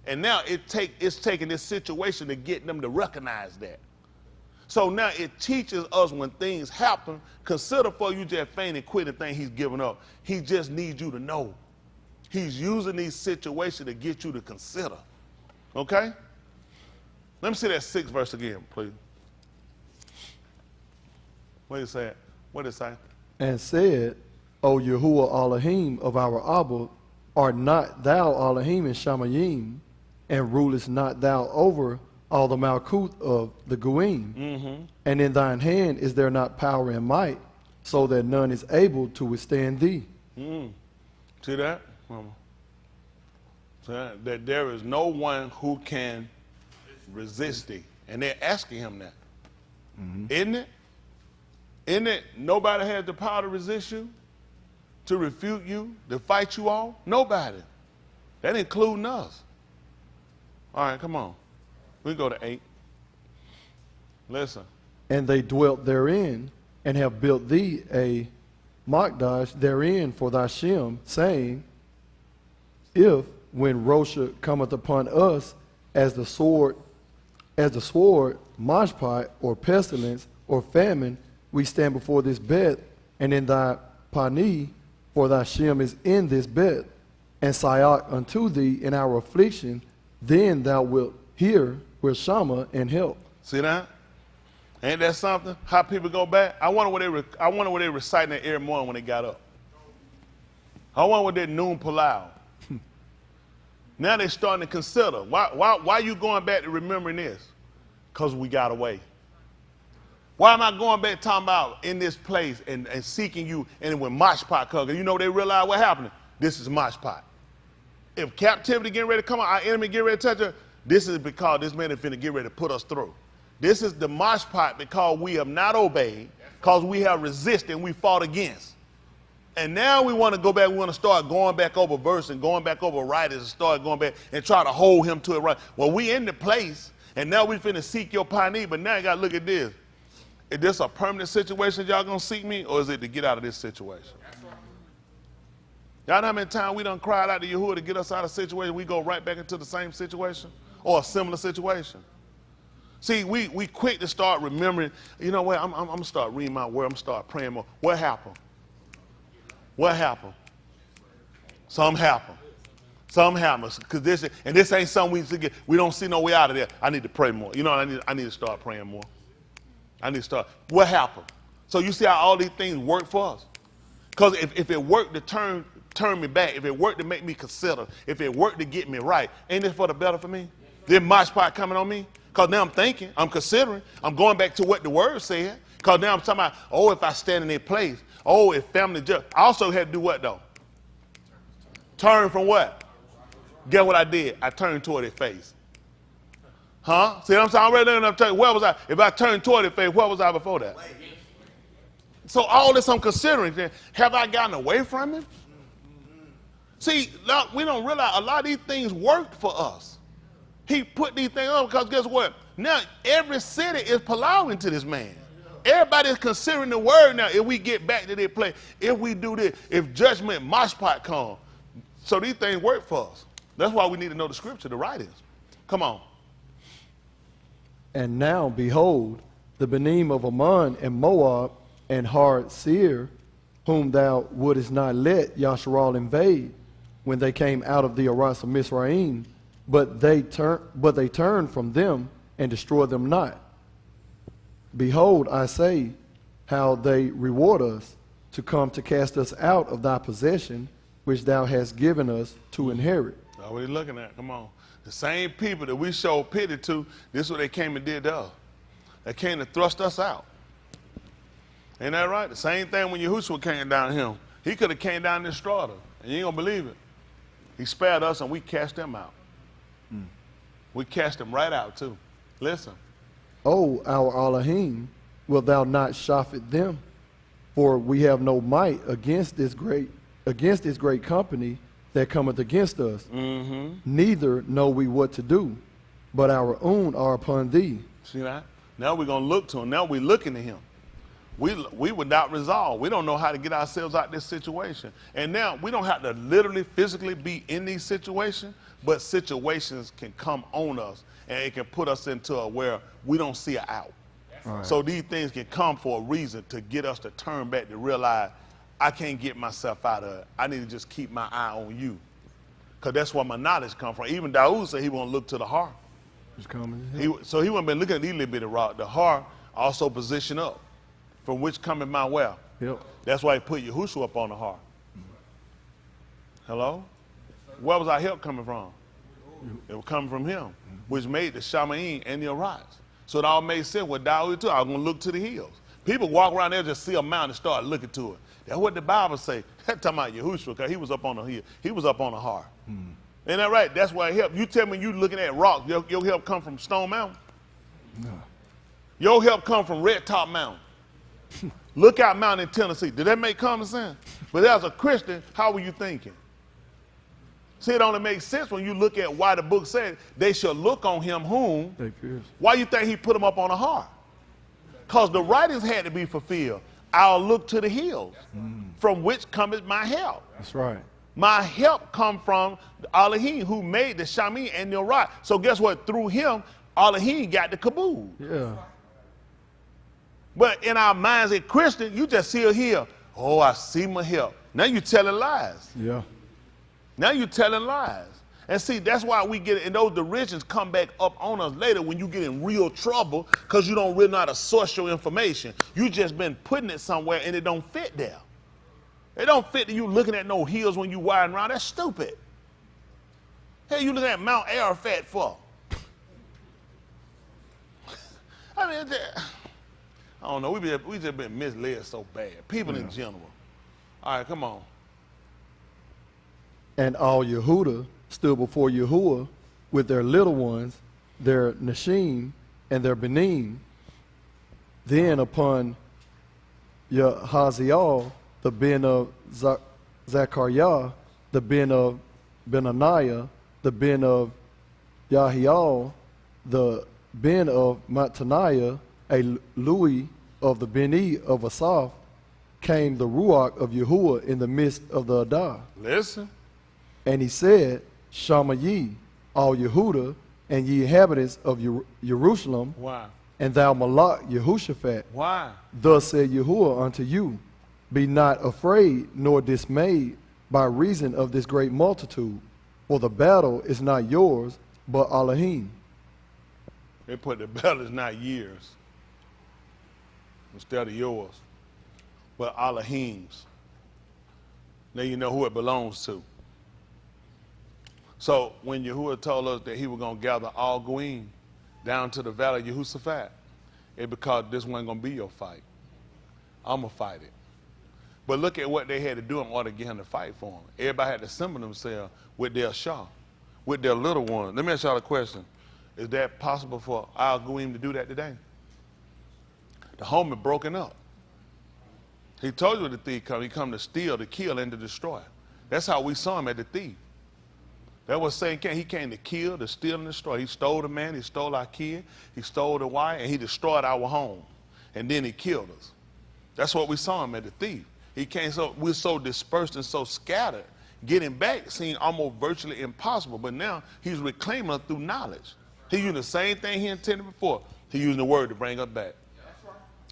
And now it's taking this situation to get them to recognize that. So now it teaches us when things happen, consider for you just faint and quit the thing he's giving up. He just needs you to know. He's using these situations to get you to consider. Okay? Let me see that 6th verse again, please. What did it say? What did it say? And said, O Yahuwah Elohim of our Abba, art not thou Elohim in Shamayim, and rulest not thou over all the Malkuth of the Goim? Mm-hmm. And in thine hand is there not power and might, so that none is able to withstand thee? Mm. See that? That there is no one who can resist thee. And they're asking him that. Mm-hmm. Isn't it? Isn't it? Nobody has the power to resist you, to refute you, to fight you all? Nobody. That including us. All right, come on. We go to 8. Listen. And they dwelt therein, and have built thee a Makdash therein for thy Shem, saying, if when Rosha cometh upon us as the sword, mashpat, or pestilence, or famine, we stand before this bed, and in thy pani, for thy Shem is in this bed, and sayak unto thee in our affliction, then thou wilt hear with Shama and help. See that? Ain't that something? How people go back? I wonder what they reciting that every morning when they got up. I wonder what they noon palau. Now they're starting to consider. Why you going back to remembering this? Because we got away. Why am I going back talking about in this place and seeking you? And when Mashpat comes, you know they realize what happened. This is Mashpat. If captivity getting ready to come out, our enemy getting ready to touch us, this is because this man is finna get ready to put us through. This is the Mashpat because we have not obeyed, because we have resisted and we fought against. And now we want to go back, we want to start going back over verse and going back over writers and start going back and try to hold him to it right. Well, we in the place, and now we finna seek your pioneer, but now you got to look at this. Is this a permanent situation y'all going to seek me, or is it to get out of this situation? Y'all know how many times we done cried out to Yahudah to get us out of a situation, we go right back into the same situation or a similar situation? See, we quick to start remembering, you know what, I'm going to start reading my word, I'm going to start praying more. What happened? What happened? Something happened. Something happens. And this ain't something we don't see no way out of there. I need to pray more. You know, I need to start praying more. I need to start. What happened? So you see how all these things work for us? Because if it worked to turn me back, if it worked to make me consider, if it worked to get me right, ain't this for the better for me? Then my spot coming on me? Because now I'm thinking, I'm considering, I'm going back to what the word said. Because now I'm talking about, oh, if I stand in their place, oh, if family judge. I also had to do what though? Turn from what? Guess what I did? I turned toward their face. Huh? See what I'm saying? I'm ready enough to tell you, where was I? If I turned toward their face, where was I before that? So all this I'm considering, have I gotten away from it? See, we don't realize a lot of these things worked for us. He put these things on because guess what? Now every city is allowing to this man. Everybody is considering the word now. If we get back to their place, if we do this, if judgment, mashpat come. So these things work for us. That's why we need to know the scripture, the writings. Come on. And now, behold, the Benim of Ammon and Moab and Har Seir, whom thou wouldest not let Yasharal invade when they came out of the Aras of Mizraim, but they turned from them and destroyed them not. Behold, I say, how they reward us to come to cast us out of thy possession, which thou hast given us to inherit. That's what he's looking at. Come on. The same people that we showed pity to, this is what they came and did to us. They came to thrust us out. Ain't that right? The same thing when Yahushua came down to him. He could have came down and destroyed us. And you ain't going to believe it. He spared us and we cast them out. We cast them right out too. Listen. O our Elohim, wilt thou not shafet them? For we have no might against this great company that cometh against us. Neither know we what to do, but our own are upon thee. See that? Now we're going to look to him. Now we're looking to him. We without resolve. We don't know how to get ourselves out of this situation. And now we don't have to literally, physically be in these situations, but situations can come on us and it can put us into a where we don't see an out. Right. So these things can come for a reason to get us to turn back to realize I can't get myself out of it. I need to just keep my eye on you. Because that's where my knowledge comes from. Even Yahudah said he won't look to the heart. So he wouldn't been looking at these little bit of rock. The heart also position up, from which cometh my well. Yep. That's why he put Yahushua up on the heart. Hello? Where was our help coming from? It was coming from him, which made the Shamaim and the Arise. So it all made sense with Dawood too. I was going to look to the hills. People walk around there, just see a mountain and start looking to it. That's what the Bible say. That's talking about Yahushua, because he was up on the hill. He was up on the heart. Ain't that right? That's why it helped. You tell me you looking at rocks, your help come from Stone Mountain? No. Your help come from Red Top Mountain. Lookout Mountain in Tennessee. Did that make common sense? But as a Christian, how were you thinking? See, it only makes sense when you look at why the book said they shall look on him whom. Why you think he put them up on the heart? Because the writings had to be fulfilled. I'll look to the hills, from which cometh my help. That's right. My help come from Elohim, who made the Shami and the Uriah. So guess what? Through him, Elohim got the caboose. Yeah. But in our minds as Christians, you just see it here. Oh, I see my help. Now you telling lies. Yeah. Now you telling lies. And see, that's why we get it, and those derisions come back up on us later when you get in real trouble because you don't really know how to source your information. You just been putting it somewhere and it don't fit there. It don't fit to you looking at no hills when you riding around. That's stupid. Hey, you looking at Mount Arafat for? I mean, I don't know. We just been misled so bad. People in general. All right, come on. And all Yahudah stood before Yahuwah with their little ones, their Nashim and their Benim. Then upon Yahaziel, the ben of Zechariah, the ben of Benaniah, the ben of Yahiel, the ben of Mattaniah, a Louis of the Beni of Asaph, came the Ruach of Yahuwah in the midst of the Adah. Listen. And he said, Shama ye, all Yahudah, and ye inhabitants of Yarushalum. Why? And thou Malak Yehoshaphat. Why? Thus said Yahuwah unto you, be not afraid nor dismayed by reason of this great multitude, for the battle is not yours, but Elohim. They put the battle is not years instead of yours, but Elohim's. Now you know who it belongs to. So when Yahuwah told us that he was going to gather all Goyim down to the valley of Yehoshaphat, it's because this wasn't going to be your fight. I'm going to fight it. But look at what they had to do in order to get him to fight for him. Everybody had to assemble themselves with their Shah, with their little ones. Let me ask y'all a question. Is that possible for our Goyim to do that today? The home is broken up. He told you the thief come. He come to steal, to kill, and to destroy. That's how we saw him at the thief. That was saying he came to kill, to steal, and destroy. He stole the man, he stole our kid, he stole the wife, and he destroyed our home. And then he killed us. That's what we saw him at the thief. He came we're so dispersed and so scattered. Getting back seemed almost virtually impossible, but now he's reclaiming us through knowledge. He using the same thing he intended before. He using the word to bring us back.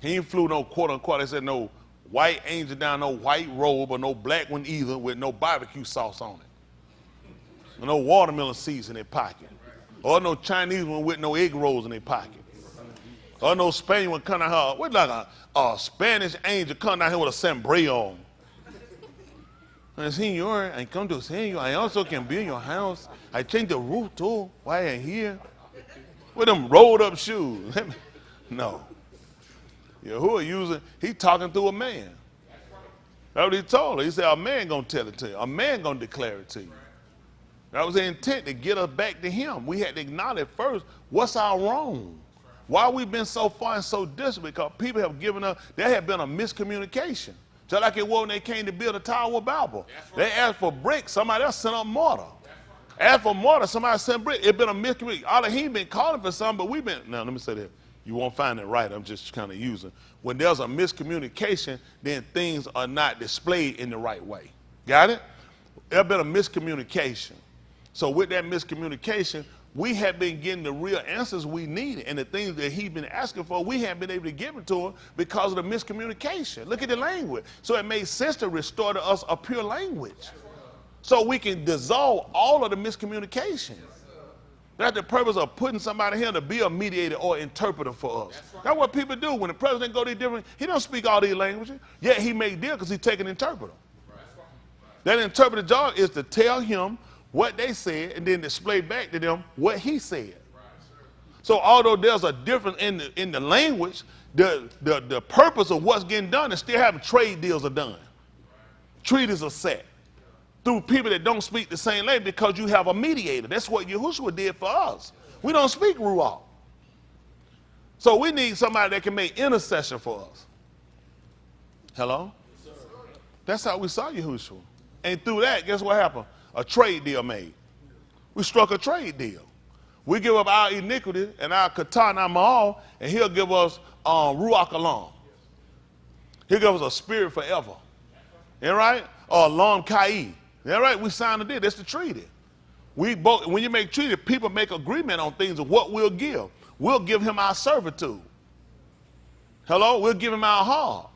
He ain't flew no quote unquote, they said no white angel down, no white robe or no black one either with no barbecue sauce on it. No watermelon seeds in their pocket. Or no Chinese one with no egg rolls in their pocket. Or no Spanish one coming out here, with like a Spanish angel coming out here with a sombrero on. And Senor, I come to Senor, I also can build your house. I change the roof too while I'm here. With them rolled up shoes. No. Yahuwah he talking through a man. That's what he told her. He said, a man gonna tell it to you. A man gonna declare it to you. That was the intent, to get us back to him. We had to acknowledge first, what's our wrong? Why we been so far and so distant? Because people have given up, there have been a miscommunication. Just like it was when they came to build the Tower of Babel. Right. They asked for brick, somebody else sent up mortar. Right. Asked for mortar, somebody sent brick. It's been a miscommunication. He ain't been calling for something, but we've been, now let me say that. You won't find it right, I'm just kind of using. When there's a miscommunication, then things are not displayed in the right way. Got it? There's been a miscommunication. So with that miscommunication, we have been getting the real answers we needed, and the things that he's been asking for, we haven't been able to give it to him because of the miscommunication. Look at the language. So it made sense to restore to us a pure language, so we can dissolve all of the miscommunication. That's the purpose of putting somebody here to be a mediator or interpreter for us. That's what people do. When the president go these different, he don't speak all these languages, yet he made deal because he take an interpreter. That interpreter job is to tell him what they said and then display back to them what he said. So although there's a difference in the language, the purpose of what's getting done is still having trade deals are done. Treaties are set through people that don't speak the same language because you have a mediator. That's what Yahushua did for us. We don't speak Ruach. So we need somebody that can make intercession for us. Hello? That's how we saw Yahushua. And through that, guess what happened? A trade deal made. We struck a trade deal. We give up our iniquity and our katan and our ma'al, and he'll give us Ruach Alam. He'll give us a spirit forever. All right? Or Lam Kai. All right? We signed a deal. That's the treaty. We both, when you make treaty, people make agreement on things of what we'll give. We'll give him our servitude. Hello? We'll give him our heart.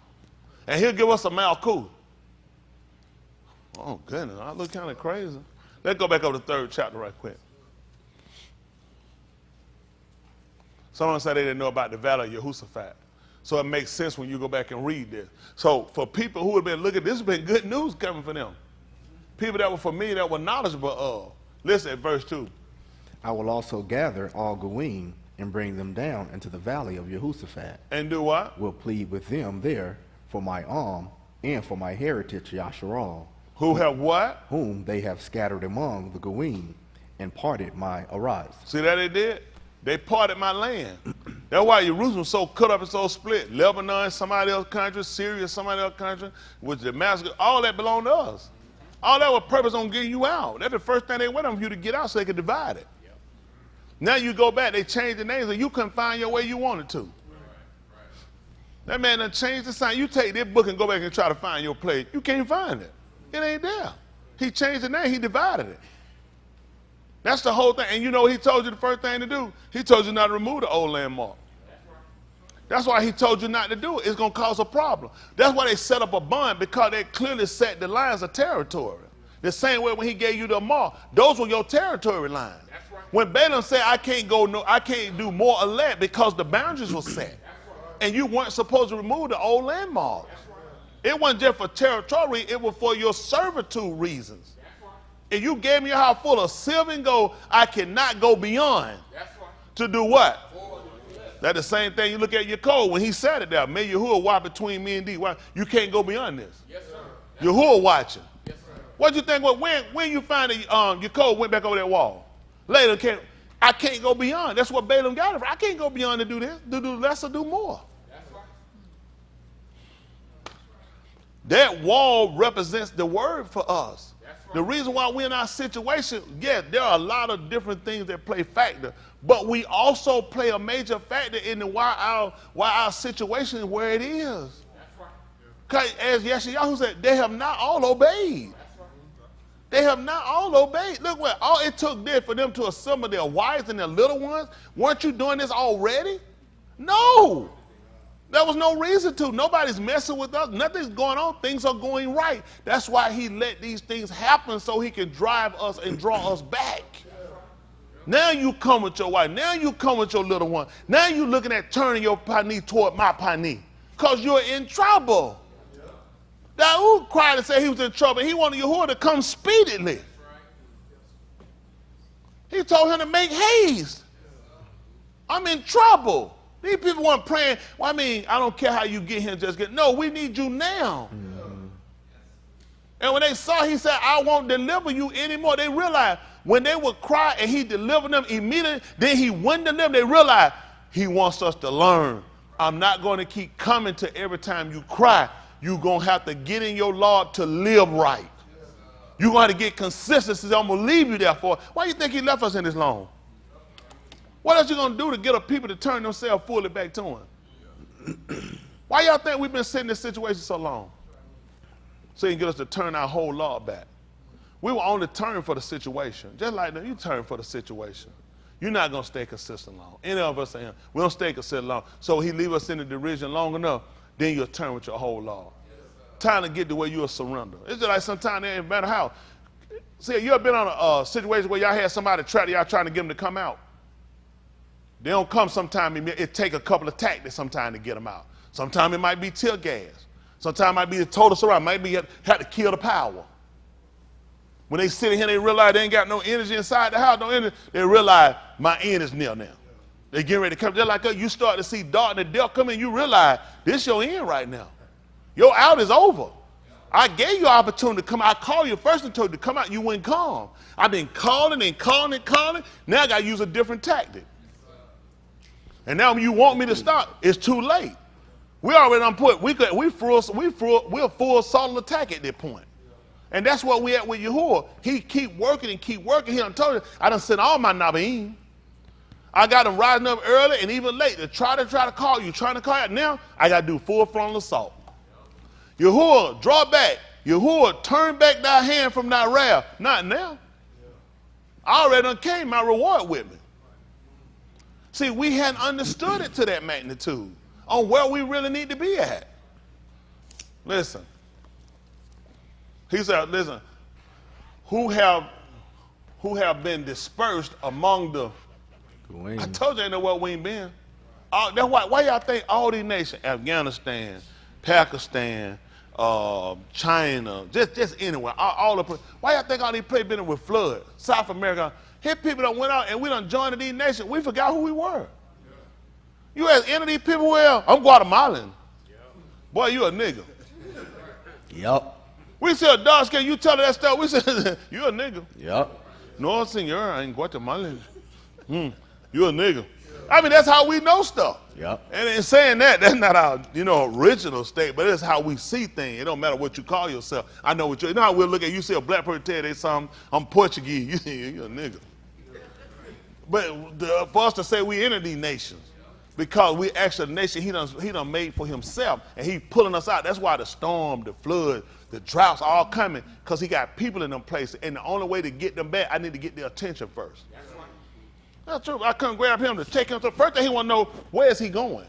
And he'll give us a Malkuth. Oh, goodness, I look kind of crazy. Let's go back over the 3rd chapter right quick. Someone said they didn't know about the valley of Jehoshaphat. So it makes sense when you go back and read this. So for people who have been looking, this has been good news coming from them. People that were familiar, that were knowledgeable of. Listen at verse 2. I will also gather all Goyim and bring them down into the valley of Jehoshaphat. And do what? Will plead with them there for my arm and for my heritage Yasharal. Who have what? Whom they have scattered among the Goyim and parted my arise. See that they did? They parted my land. That's why Jerusalem was so cut up and so split. Lebanon, somebody else's country. Syria, somebody else's country. With Damascus, all that belonged to us. All that was purpose on getting you out. That's the first thing they went on you to get out so they could divide it. Yep. Now you go back, they changed the names and you couldn't find your way you wanted to. Right. That man done changed the sign. You take this book and go back and try to find your place. You can't find it. It ain't there. He changed the name. He divided it. That's the whole thing. And you know what he told you the first thing to do? He told you not to remove the old landmark. That's why he told you not to do it. It's going to cause a problem. That's why they set up a bond, because they clearly set the lines of territory. The same way when he gave you the mark, those were your territory lines. Right. When Balaam said, I can't do more or less because the boundaries were set. Right. And you weren't supposed to remove the old landmarks. It wasn't just for territory, it was for your servitude reasons. If you gave me a house full of silver and gold, I cannot go beyond. To do what? That's the same thing you look at your code when he said it there. May Yahudah watch between me and thee. You can't go beyond this. Yes, sir. Yahudah watching. Yes, sir. What do you think? When you find that your code went back over that wall? Later, I can't go beyond. That's what Balaam got it for. I can't go beyond to do this. Do less or do more. That wall represents the word for us. Right. The reason why we're in our situation, yes, there are a lot of different things that play factor, but we also play a major factor in why our situation is where it is. Because as Yeshayahu said, they have not all obeyed. They have not all obeyed. Look what all it took there for them to assemble their wives and their little ones. Weren't you doing this already? No. There was no reason to. Nobody's messing with us. Nothing's going on. Things are going right. That's why he let these things happen, so he can drive us and draw us back. Now you come with your wife. Now you come with your little one. Now you're looking at turning your pani toward my pani because you're in trouble. Daoud cried and said he was in trouble. He wanted Yahudah to come speedily. He told him to make haste. I'm in trouble. These people weren't praying, well, I don't care how you get here, just get. No, we need you now. Mm-hmm. And when they saw, he said, I won't deliver you anymore. They realized when they would cry and he delivered them immediately, then he wouldn't deliver them. They realized he wants us to learn. I'm not going to keep coming to every time you cry. you're going to have to get in your law to live right. You're going to have to get consistency. I'm going to leave you there for. Why do you think he left us in this long? What else you going to do to get a people to turn themselves fully back to him? Why y'all think we've been sitting in this situation so long? So he can get us to turn our whole law back. We were on the turn for the situation. Just like that, you turn for the situation. You're not going to stay consistent long. Any of us saying, we don't stay consistent long. So he leave us in the derision long enough, then you'll turn with your whole law. Time to get to where you'll surrender. It's just like sometimes it ain't matter how. See, you ever been on a situation where y'all had somebody trap y'all trying to get them to come out? They don't come sometime. It take a couple of tactics sometime to get them out. Sometimes it might be tear gas. Sometimes it might be a total surround. Maybe you have to kill the power. When they sit in here, they realize they ain't got no energy inside the house, no energy. They realize my end is near now. They get ready to come. Just like you start to see dark and the devil come in, you realize this your end right now. Your out is over. I gave you an opportunity to come out. I called you first and told you to come out. You wouldn't come. I've been calling and calling and calling. Now I got to use a different tactic. And now when you want me to stop, it's too late. We already done put, we're a full solid attack at that point. And that's what we at with Yahudah. He keep working and keep working. He done told you, I done sent all my Nabim. I got them rising up early and even late to try to call you, trying to call you. Now, I got to do full frontal assault. Yahudah, draw back. Yahudah, turn back thy hand from thy wrath. Not now. I already done came my reward with me. See, we hadn't understood it to that magnitude on where we really need to be at. Listen. He said, listen, who have been dispersed among the, I told you ain't know what we ain't been. That's why y'all think all these nations, Afghanistan, Pakistan, China, just anywhere, all the, why y'all think all these places been with flood? South America, here people done went out and we done joined these nations. We forgot who we were. You ask any of these people, well, I'm Guatemalan. Boy, you a nigga. Yup. We said, dark skin, you tell her that stuff. We said, you a nigga. Yup. No, senor, I ain't Guatemalan. You a nigga. I mean, that's how we know stuff. Yep. And in saying that, that's not our, original state, but it's how we see things. It don't matter what you call yourself. I know what you know how we'll look at you, see a black person tell you something, I'm Portuguese, you a nigga. But for us to say we enter these nations, because we actually a nation he done made for himself, and he pulling us out. That's why the storm, the flood, the droughts all coming, because he got people in them places, and the only way to get them back, I need to get their attention first. That's true. I couldn't grab him to take him to first thing he want to know, where is he going?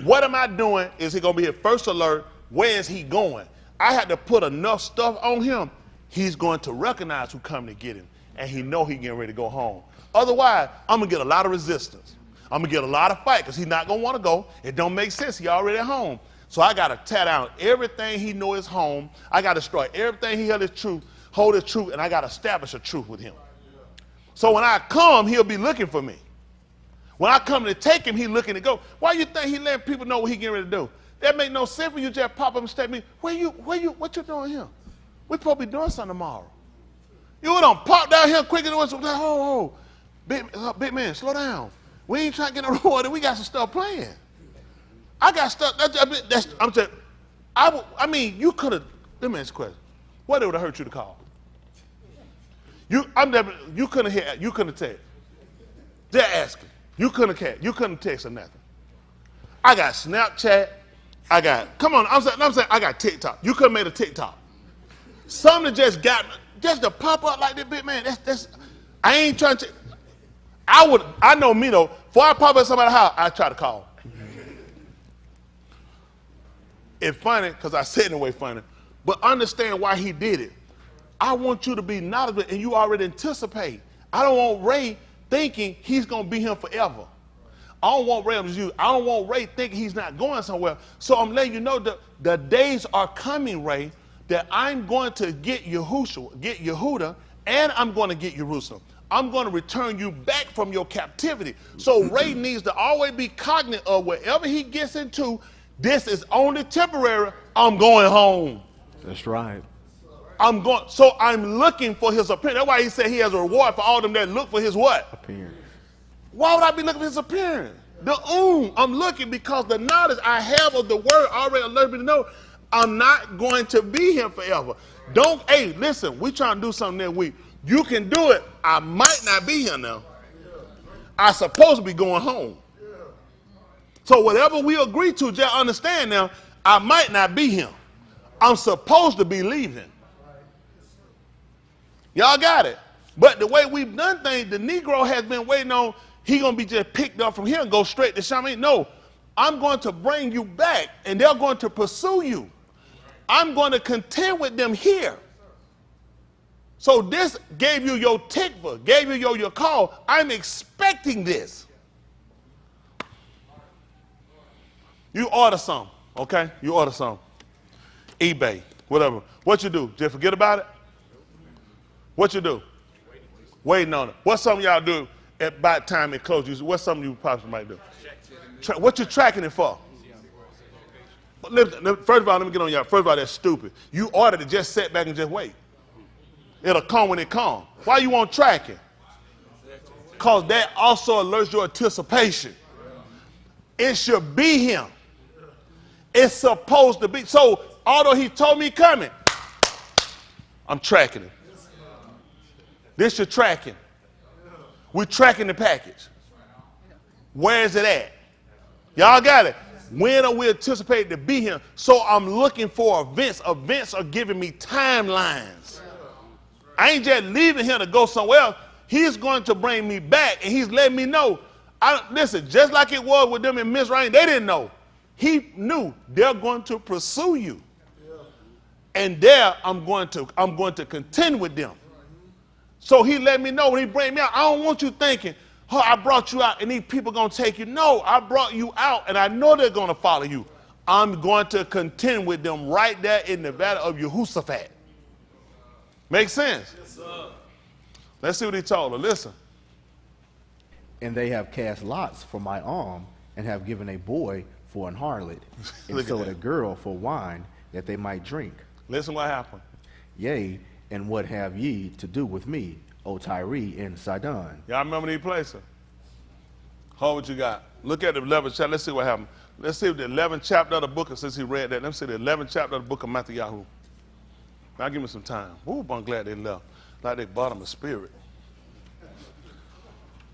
What am I doing? Is he going to be at first alert? Where is he going? I had to put enough stuff on him, he's going to recognize who coming to get him, and he know he getting ready to go home. Otherwise, I'm going to get a lot of resistance. I'm going to get a lot of fight because he's not going to want to go. It don't make sense. He already at home. So I got to tear down everything he know is home. I got to destroy everything he held his truth, hold his truth, and I got to establish a truth with him. So when I come, he'll be looking for me. When I come to take him, he looking to go. Why you think he letting people know what he getting ready to do? That make no sense for you just pop up and state me, what you doing here? We supposed to be doing something tomorrow. You don't pop down here quick and oh, big man, slow down. We ain't trying to get no reward. We got some stuff playing. I got stuff. I'm saying, I mean, you could have. Let me ask you a question. What would have hurt you to call? You couldn't have. You couldn't have text. They're asking. You couldn't have. You couldn't text or nothing. I got Snapchat. Come on. I'm saying I got TikTok. You could have made a TikTok. Something just to pop up like this, big man. That's. I ain't trying to. I know me though. Before I pop up somebody's house, I try to call. It's funny because I said in a way funny, but understand why he did it. I want you to be knowledgeable and you already anticipate. I don't want Ray thinking he's going to be here forever. I don't want Ray thinking he's not going somewhere. So I'm letting you know that the days are coming, Ray, that I'm going to get Yahudah, and I'm going to get Jerusalem. I'm going to return you back from your captivity. So Ray needs to always be cognizant of wherever he gets into, this is only temporary. I'm going home. That's right. So I'm looking for his appearance. That's why he said he has a reward for all them that look for his what? Appearance. Why would I be looking for his appearance? I'm looking because the knowledge I have of the word already alerted me to know I'm not going to be here forever. Don't, hey, listen, we trying to do something that week. You can do it. I might not be here now. I'm supposed to be going home. So whatever we agree to, just understand now, I might not be here. I'm supposed to be leaving. Y'all got it? But the way we've done things, the Negro has been waiting on, he going to be just picked up from here and go straight to Shaman. No, I'm going to bring you back, and they're going to pursue you. I'm going to contend with them here. So this gave you your tikva, gave you your call. I'm expecting this. You order some, okay? You order some. eBay, whatever. What you do? Just forget about it? What you do? Waiting on it. What's something y'all do at about time it closes? What's something you possibly might do? What you tracking it for? First of all, let me get on y'all. First of all, that's stupid. You ordered it, just sit back and just wait. It'll come when it comes. Why you want tracking? Because that also alerts your anticipation. It should be him. It's supposed to be. So, although he told me coming, I'm tracking him. This you're tracking. We're tracking the package. Where is it at? Y'all got it? When are we anticipating to be here? So I'm looking for events. Events are giving me timelines. I ain't just leaving here to go somewhere else. He's going to bring me back, and he's letting me know. Listen, just like it was with them in Mizraim, they didn't know. He knew they're going to pursue you. And there I'm going to contend with them. So he let me know when he bring me out. I don't want you thinking, oh, I brought you out and these people going to take you. No, I brought you out and I know they're going to follow you. I'm going to contend with them right there in the valley of Jehoshaphat. Make sense? Yes, sir. Let's see what he told her. Listen. And they have cast lots for my arm and have given a boy for an harlot and sold a girl for wine that they might drink. Listen what happened. Yea, and what have ye to do with me, O Tyre and Sidon? Y'all remember these places? Hold what you got. Look at the 11th chapter. Let's see what happened. Let's see the 11th chapter of the book, since he read that. Let's see the 11th chapter of the book of Matthew. Now give me some time. Ooh, I'm glad they left. Like they bought him a spirit.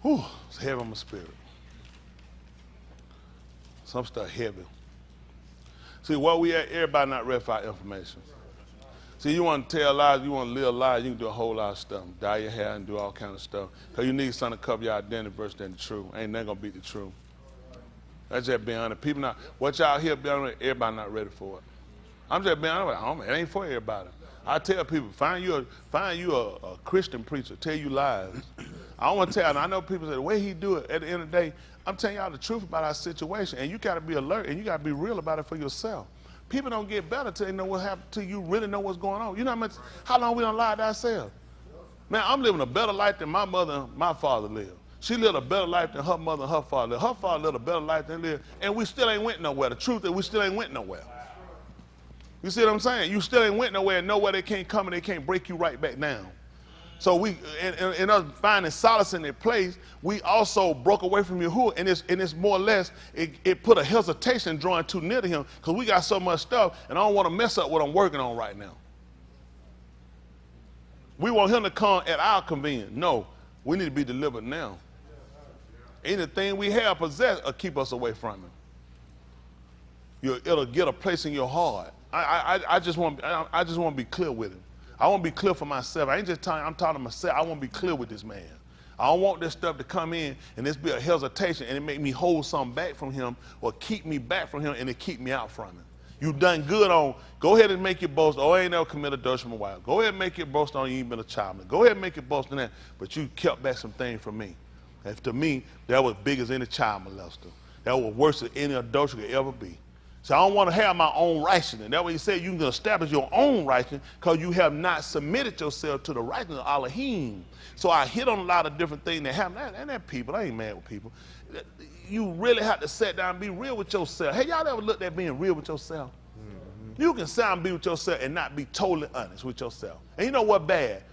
Ooh, it's heavy on my spirit. Some stuff heavy. See, where we at, everybody not ready for our information. See, you want to tell lies, you want to live lies, you can do a whole lot of stuff. Dye your hair and do all kinds of stuff. Because you need something to cover your identity versus than the truth. Ain't nothing going to beat the truth. That's just being honest. People not, what y'all hear, everybody not ready for it. I'm just being honest. Oh, man, it ain't for everybody. I tell people, find you a Christian preacher, tell you lies. I don't want to tell you, I know people say the way he do it, at the end of the day, I'm telling y'all the truth about our situation, and you got to be alert, and you got to be real about it for yourself. People don't get better till they know what happened, till you really know what's going on. You know how long we done lied to ourselves? Man, I'm living a better life than my mother and my father lived. She lived a better life than her mother and her father lived. Her father lived a better life than lived, and we still ain't went nowhere. The truth is we still ain't went nowhere. You see what I'm saying? You still ain't went nowhere, and nowhere they can't come and they can't break you right back down. So we, in us finding solace in their place, we also broke away from Yahudah, and it's more or less, it put a hesitation drawing too near to him, because we got so much stuff, and I don't want to mess up what I'm working on right now. We want him to come at our convenience. No, we need to be delivered now. Anything we have possessed will keep us away from him. It'll get a place in your heart. I just want to be clear with him. I want to be clear for myself. I ain't just telling, I'm talking to myself. I want to be clear with this man. I don't want this stuff to come in and this be a hesitation and it make me hold something back from him or keep me back from him and it keep me out from him. You done good on, go ahead and make your boast. Oh, I ain't never committed adultery in my wife. Go ahead and make your boast on you ain't been a child. Go ahead and make your boast on that. But you kept back some things from me. And to me, that was big as any child molester. That was worse than any adultery could ever be. So I don't want to have my own righteousness. That way he said you can establish your own righteousness because you have not submitted yourself to the righteousness of Elohim. So I hit on a lot of different things that happen. And that people, I ain't mad with people. You really have to sit down and be real with yourself. Hey, y'all ever looked at being real with yourself? Mm-hmm. You can sound be with yourself and not be totally honest with yourself. And you know what bad?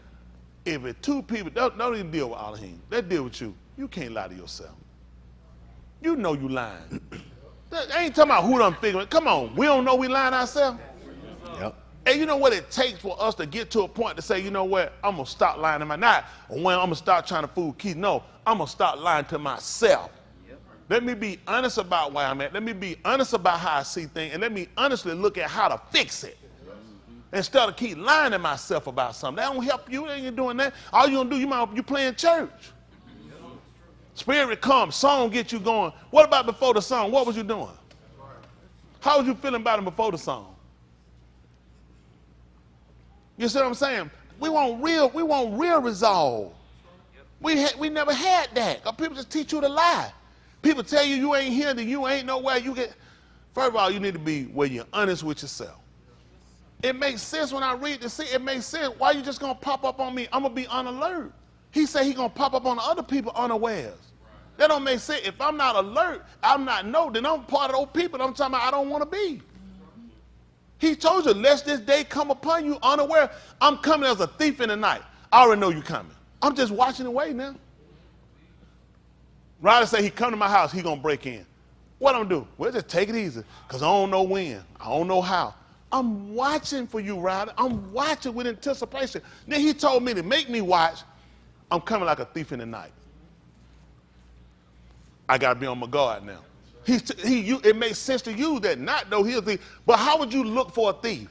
If it's two people, don't even deal with Elohim. They deal with you. You can't lie to yourself. You know you lying. I ain't talking about who done figuring. Come on, we don't know we lying ourselves. And you know what it takes for us to get to a point to say, you know what, I'm going to stop lying to my not, or when I'm going to stop trying to fool Keith. No, I'm going to stop lying to myself. Let me be honest about where I'm at. Let me be honest about how I see things, and let me honestly look at how to fix it. Instead of keep lying to myself about something. That don't help you. They ain't doing that. All you gonna do, you playing church. Spirit comes, song get you going. What about before the song? What was you doing? How was you feeling about it before the song? You see what I'm saying? We want real resolve. We never had that. People just teach you to lie. People tell you you ain't here, then you ain't nowhere. You get. First of all, you need to be where you're honest with yourself. It makes sense when I read this. It makes sense. Why you just gonna pop up on me? I'm gonna be on alert. He said he gonna pop up on other people unawares. That don't make sense. If I'm not alert, I'm not know, then I'm part of those people that I'm talking about I don't want to be. He told you, lest this day come upon you unaware. I'm coming as a thief in the night. I already know you coming. I'm just watching the way now. Ryder say he come to my house, he gonna break in. What I'm gonna do? Well, just take it easy, because I don't know when. I don't know how. I'm watching for you, Ryder. I'm watching with anticipation. Then he told me to make me watch. I'm coming like a thief in the night. I got to be on my guard now. It makes sense to you that not though he's a thief. But how would you look for a thief?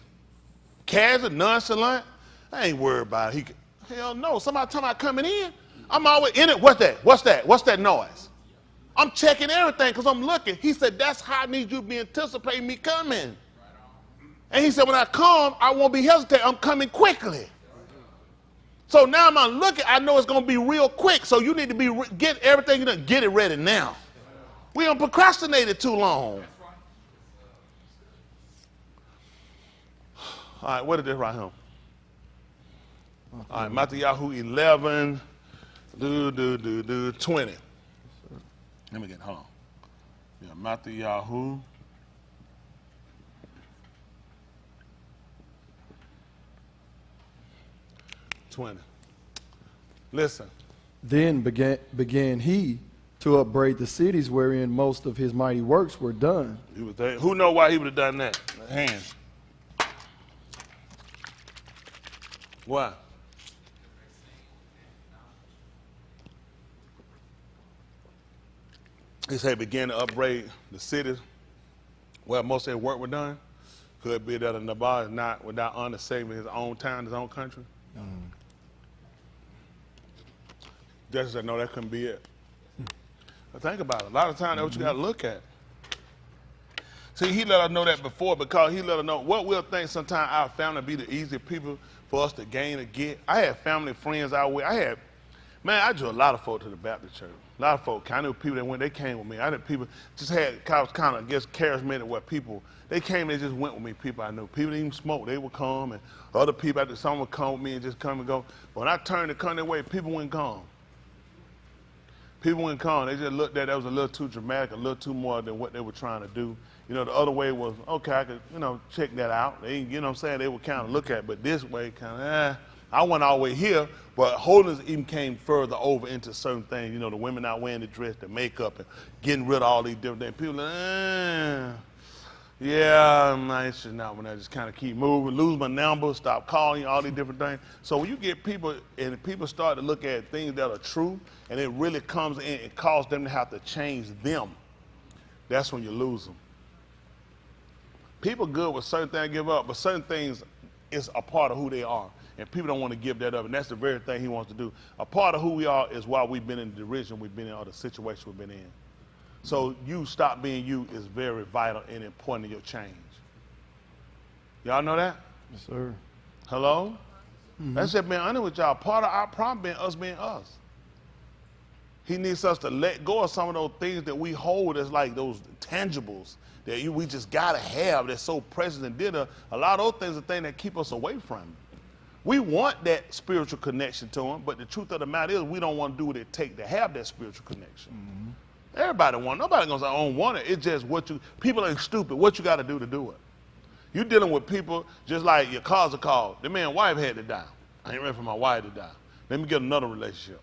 Casual, nonchalant? I ain't worried about it. Hell no. Somebody talking about coming in. I'm always in it. What's that? What's that? What's that noise? I'm checking everything because I'm looking. He said, that's how I need you to be anticipating me coming. And he said, when I come, I won't be hesitating. I'm coming quickly. So now I'm looking. I know it's going to be real quick. So you need to get everything you done. Get it ready now. We don't procrastinate it too long. All right, what is this right here? All right, Matthew 11, 20. Let me get, hold on. Yeah, Matthew 20. Listen. Then began he to upbraid the cities wherein most of his mighty works were done. Who know why he would have done that? Hands. Why? He said began to upbraid the cities where most of their work were done. Could be that a Nabal is not without honor saving his own town, his own country. Just said, no, that couldn't be it. But think about it. A lot of times that's what you got to look at. See, he let us know that before because he let us know what we'll think sometimes our family be the easy people for us to gain or get. I had family, friends out with. I drew a lot of folk to the Baptist church. A lot of folk, I knew people that went, they came with me. I knew people just had kind of, I guess, charismatic where people, they came and just went with me, people I knew. People didn't even smoke, they would come, and other people, some would come with me and just come and go. But when I turned to come their way, people wouldn't come. People wouldn't come. They just looked at that was a little too dramatic, a little too more than what they were trying to do. You know, the other way was, okay, I could, check that out. They, you know what I'm saying? They would kind of look at it, but this way kind of, I went all the way here, but holiness even came further over into certain things. You know, the women not wearing the dress, the makeup, and getting rid of all these different things. People yeah, I'm not interested now when I just kind of keep moving, lose my number, stop calling, all these different things. So when you get people, and people start to look at things that are true, and it really comes in and causes them to have to change them, that's when you lose them. People good with certain things give up, but certain things is a part of who they are. And people don't want to give that up, and that's the very thing he wants to do. A part of who we are is why we've been in the derision we've been in, or the situation we've been in. So you stop being you is very vital and important to your change. Y'all know that? Yes, sir. Hello? Mm-hmm. That's just being honest with y'all. Part of our problem being us. He needs us to let go of some of those things that we hold as like those tangibles that we just got to have that's so precious and dear. A lot of those things are things that keep us away from him. We want that spiritual connection to him, but the truth of the matter is we don't want to do what it takes to have that spiritual connection. Mm-hmm. Everybody want. Nobody gonna say I don't want it. It's just people ain't stupid. What you got to do it. You dealing with people just like your cars are called. The man's wife had to die. I ain't ready for my wife to die. Let me get another relationship.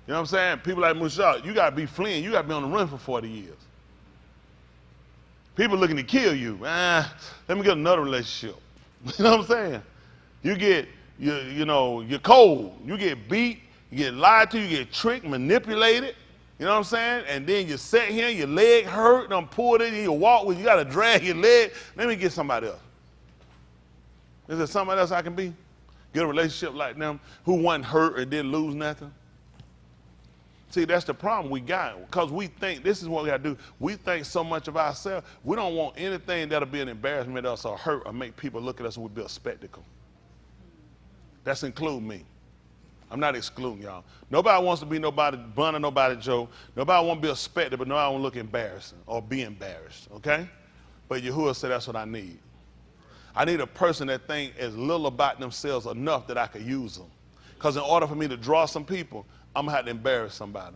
You know what I'm saying? People like Mushak, you got to be fleeing. You got to be on the run for 40 years. People looking to kill you. Let me get another relationship. You know what I'm saying? You get, you know, you're cold. You get beat. You get lied to. You get tricked, manipulated. You know what I'm saying? And then you sit here, your leg hurt, done pulled it, you walk with, you got to drag your leg. Let me get somebody else. Is there somebody else I can be? Get a relationship like them who wasn't hurt and didn't lose nothing? See, that's the problem we got, because we think, this is what we got to do. We think so much of ourselves. We don't want anything that'll be an embarrassment to us or hurt or make people look at us and we be a spectacle. That's include me. I'm not excluding y'all. Nobody wants to be nobody, bun or nobody joke. Nobody want to be a spectacle, but nobody want to look embarrassing or be embarrassed, okay? But Yahudah said that's what I need. I need a person that think as little about themselves enough that I could use them. Because in order for me to draw some people, I'm going to have to embarrass somebody.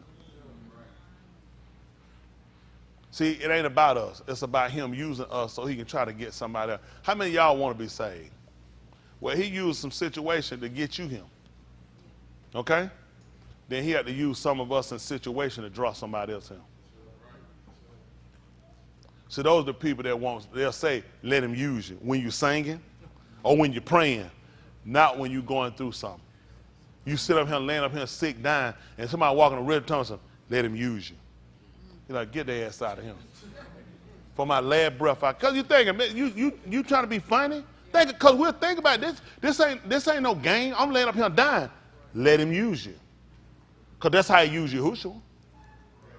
See, it ain't about us. It's about him using us so he can try to get somebody else. How many of y'all want to be saved? Well, he used some situation to get you him. Okay? Then he had to use some of us in situation to draw somebody else in. So those are the people that they'll say, let him use you. When you're singing or when you're praying, not when you're going through something. You sit up here, laying up here sick, dying, and somebody walking the red Thompson, let him use you. You're like, get their ass out of him. For my last breath, because you thinking, man, you trying to be funny? Because we'll think about this. This ain't no game. I'm laying up here dying. Let him use you. Because that's how he used Yahushua.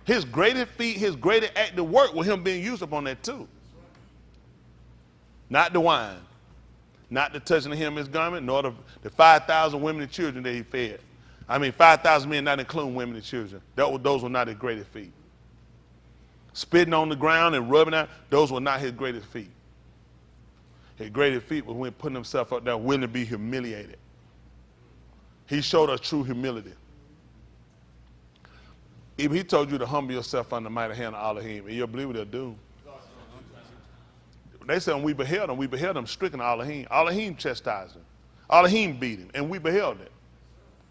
His greatest feat, his greatest act of work with him being used upon that too. Not the wine. Not the touching of him his garment, nor the 5,000 women and children that he fed. I mean, 5,000 men, not including women and children. Those were not his greatest feat. Spitting on the ground and rubbing out, those were not his greatest feat. His greatest feat was when putting himself up there willing to be humiliated. He showed us true humility. Even he told you to humble yourself under the mighty hand of Elohim, and you'll believe what they'll do. They said when we beheld him stricken Elohim. Elohim chastised him. Elohim beat him, and we beheld it.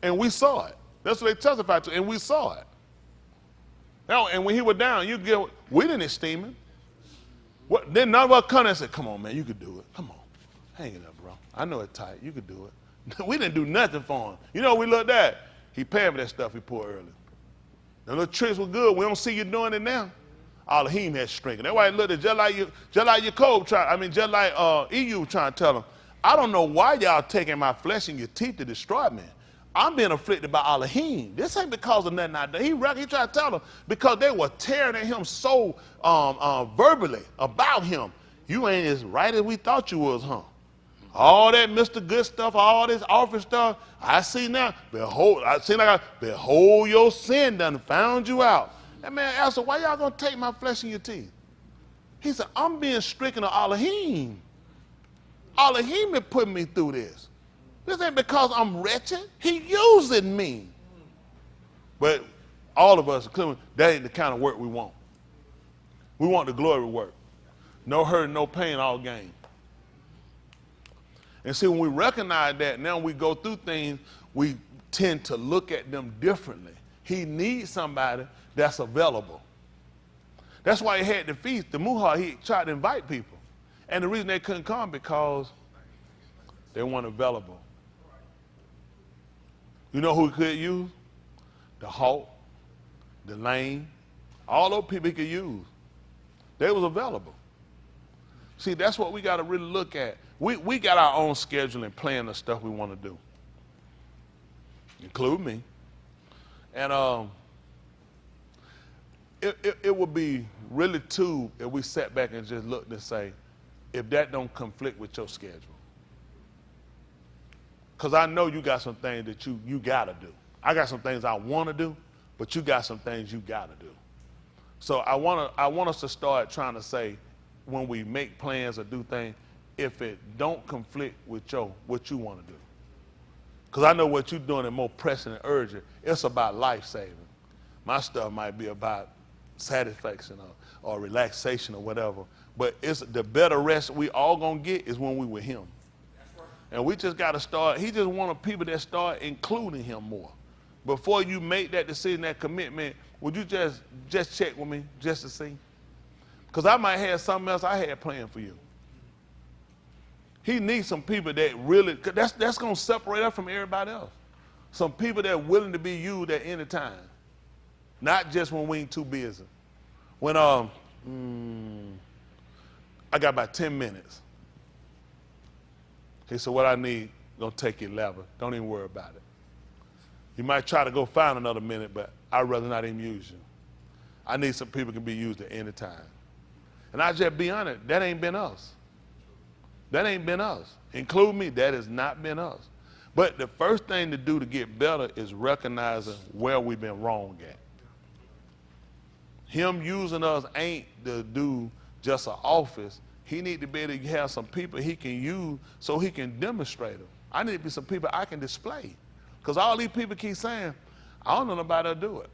And we saw it. That's what they testified to, and we saw it. Now, and when he was down, we didn't esteem him. Then none of us come and said, come on, man, you could do it. Come on. Hang it up, bro. I know it's tight. You could do it. We didn't do nothing for him. You know, we looked at, he paid me that stuff he poured earlier. The little tricks were good. We don't see you doing it now. Elohim has strengthened. That's why he looked at just like Jacob just like EU trying to tell him, I don't know why y'all taking my flesh in your teeth to destroy me. I'm being afflicted by Elohim. This ain't because of nothing I done. He tried to tell them because they were tearing at him so verbally about him. You ain't as right as we thought you was, huh? All that Mr. Good stuff, all this office stuff, I see now. Behold, behold your sin done found you out. That man asked her, why y'all gonna take my flesh in your teeth? He said, I'm being stricken of Elohim. Elohim is putting me through this. This ain't because I'm wretched. He using me. But all of us, including, that ain't the kind of work we want. We want the glory work. No hurt, no pain, all gain. And see, when we recognize that, now we go through things, we tend to look at them differently. He needs somebody that's available. That's why he had the feast, the Muha, he tried to invite people. And the reason they couldn't come because they weren't available. You know who he could use? The halt, the lame, all those people he could use. They was available. See, that's what we got to really look at. We got our own schedule and plan the stuff we want to do, include me. And it would be really too if we sat back and just looked and say, if that don't conflict with your schedule. Because I know you got some things that you got to do. I got some things I want to do, but you got some things you got to do. So I want us to start trying to say, when we make plans or do things, if it don't conflict with what you want to do. Because I know what you're doing is more pressing and urgent. It's about life saving. My stuff might be about satisfaction or relaxation or whatever. But it's the better rest we all gonna get is when we with him. And we just got to start. He just wanted people that start including him more. Before you make that decision, that commitment, would you just check with me just to see? Because I might have something else I had planned for you. He needs some people that really, that's going to separate us from everybody else. Some people that are willing to be used at any time. Not just when we ain't too busy. When I got about 10 minutes. He said, what I need, gonna take 11. Don't even worry about it. You might try to go find another minute, but I'd rather not even use you. I need some people who can be used at any time. And I just be honest, that ain't been us. That ain't been us. Include me, that has not been us. But the first thing to do to get better is recognizing where we've been wrong at. Him using us ain't to do just an office. He need to be able to have some people he can use so he can demonstrate them. I need to be some people I can display. Because all these people keep saying, I don't know nobody to do it.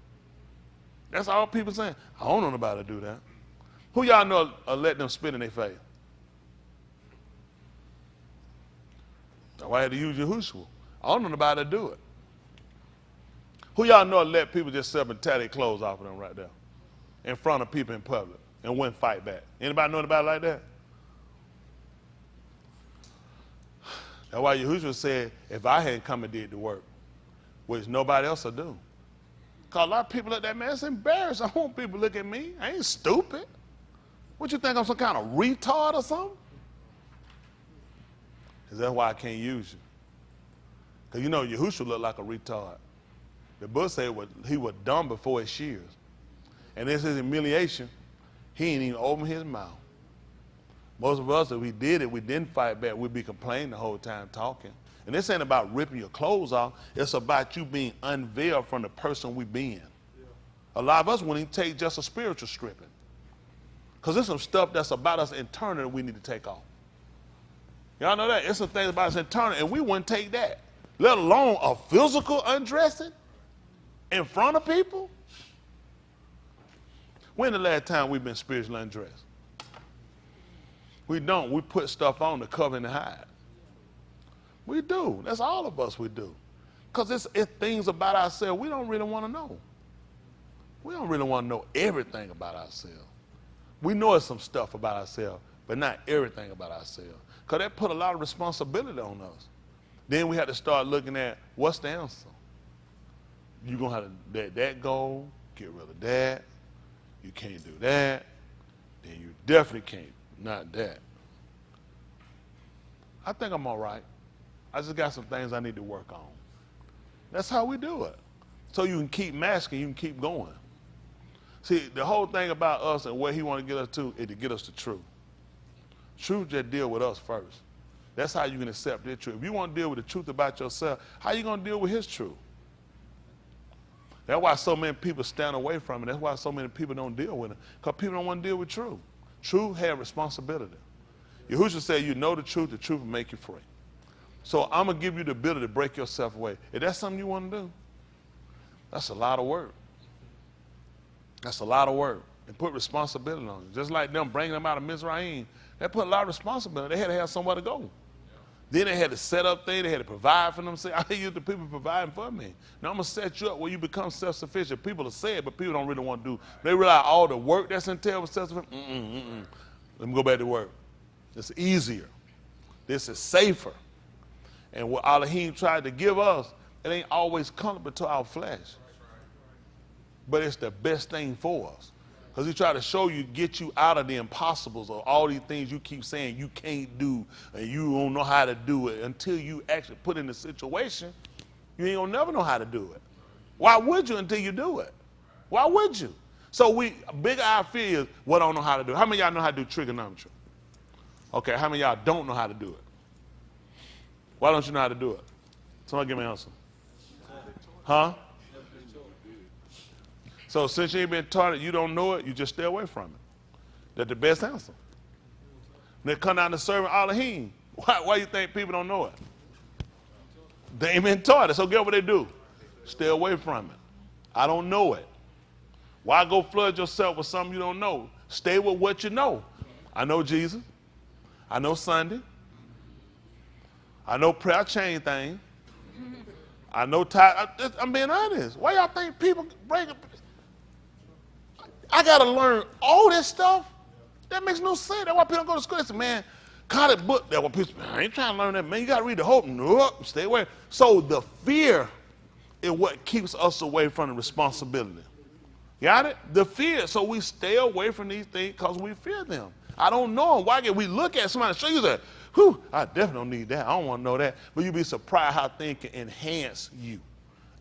That's all people saying. I don't know nobody to do that. Who y'all know let them spit in their face? That's why I had to use Yahudah. I don't know nobody to do it. Who y'all know let people just sit up and tear their clothes off of them right there in front of people in public and wouldn't fight back? Anybody know anybody like that? That's why Yahudah said, if I hadn't come and did the work, which nobody else will do. Because a lot of people look at that, man, it's embarrassing. I want people to look at me. I ain't stupid. What you think, I'm some kind of retard or something? Because that's why I can't use you. Because you know Yahudah looked like a retard. The book said he was dumb before his shears. And this is humiliation. He ain't even opened his mouth. Most of us, if we did it, we didn't fight back, we'd be complaining the whole time talking. And this ain't about ripping your clothes off. It's about you being unveiled from the person we been. Yeah. A lot of us wouldn't even take just a spiritual stripping. Because there's some stuff that's about us internal that we need to take off. Y'all know that? It's some things about us internal, and we wouldn't take that. Let alone a physical undressing in front of people. When the last time we've been spiritually undressed? We don't. We put stuff on to cover and to hide. We do. That's all of us we do. Because it's things about ourselves we don't really want to know. We don't really want to know everything about ourselves. We know it's some stuff about ourselves, but not everything about ourselves. Because that put a lot of responsibility on us. Then we have to start looking at what's the answer. You're going to have to let that go, get rid of that. You can't do that. Then you definitely can't. Not that. I think I'm all right. I just got some things I need to work on. That's how we do it. So you can keep masking, you can keep going. See, the whole thing about us and where he want to get us to is to get us to truth. Truth just deal with us first. That's how you can accept their truth. If you want to deal with the truth about yourself, how you going to deal with his truth? That's why so many people stand away from it. That's why so many people don't deal with it. Because people don't want to deal with truth. Truth has responsibility. Yahudah said, you know the truth will make you free. So I'm going to give you the ability to break yourself away. If that's something you want to do, that's a lot of work. That's a lot of work. And put responsibility on it. Just like them bringing them out of Mizraim, they put a lot of responsibility. They had to have somewhere to go. Then they had to set up things. They had to provide for themselves. I use the people providing for me. Now I'm going to set you up where you become self-sufficient. People are saying, but people don't really want to do. They realize all the work that's entailed with self-sufficient. Let me go back to work. It's easier. This is safer. And what Elohim tried to give us, it ain't always comfortable to our flesh. But it's the best thing for us. Because he tried to show you, get you out of the impossibles or all these things you keep saying you can't do and you don't know how to do it until you actually put in the situation, you ain't gonna never know how to do it. Why would you until you do it? Why would you? So big our fear is what I don't know how to do. How many of y'all know how to do trigonometry? Okay, how many of y'all don't know how to do it? Why don't you know how to do it? Somebody give me an answer. Huh? So since you ain't been taught it, you don't know it, you just stay away from it. That's the best answer. When they come down to serving Elohim, why you think people don't know it? They ain't been taught it, so get what they do. Stay away from it. I don't know it. Why go flood yourself with something you don't know? Stay with what you know. I know Jesus. I know Sunday. I know prayer chain thing. I know tithe. I'm being honest. Why y'all think people break up? I got to learn all this stuff? That makes no sense. That's why people don't go to school. They say, man, caught a book. That's what people, I ain't trying to learn that, man. You got to read the whole, nope, stay away. So the fear is what keeps us away from the responsibility. Got it? The fear. So we stay away from these things because we fear them. I don't know them. Why can't we look at somebody and show you that? Whew, I definitely don't need that. I don't want to know that. But you'd be surprised how things can enhance you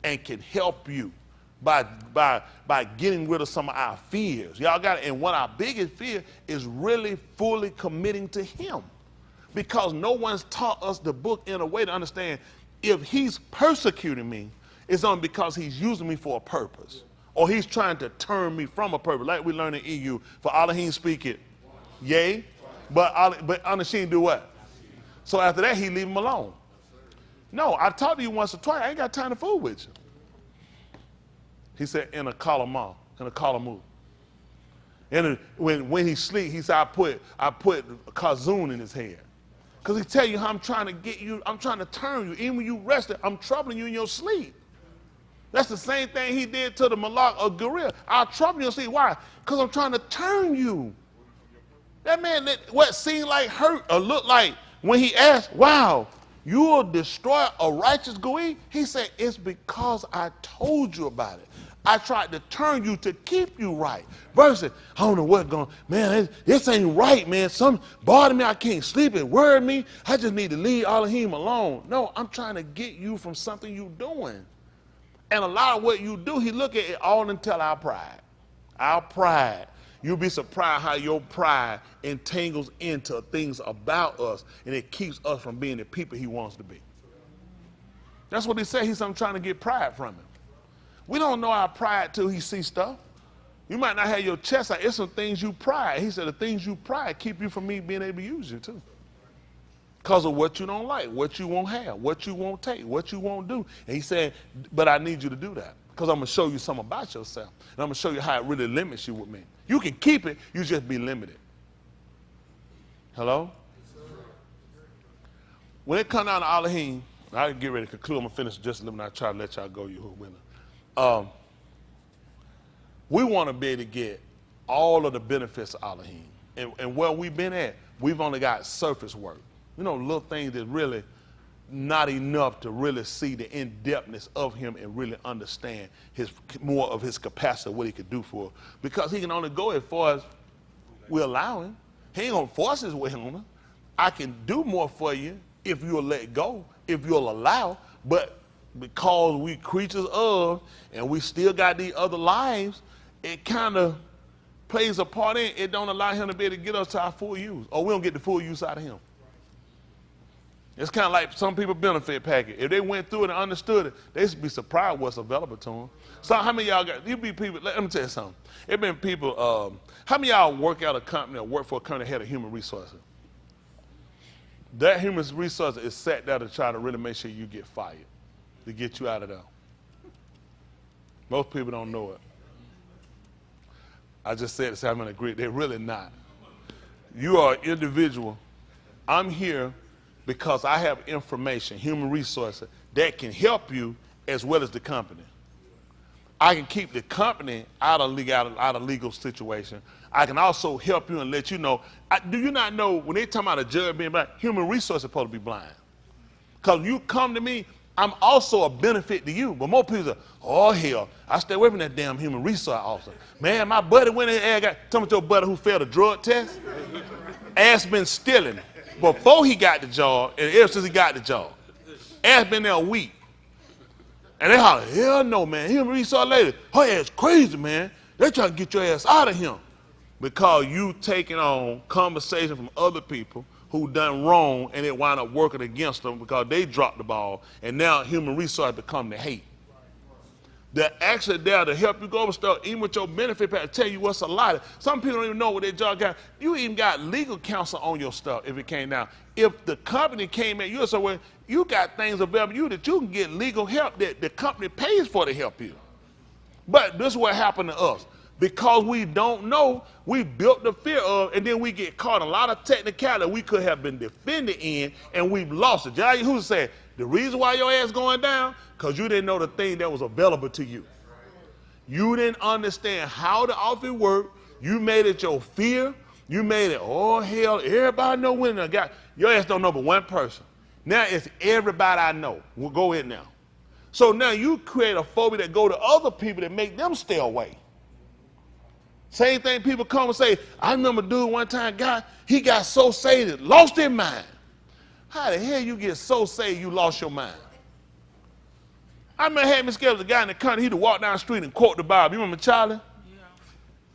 and can help you by getting rid of some of our fears. Y'all got it? And one of our biggest fears is really fully committing to him. Because no one's taught us the book in a way to understand if he's persecuting me, it's only because he's using me for a purpose. Or he's trying to turn me from a purpose. Like we learned in EU, for Elohim speak it, yea, but Anashim do what? So after that, he leave him alone. No, I talked to you once or twice. I ain't got time to fool with you. He said, in a column, in a column. And when he sleep, he said, I put a kazoon in his head. Because he tell you how I'm trying to get you, I'm trying to turn you. Even when you rested, I'm troubling you in your sleep. That's the same thing he did to the Malak or gorilla. I'll trouble you and see why. Because I'm trying to turn you. That man, what seemed like hurt or looked like when he asked, wow, you will destroy a righteous Goy? He said, it's because I told you about it. I tried to turn you to keep you right. Versus, I don't know what's going on. Man, this ain't right, man. Some bother me. I can't sleep. It worried me. I just need to leave Elohim alone. No, I'm trying to get you from something you're doing. And a lot of what you do, he look at it all until our pride. Our pride. You'll be surprised how your pride entangles into things about us, and it keeps us from being the people he wants to be. That's what he said. He's trying to get pride from him. We don't know our pride till he sees stuff. You might not have your chest out. It's some things you pride. He said the things you pride keep you from me being able to use you too. Because of what you don't like, what you won't have, what you won't take, what you won't do. And he said, but I need you to do that. Because I'm going to show you something about yourself. And I'm going to show you how it really limits you with me. You can keep it, you just be limited. Hello? When it comes down to Elohim, I get ready to conclude. I'm going to finish just a little bit. I try to let y'all go, you who winner. We want to be able to get all of the benefits of Elohim. And where we've been at, we've only got surface work. You know, little things that really not enough to really see the in-depthness of him and really understand more of his capacity, what he could do for us. Because he can only go as far as we allow him. He ain't gonna force his way on us. I can do more for you if you'll let go, if you'll allow, but because we creatures of, and we still got these other lives, it kind of plays a part in, it don't allow him to be able to get us to our full use, or we don't get the full use out of him. It's kind of like some people benefit package. If they went through it and understood it, they should be surprised what's available to them. So how many of y'all got, you be people, let me tell you something. It been people, how many of y'all work at a company or work for a company that had a human resources? That human resource is set there to try to really make sure you get fired, to get you out of there. Most people don't know it. I just said it, so I'm going to agree. They're really not. You are an individual. I'm here because I have information, human resources, that can help you as well as the company. I can keep the company out of legal situation. I can also help you and let you know. Do you not know when they talk about a judge being blind, human resources are supposed to be blind? Because you come to me, I'm also a benefit to you. But most people say, oh hell, I stay away from that damn human resource officer. Man, my buddy went in there and tell me your buddy who failed a drug test, ass been stealing before he got the job and ever since he got the job. Ass been there a week. And they holler, hell no, man. Human resource lady, her ass crazy, man. They trying to get your ass out of him. Because you taking on conversation from other people who done wrong and it wind up working against them because they dropped the ball, and now human resource become the hate. They're actually there to help you go over stuff, even with your benefit package, tell you what's allotted. Some people don't even know what their job got. You even got legal counsel on your stuff if it came down. If the company came at you somewhere, you got things available to you that you can get legal help that the company pays for to help you. But this is what happened to us. Because we don't know, we built the fear of, and then we get caught in a lot of technicality we could have been defended in, and we've lost it. Yahudah said, the reason why your ass going down, because you didn't know the thing that was available to you. You didn't understand how the office worked. You made it your fear. You made it, oh hell, everybody know when I got, your ass don't know but one person. Now it's everybody I know. We'll go in now. So now you create a phobia that go to other people that make them stay away. Same thing, people come and say, I remember a dude one time, he got so saved, lost his mind. How the hell you get so saved you lost your mind? I remember having me scared of a guy in the country, he'd walk down the street and quote the Bible. You remember Charlie? Yeah.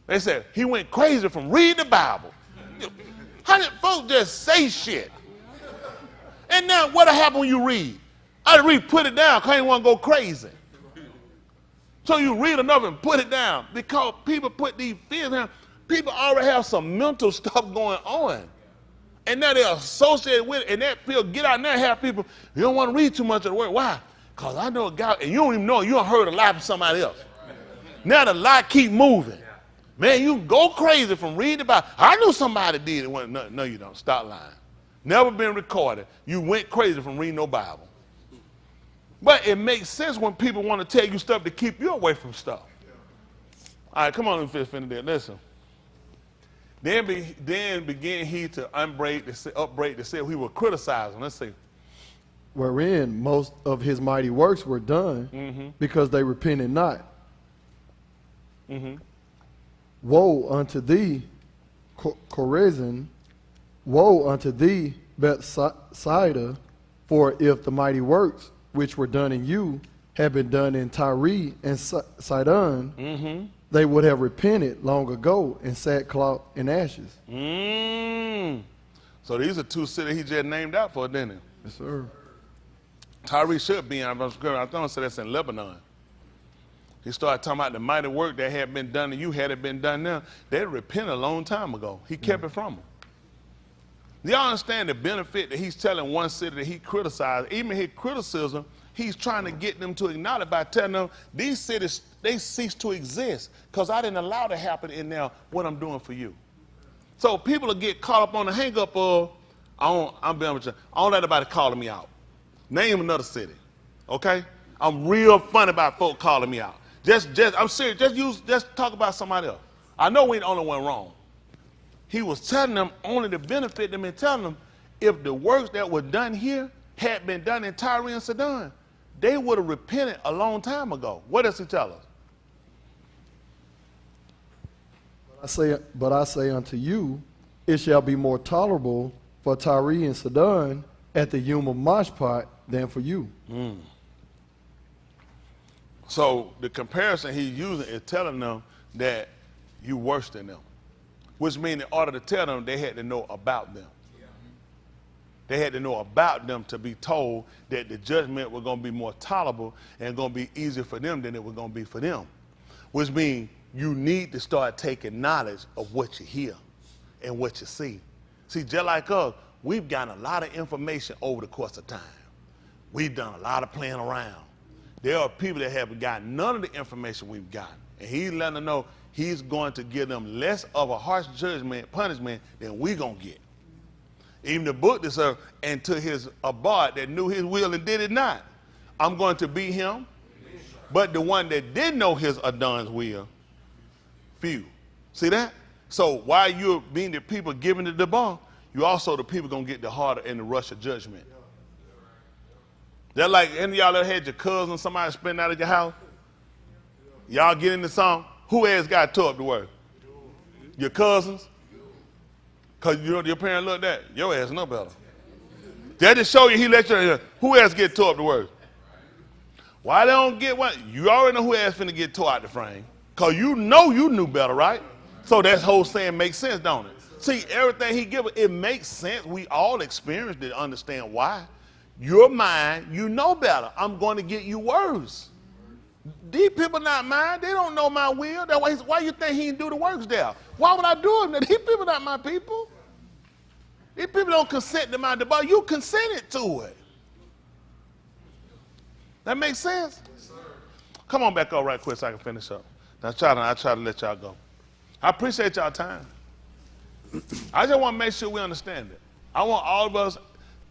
They said, he went crazy from reading the Bible. How did folks just say shit? And now what'll happen when you read? I read, put it down, because I didn't want to go crazy. So you read enough and put it down, because people put these fears down. People already have some mental stuff going on. And now they're associated with it, and that feel, get out there and have people, you don't want to read too much of the word. Why? Because I know a guy, and you don't even know, you don't heard a lie from somebody else. Now the lie keep moving. Man, you go crazy from reading about, I knew somebody did it. No, you don't. Stop lying. Never been recorded. You went crazy from reading no Bible. But it makes sense when people want to tell you stuff to keep you away from stuff. All right, come on, let me finish there. Listen. Then began he to upbraid the self. He would criticize him. Let's see. Wherein most of his mighty works were done because they repented not. Woe unto thee, Chorazin! Woe unto thee, Bethsaida! For if the mighty works which were done in you had been done in Tyre and Sidon, they would have repented long ago in sackcloth and ashes. So these are two cities he just named out for, didn't he? Yes, sir. Tyre should be in, I thought so that's in Lebanon. He started talking about the mighty work that had been done to you, had it been done now. They repented a long time ago. He kept it from them. Do y'all understand the benefit that he's telling one city that he criticized? Even his criticism, he's trying to get them to acknowledge by telling them these cities, they cease to exist because I didn't allow to happen in there what I'm doing for you. So people will get caught up on the hang up of, I'm being with you, I don't let anybody calling me out. Name another city, okay? I'm real funny about folk calling me out. I'm serious, just talk about somebody else. I know we ain't the only one wrong. He was telling them only to benefit them and telling them if the works that were done here had been done in Tyre and Sidon, they would have repented a long time ago. What does he tell us? But I say unto you, it shall be more tolerable for Tyre and Sidon at the Yuma Mashpat than for you. So the comparison he's using is telling them that you worse than them, which means in order to tell them, they had to know about them. They had to know about them to be told that the judgment was going to be more tolerable and going to be easier for them than it was going to be for them, which means you need to start taking knowledge of what you hear and what you see. See, just like us, we've gotten a lot of information over the course of time. We've done a lot of playing around. There are people that haven't gotten none of the information we've gotten. And he's letting them know he's going to give them less of a harsh punishment than we're going to get. Even the book that said, and to his abode that knew his will and did it not, I'm going to be him. But the one that did know his Adon's will, few. See that? So while you're being the people giving the bar, you also the people going to get the harder and the rush of judgment. They're like, any of y'all ever had your cousin, somebody spend out of your house? Y'all get in the song, who has got tore up the word? Your cousins? Because you know your parents looked at, your ass no better. That just show you he let you, who else get tore up the word? Why they don't get one? You already know who else finna get tore out the frame. Because you know you knew better, right? So that whole saying makes sense, don't it? See, everything he gives, it makes sense. We all experienced it to understand why. Your mind, you know better. I'm going to get you worse. These people not mine. They don't know my will. That's why you think he didn't do the works there? Why would I do it? These people not my people. These people don't consent to my debate. You consented to it. That makes sense? Yes, sir. Come on back up right quick so I can finish up. I try to let y'all go. I appreciate y'all time. I just want to make sure we understand it. I want all of us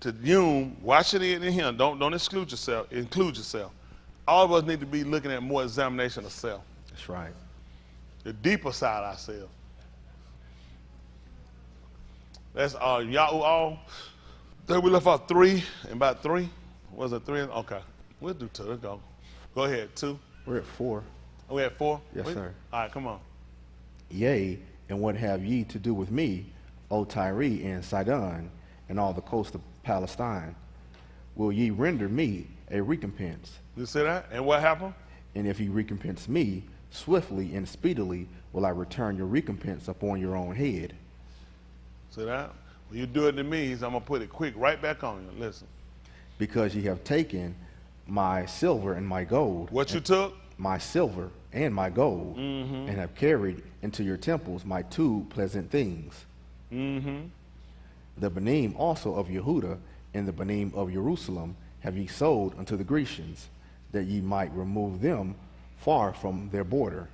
to watch it in him. Don't exclude yourself. Include yourself. All of us need to be looking at more examination of self. That's right. The deeper side of ourselves. That's Yahudah. Then we left out 3 and about 3. Was it 3? Okay. We'll do 2. Let's go. Go ahead. 2. We're at 4. Oh, we at 4? Yes, sir. All right, come on. Yea, and what have ye to do with me, O Tyre and Sidon, and all the coast of Palestine? Will ye render me a recompense? You see that? And what happened? And if ye recompense me, swiftly and speedily will I return your recompense upon your own head. See that? When you do it to me, I'm going to put it quick right back on you. Listen. Because ye have taken my silver and my gold. What you took? My silver and my gold, and have carried into your temples my 2 pleasant things. The Benim also of Yahudah and the Benim of Yarushalum have ye sold unto the Grecians, that ye might remove them far from their border.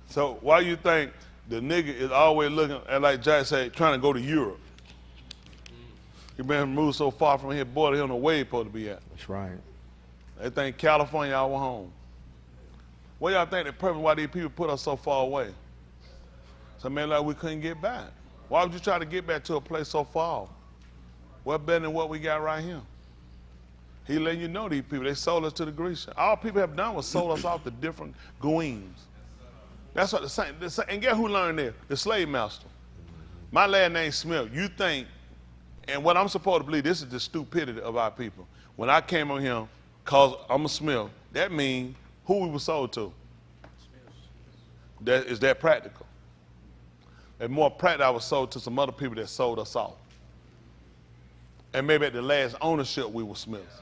So why you think the nigga is always looking at, like Jack said, trying to go to Europe? He been moved so far from his border, he don't know where he's supposed to be at. That's right. They think California our home. What y'all think the purpose why these people put us so far away? So man, like we couldn't get back. Why would you try to get back to a place so far? What better than what we got right here? He letting you know these people, they sold us to the Grecians. All people have done was sold us off to different goems. That's what the same. And guess who learned there? The slave master. My last name Smith. You think, and what I'm supposed to believe, this is the stupidity of our people. When I came on here, cause I'm a Smith, that means who we were sold to. Is that practical? And more practical, I was sold to some other people that sold us off. And maybe at the last ownership, we were Smiths.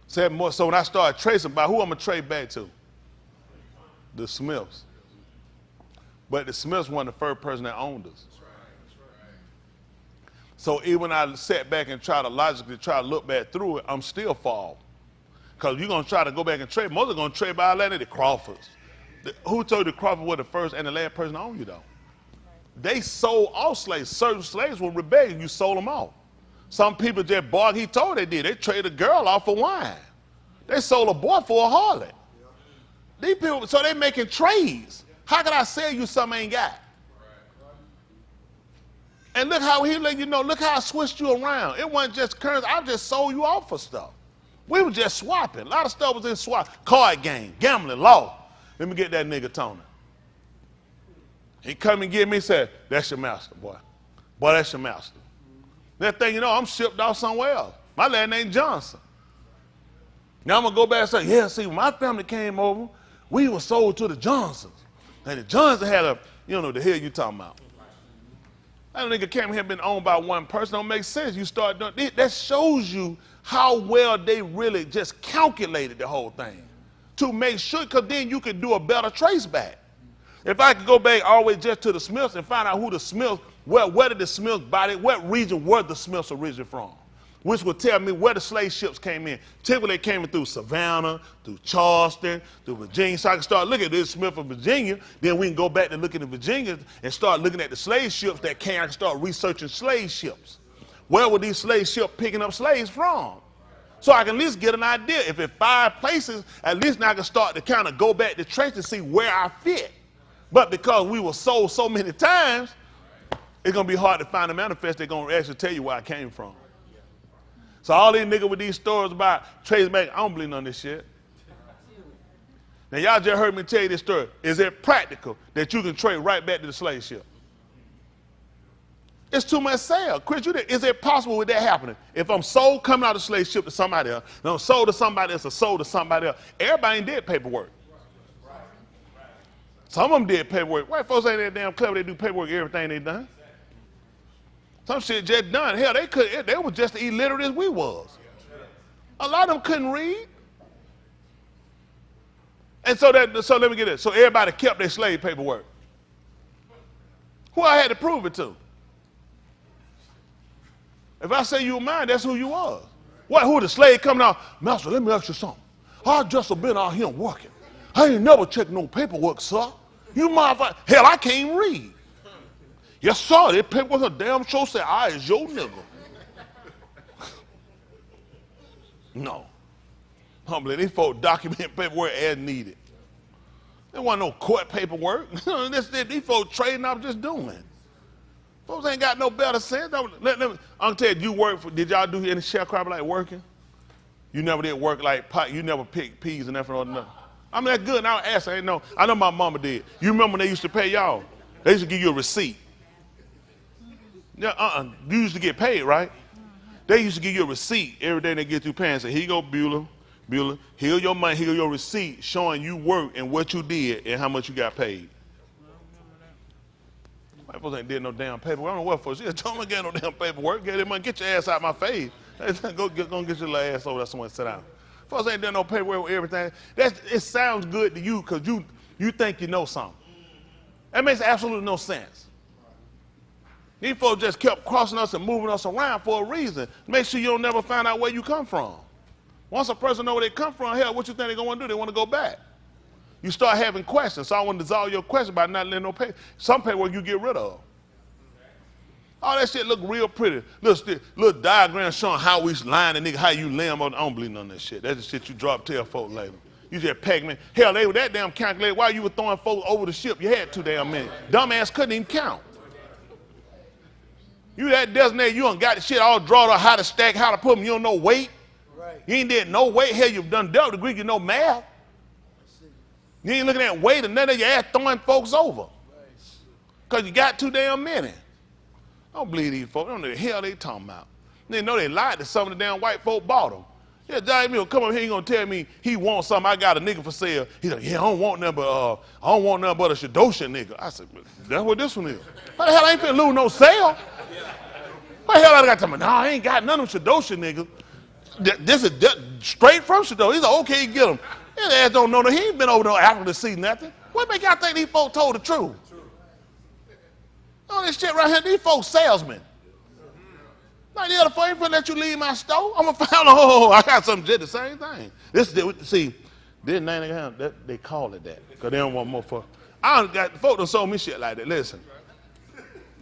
So when I started tracing by who I'm going to trade back to? The Smiths. But the Smiths weren't the first person that owned us. So even when I sat back and try to logically look back through it, I'm still fall. Because you're going to try to go back and trade. Most are going to trade by Atlanta, the Crawfords. Who told you the Crawford were the first and the last person to own you, though? They sold all slaves. Certain slaves were rebellion. You sold them off. Some people just bought, he told they did. They traded a girl off for wine. They sold a boy for a harlot. These people, so they making trades. How can I sell you something I ain't got? And look how he let you know, look how I switched you around. It wasn't just currency, I just sold you off for stuff. We were just swapping. A lot of stuff was in swap. Card game, gambling, law. Let me get that nigga Tony. He come and get me and said, that's your master, boy. Boy, that's your master. That thing, you know, I'm shipped off somewhere else. My last name Johnson. Now I'm going to go back and say, yeah, see, when my family came over, we were sold to the Johnsons. And the Johnson had a, you don't know the hell you talking about. That nigga came here been owned by one person. Don't make sense. You start doing, that shows you how well they really just calculated the whole thing to make sure, because then you could do a better trace back. If I could go back all the way just to the Smiths and find out who the Smiths, where did the Smiths buy it, what region were the Smiths originally from, which would tell me where the slave ships came in. Typically they came in through Savannah, through Charleston, through Virginia. So I can start looking at this Smith of Virginia, then we can go back and look at the Virginia and start looking at the slave ships that came. I can start researching slave ships. Where were these slave ships picking up slaves from? So I can at least get an idea. If it's 5 places, at least now I can start to kind of go back to trace to see where I fit. But because we were sold so many times, it's going to be hard to find a manifest that's going to actually tell you where I came from. So all these niggas with these stories about tracing back, I don't believe none of this shit. Now y'all just heard me tell you this story. Is it practical that you can trade right back to the slave ship? It's too much sale. Chris, is it possible with that happening? If I'm sold coming out of the slave ship to somebody else, and I'm sold to somebody else or sold to somebody else, everybody ain't did paperwork. Some of them did paperwork. White folks ain't that damn clever. They do paperwork everything they done. Some shit just done. Hell, they were just as illiterate as we was. A lot of them couldn't read. And so let me get this. So everybody kept their slave paperwork. Who I had to prove it to? If I say you were mine, that's who you was. What? Who the slave coming out? Master, let me ask you something. I just have been out here working. I ain't never checked no paperwork, sir. You motherfucker. Hell, I can't even read. Yes, sir. That paperwork a damn sure said I is your nigga. No. Humbly, these folks document paperwork as needed. There wasn't no court paperwork. These folks trading up just doing. Folks ain't got no better sense. I'm tell you, did y'all do any sharecropper like working? You never did work like pot. You never picked peas and nothing or nothing. I mean, that's good. And I was asking, I know my mama did. You remember when they used to pay y'all? They used to give you a receipt. Yeah, you used to get paid, right? They used to give you a receipt every day they get through paying. Say, here you go, Bueller. Here your money, here your receipt showing you work and what you did and how much you got paid. White folks ain't did no damn paperwork. I don't know what for. She just told me get no damn paperwork. Get it, money. Get your ass out my face. Go get your little ass over there somewhere and sit down. Folks ain't done no paperwork with everything. It sounds good to you because you think you know something. That makes absolutely no sense. These folks just kept crossing us and moving us around for a reason. Make sure you don't never find out where you come from. Once a person know where they come from, hell, what you think they're going to want to do? They want to go back. You start having questions. So I want to dissolve your question by not letting no paper. Some paperwork you get rid of. All that shit look real pretty. Little diagram showing how we line and nigga, how you lay them on. I don't believe none of that shit. That's the shit you drop tell folks later. You just peg me. Hell, they were that damn calculator while you were throwing folks over the ship. You had too damn many. Dumbass couldn't even count. You that designated, you done got the shit all drawn up, how to stack, how to put them. You don't know weight. Right. You ain't did no weight. Hell, you've done double degree, you know math. You ain't looking at weight and none of your ass throwing folks over. Because you got too damn many. I don't believe these folks. They don't know the hell they talking about. They know they lied to some of the damn white folk bought them. Yeah, Johnny Mill come up here, he gonna tell me he wants something. I got a nigga for sale. He's like, yeah, I don't want nothing but a Shadosha nigga. I said, that's what this one is. Why the hell I ain't finna lose no sale? Why the hell I got to tell me, no, I ain't got none of them Shadosha niggas. This is straight from Shadosha. He's like, okay, get him. His ass don't know that he ain't been over to Africa to see nothing. What make y'all think these folks told the truth? All this shit right here, these folks salesmen. Like the other folks ain't finna let you leave my store. I'm gonna find I got something just the same thing. This name they call it that because they don't want more for. I don't got folks done sold me shit like that. Listen,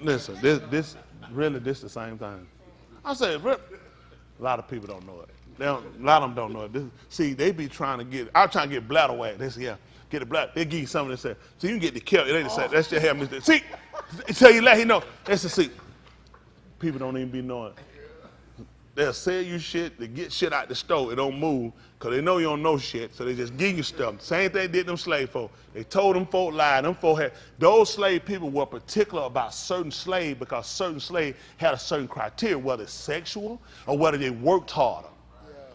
this the same thing. I said, a lot of people don't know it. A lot of them don't know it. They be trying to get. I'm trying to get bladder wax. They say, yeah, get the bladder. They give you something that say, so you can get the kill. It ain't the same. That's just have Mr. See, tell you let he know. That's the see. People don't even be knowing. They'll sell you shit to get shit out the store. It don't move because they know you don't know shit, so they just give you stuff. Same thing they did them slave folk. They told them folk lied. Them folk those slave people were particular about certain slave because certain slave had a certain criteria, whether it's sexual or whether they worked harder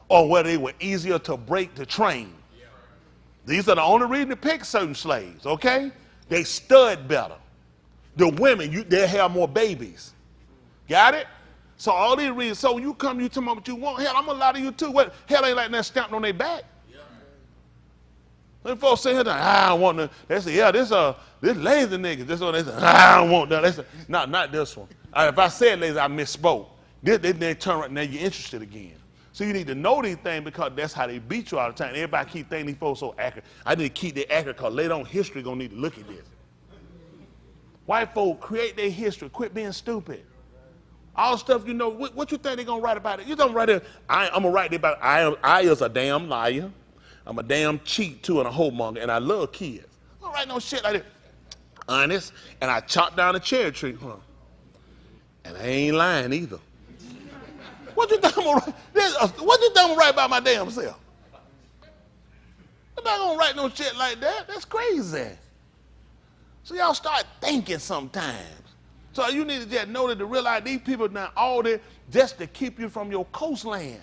or whether they were easier to break to train. These are the only reason to pick certain slaves, okay? They stud better. The women, they have more babies. Got it? So all these reasons. So when you come, you tell me what you want. Hell, I'm gonna lie to you too. What? Hell ain't like that stamped on their back. Them folks say here, I don't want none. They say, yeah, this lazy nigga. This one, they say, I don't want that. They say, not this one. If I said lazy, I misspoke. They turn right now, you're interested again. So you need to know these things because that's how they beat you all the time. Everybody keep thinking these folks so accurate. I need to keep their accurate because later on history gonna need to look at this. White folk create their history. Quit being stupid. All the stuff you know, what you think they're going to write about it? You don't write it. I'm going to write about it. I is a damn liar. I'm a damn cheat, too, and a homemonger, and I love kids. I don't write no shit like that. Honest, and I chop down a cherry tree. And I ain't lying either. What you think I'm going to write? What you think I'm going to write about my damn self? I'm not going to write no shit like that. That's crazy. So y'all start thinking sometimes. So you need to just know that to realize these people now all there just to keep you from your coastland.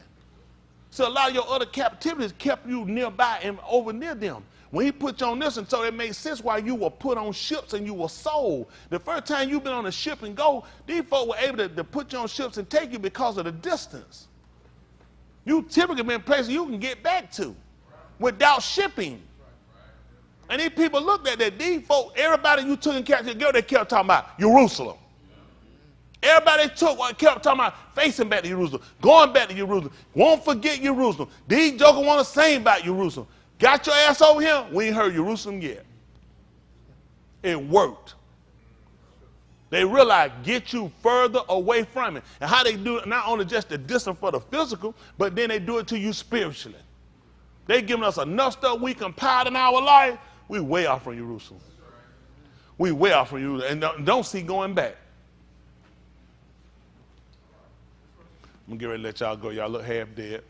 So a lot of your other captivities kept you nearby and over near them. When he put you on this, and so it made sense why you were put on ships and you were sold. The first time you've been on a ship and go, these folks were able to put you on ships and take you because of the distance. You typically been places you can get back to without shipping. And these people looked at that. These folks, everybody you took in captivity, they kept talking about Jerusalem. Everybody kept talking about facing back to Jerusalem, going back to Jerusalem. Won't forget Jerusalem. These jokers want to sing about Jerusalem. Got your ass over here? We ain't heard Jerusalem yet. It worked. They realized get you further away from it. And how they do it, not only just the distance for the physical, but then they do it to you spiritually. They giving us enough stuff we compiled in our life. We way off from Jerusalem. We way off from Jerusalem and don't see going back. I'm gonna get ready to let y'all go. Y'all look half dead.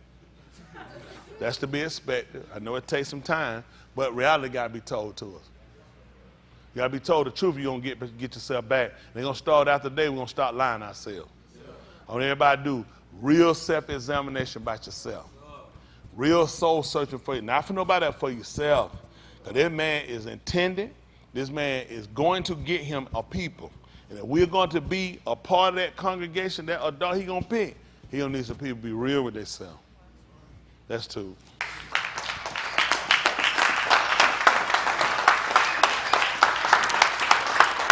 That's to be expected. I know it takes some time, but reality gotta be told to us. You gotta be told the truth. You're gonna get yourself back. They're gonna start after today. We're gonna start lying ourselves. I want everybody to do real self-examination about yourself. Real soul searching for you. Not for nobody else, for yourself. Because this man is intending, this man is going to get him a people. And if we're going to be a part of that congregation, that adult he gonna pick, he gonna need some people to be real with themselves. That's two.